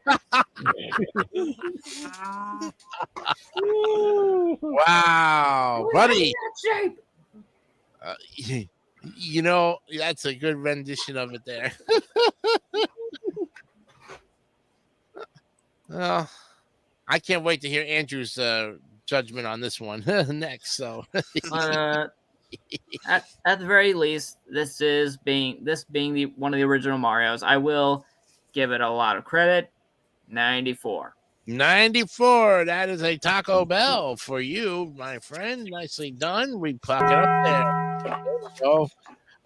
[SPEAKER 1] Wow, buddy. You know, that's a good rendition of it there. Well, I can't wait to hear Andrew's judgment on this one next. So,
[SPEAKER 8] at the very least, this being one of the original Marios, I will give it a lot of credit. 94.
[SPEAKER 1] 94. That is a Taco Bell for you, my friend. Nicely done. We pluck it up there. So,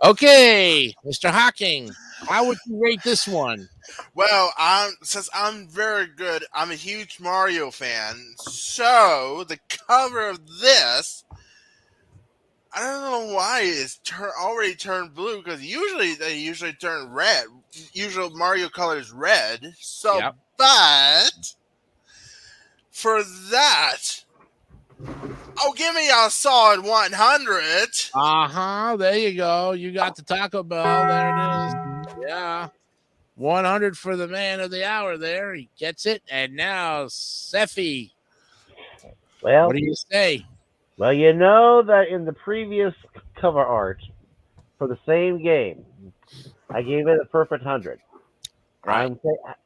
[SPEAKER 1] okay, Mr. Hawking, how would you rate this one?
[SPEAKER 2] Well, since I'm very good, I'm a huge Mario fan. So the cover of this, I don't know why it's already turned blue, because they turn red. Usually Mario color is red. So,
[SPEAKER 1] Yep.
[SPEAKER 2] But for that, give me a solid 100.
[SPEAKER 1] There you go. You got the Taco Bell. There it is. Yeah. 100 for the man of the hour there. He gets it. And now, Seffi.
[SPEAKER 3] Well,
[SPEAKER 1] what do you say?
[SPEAKER 3] Well, you know that in the previous cover art for the same game, I gave it a perfect 100.
[SPEAKER 1] Right.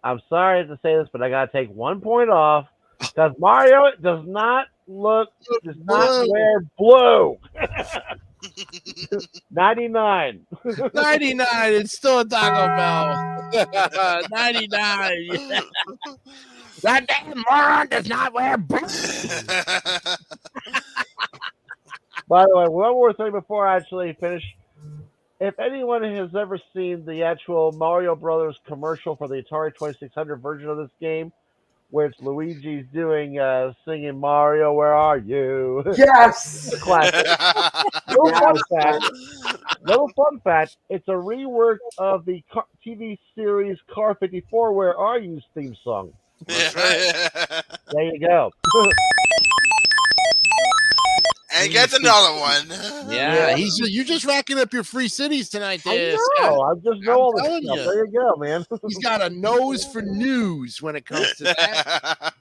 [SPEAKER 3] I'm sorry to say this, but I got to take 1 point off because Mario does not wear blue. 99.
[SPEAKER 1] 99. It's still a Taco Bell. 99. That damn moron does not wear blue.
[SPEAKER 3] By the way, one more thing before I actually finish. If anyone has ever seen the actual Mario Brothers commercial for the Atari 2600 version of this game, where it's Luigi's doing singing Mario, where are you?
[SPEAKER 7] Yes!
[SPEAKER 3] Classic. Little fun fact, it's a rework of the TV series Car 54, Where Are You theme song. There you go.
[SPEAKER 2] And gets another one.
[SPEAKER 1] Yeah, you just racking up your free cities tonight, there.
[SPEAKER 3] I just know all this stuff. There you go, man.
[SPEAKER 1] He's got a nose for news when it comes to that.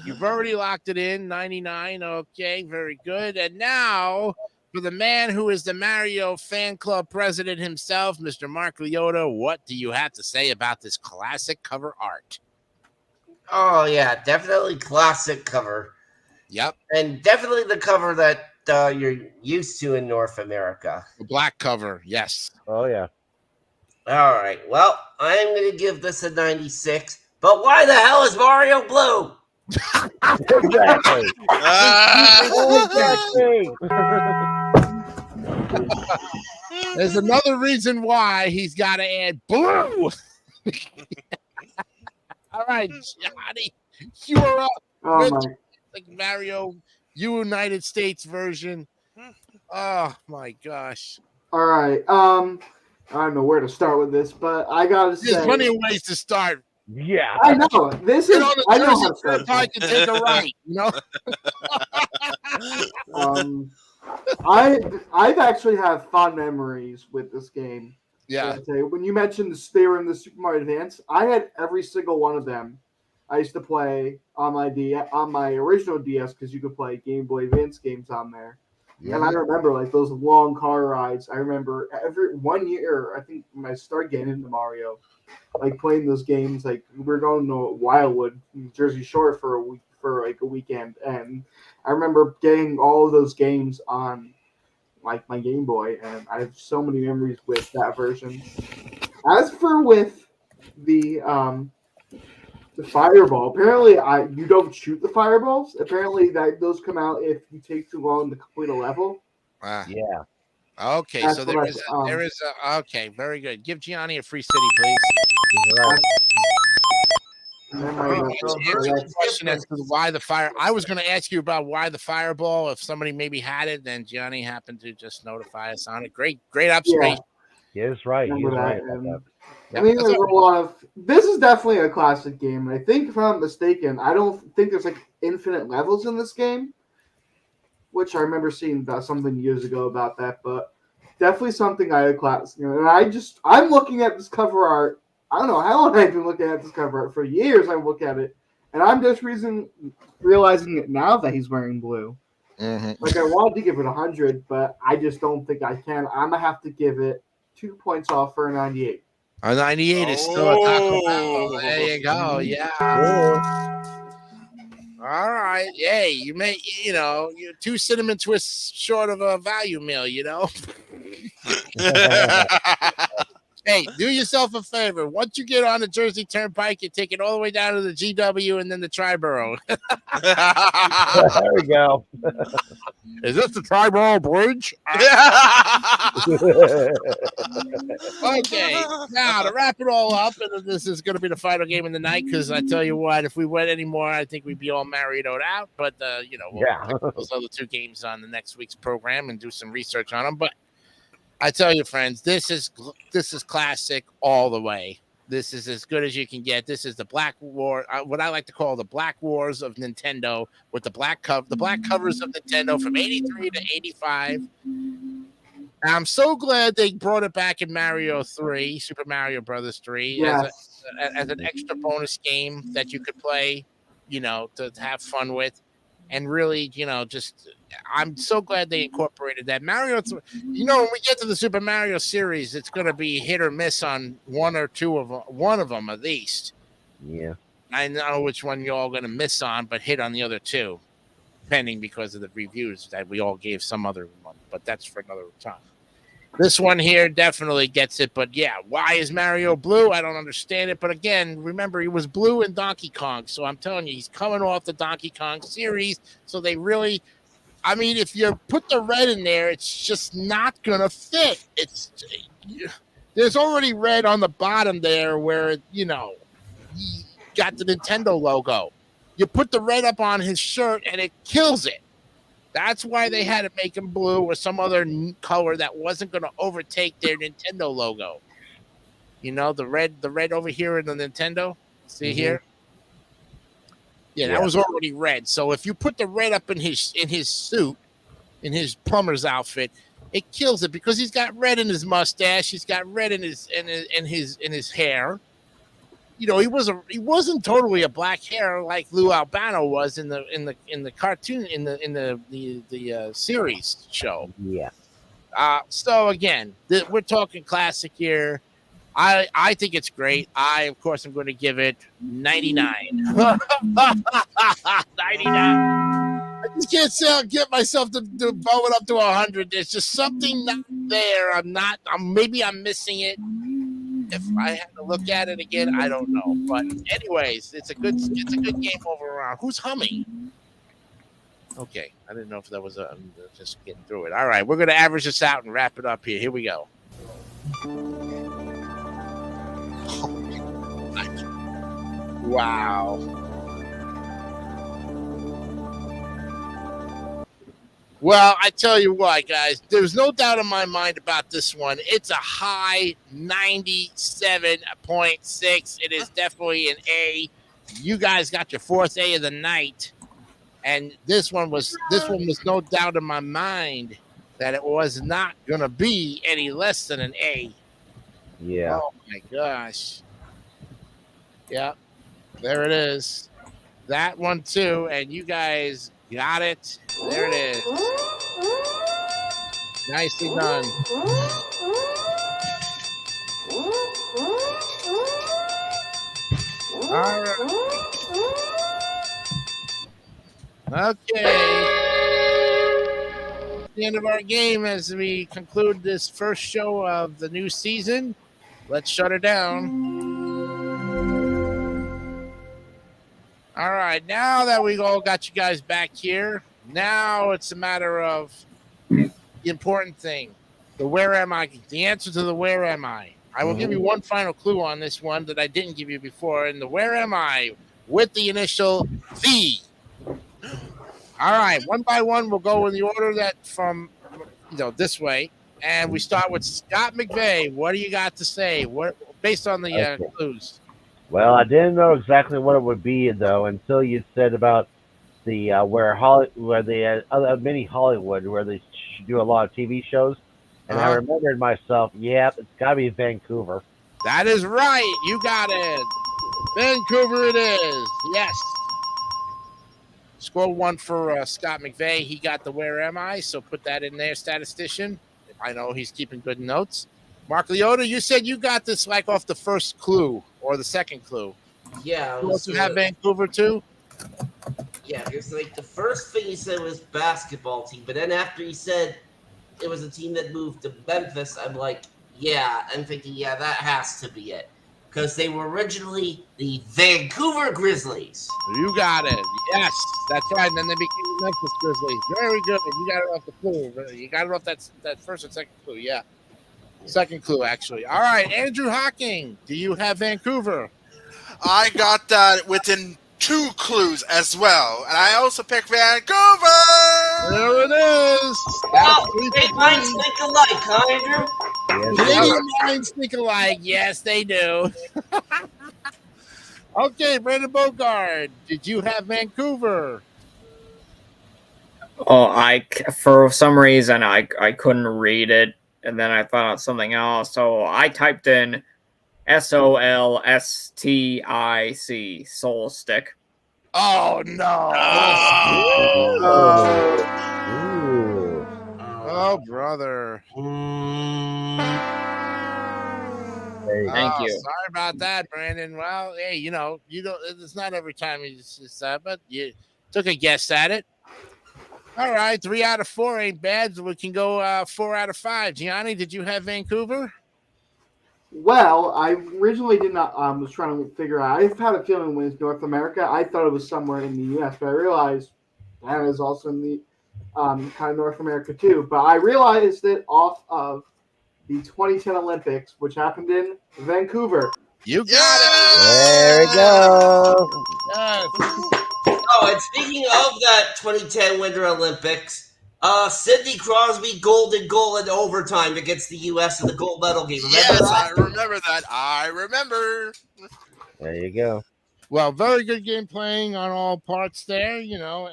[SPEAKER 1] You've already locked it in, 99. Okay, very good. And now, for the man who is the Mario fan club president himself, Mr. Mark Leota, what do you have to say about this classic cover art?
[SPEAKER 6] Oh, yeah, definitely classic cover.
[SPEAKER 1] Yep.
[SPEAKER 6] And definitely the cover that you're used to in North America.
[SPEAKER 1] The black cover, yes.
[SPEAKER 3] Oh, yeah.
[SPEAKER 6] All right. Well, I'm going to give this a 96. But why the hell is Mario blue?
[SPEAKER 3] Exactly.
[SPEAKER 1] There's another reason why he's got to add blue. All right, Johnny, you are up.
[SPEAKER 7] Oh, my.
[SPEAKER 1] Like Mario United States version. Oh my gosh.
[SPEAKER 7] All right. I don't know where to start with this, but I gotta say,
[SPEAKER 1] There's plenty of ways to start.
[SPEAKER 3] Yeah,
[SPEAKER 7] I know this is. I know how to start.
[SPEAKER 1] I can take a right. You know.
[SPEAKER 7] I've actually have fond memories with this game.
[SPEAKER 1] Yeah.
[SPEAKER 7] When you mentioned they were in the Super Mario Advance, I had every single one of them. I used to play on my original DS because you could play Game Boy Advance games on there. Yeah. And I remember like those long car rides. I remember every 1 year, I think when I started getting into Mario, like playing those games, like we were going to Wildwood, Jersey Shore for a weekend, and I remember getting all of those games on like my Game Boy, and I have so many memories with that version. As for with the fireball, apparently you don't shoot the fireballs. Apparently those come out if you take too long to complete a level.
[SPEAKER 3] Yeah.
[SPEAKER 1] Okay,
[SPEAKER 7] That's
[SPEAKER 1] so
[SPEAKER 7] what
[SPEAKER 1] there is a okay, very good. Give Gianni a free city, please. Question as to why the fire. I was going to ask you about why the fireball. If somebody maybe had it, then Gianni happened to just notify us on it. Great observation.
[SPEAKER 3] Yeah, he's right. He's right.
[SPEAKER 7] I mean, there's a lot of. This is definitely a classic game. I think, if I'm not mistaken, I don't think there's like infinite levels in this game, which I remember seeing about something years ago about that. But definitely something I had class. And I'm looking at this cover art. I don't know how long I've been looking at this cover art. For years I look at it, and I'm just realizing it now that he's wearing blue.
[SPEAKER 1] Mm-hmm.
[SPEAKER 7] Like I wanted to give it 100, but I just don't think I can. I'm gonna have to give it 2 points off for a 98.
[SPEAKER 1] A 98 is still a Taco Bell. There you go. Yeah. All right. Hey, you're 2 cinnamon twists short of a value meal, Hey, do yourself a favor. Once you get on the Jersey Turnpike, you take it all the way down to the GW and then the Triborough.
[SPEAKER 3] There we go.
[SPEAKER 1] Is this the Triborough Bridge? Okay, now to wrap it all up, and this is going to be the final game of the night, because I tell you what, if we went anymore, I think we'd be all marrioed out. But we'll put those other 2 games on the next week's program and do some research on them. But I tell you, friends, this is classic all the way. This is as good as you can get. This is the Black War, what I like to call the Black Wars of Nintendo, with the black covers of Nintendo from 83 to 85. I'm so glad they brought it back in Mario 3, Super Mario Brothers 3,
[SPEAKER 7] Yes.
[SPEAKER 1] as an extra bonus game that you could play, to have fun with. And really, I'm so glad they incorporated that. Mario, when we get to the Super Mario series, it's going to be hit or miss on one of them at least.
[SPEAKER 3] Yeah.
[SPEAKER 1] I know which one you're all going to miss on, but hit on the other 2, depending because of the reviews that we all gave some other one. But that's for another time. This one here definitely gets it, but yeah, why is Mario blue? I don't understand it. But again, remember, he was blue in Donkey Kong, so I'm telling you, he's coming off the Donkey Kong series. So they really, if you put the red in there, it's just not gonna fit. There's already red on the bottom there where he got the Nintendo logo. You put the red up on his shirt and it kills it. That's why they had to make him blue or some other color that wasn't going to overtake their Nintendo logo. The red over here in the Nintendo. See here? Yeah, that was already red. So if you put the red up in his suit, in his plumber's outfit, it kills it, because he's got red in his mustache. He's got red in his hair. He wasn't totally a black hair like Lou Albano was in the cartoon in the series show.
[SPEAKER 3] Yeah.
[SPEAKER 1] So again, we're talking classic here. I think it's great. Of course I'm going to give it 99. 99. I just can't get myself to bump it up to 100. There's just something not there. Maybe I'm missing it. If I had to look at it again, I don't know. But anyways, it's a good game overall. Who's humming? Okay, I didn't know if that was I'm just getting through it. All right, we're gonna average this out and wrap it up here. Here we go. Wow. Well, I tell you what, guys, there's no doubt in my mind about this one. It's a high 97.6. It is definitely an A. You guys got your 4th A of the night, and this one was no doubt in my mind that it was not going to be any less than an A.
[SPEAKER 3] Yeah.
[SPEAKER 1] Oh my gosh. Yeah. There it is. That one too, and you guys got it. There it is. Nicely done. All right. Okay. The end of our game as we conclude this first show of the new season. Let's shut her down. All right, now that we all got you guys back here, now it's a matter of the important thing. The where am I? The answer to the where am I? I will give you one final clue on this one that I didn't give you before. And the where am I with the initial V. All right, one by one, we'll go in the order that from, this way. And we start with Scott McVeigh. What do you got to say? Based on the clues?
[SPEAKER 3] Well, I didn't know exactly what it would be, though, until you said about the where the mini Hollywood, where they do a lot of TV shows. And I remembered myself, yep, it's got to be Vancouver.
[SPEAKER 1] That is right. You got it. Vancouver it is. Yes. Score one for Scott McVeigh. He got the Where Am I? So put that in there, statistician. I know he's keeping good notes. Mark Leota, you said you got this like off the first clue or the second clue.
[SPEAKER 6] Yeah.
[SPEAKER 1] You also have Vancouver too?
[SPEAKER 6] Yeah, because like the first thing he said was basketball team, but then after he said it was a team that moved to Memphis, I'm like, yeah, I'm thinking, yeah, that has to be it. Because they were originally the Vancouver Grizzlies.
[SPEAKER 1] You got it. Yes, that's right. And then they became the Memphis Grizzlies. Very good. You got it off the clue. You got it off that first and second clue. Yeah. Second clue, actually. All right, Andrew Hocking, do you have Vancouver?
[SPEAKER 2] I got that within 2 clues as well. And I also picked Vancouver!
[SPEAKER 1] There it is.
[SPEAKER 6] Oh, great minds think alike, huh, Andrew?
[SPEAKER 1] Canadian minds think alike. Yes, they do. Okay, Brandon Bogard, did you have Vancouver?
[SPEAKER 8] Oh, for some reason I couldn't read it, and then I thought of something else. So I typed in SOLSTIC, Soul Stick.
[SPEAKER 1] Oh no! Oh brother!
[SPEAKER 8] Thank you.
[SPEAKER 1] Sorry about that, Brandon. Well, hey, you don't. It's not every time you just but you took a guess at it. All right, 3 out of 4 ain't bad. So we can go 4 out of 5. Gianni, did you have Vancouver?
[SPEAKER 7] Well, I originally did not. Was trying to figure out. I had a feeling when it's North America, I thought it was somewhere in the U.S., but I realized that is also in the kind of North America too. But I realized it off of the 2010 Olympics, which happened in Vancouver.
[SPEAKER 1] You got it.
[SPEAKER 3] There we go.
[SPEAKER 1] Yes.
[SPEAKER 6] Oh, and speaking of that 2010 Winter Olympics, Sidney Crosby golden goal in overtime against the U.S. in the gold medal game. Remember that?
[SPEAKER 2] I remember that. I remember.
[SPEAKER 3] There you go.
[SPEAKER 1] Well, very good game playing on all parts there,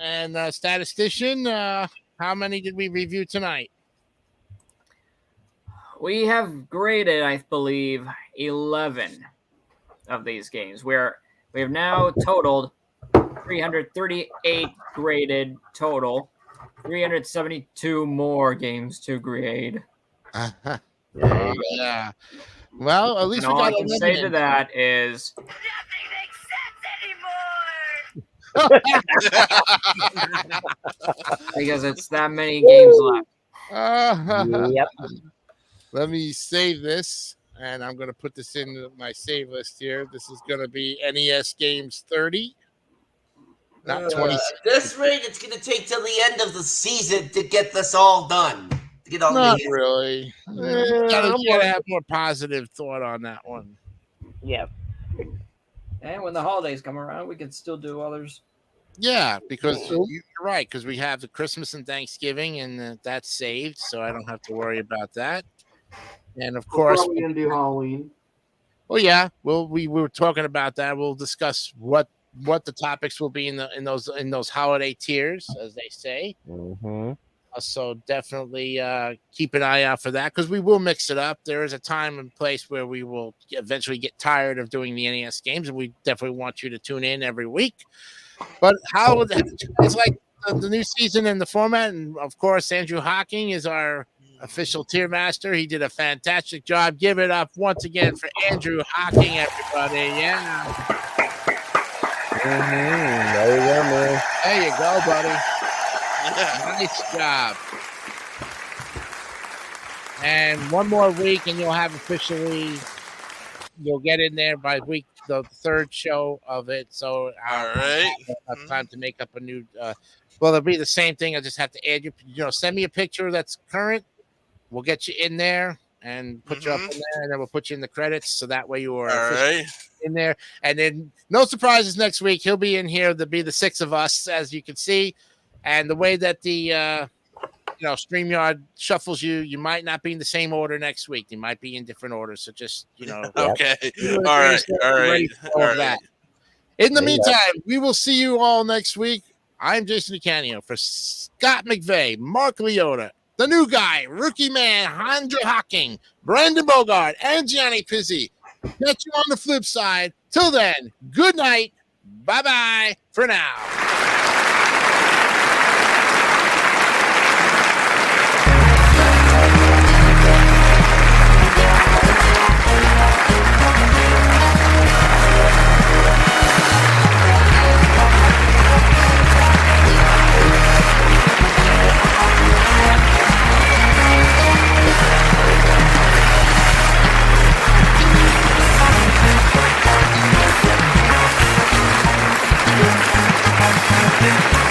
[SPEAKER 1] and statistician, how many did we review tonight?
[SPEAKER 8] We have graded, I believe, 11 of these games, where we have now totaled 338 graded total, 372 more games to grade.
[SPEAKER 1] Yeah. Well, at least
[SPEAKER 8] and
[SPEAKER 1] we
[SPEAKER 8] all
[SPEAKER 1] got
[SPEAKER 8] I can say to that is because it's that many games left.
[SPEAKER 3] Yep.
[SPEAKER 1] Let me save this, and I'm going to put this in my save list here. This is going to be NES Games 30, not 20.
[SPEAKER 6] At this rate, it's going to take till the end of the season to get this all done. To get all
[SPEAKER 1] Not
[SPEAKER 6] the
[SPEAKER 1] really. You gotta have more positive thought on that one.
[SPEAKER 3] Yeah.
[SPEAKER 10] And when the holidays come around, we can still do others.
[SPEAKER 1] Yeah, because you're right, because we have the Christmas and Thanksgiving, and that's saved, so I don't have to worry about that. And of course,
[SPEAKER 7] we're going to do Halloween.
[SPEAKER 1] Oh yeah, we were talking about that. We'll discuss what the topics will be in those holiday tiers, as they say.
[SPEAKER 3] Mm-hmm.
[SPEAKER 1] So definitely keep an eye out for that, because we will mix it up. There is a time and place where we will eventually get tired of doing the NES games, and we definitely want you to tune in every week. But it's like the new season and the format, and of course, Andrew Hocking is our official tier master. He did a fantastic job. Give it up once again for Andrew Hocking, everybody. Yeah.
[SPEAKER 3] There you go, man.
[SPEAKER 1] There you go, buddy. Nice job. And one more week, and you'll have officially, you'll get in there by week the third show of it. So
[SPEAKER 2] all right,
[SPEAKER 1] have time to make up a new. Well, it'll be the same thing. I just have to add you. Send me a picture that's current. We'll get you in there and put you up in there, and then we'll put you in the credits. So that way you are in there. And then no surprises next week. He'll be in here. There'll be the 6 of us, as you can see. And the way that the StreamYard shuffles you might not be in the same order next week. You might be in different orders. So just
[SPEAKER 2] okay. All right.
[SPEAKER 1] In the meantime, we will see you all next week. I'm Jason DeCanio for Scott McVeigh, Mark Leota, the new guy, rookie man, Andrew Hocking, Brandon Bogart, and Gianni Pizzi. Catch you on the flip side. Till then, good night. Bye-bye for now.
[SPEAKER 9] Thank you.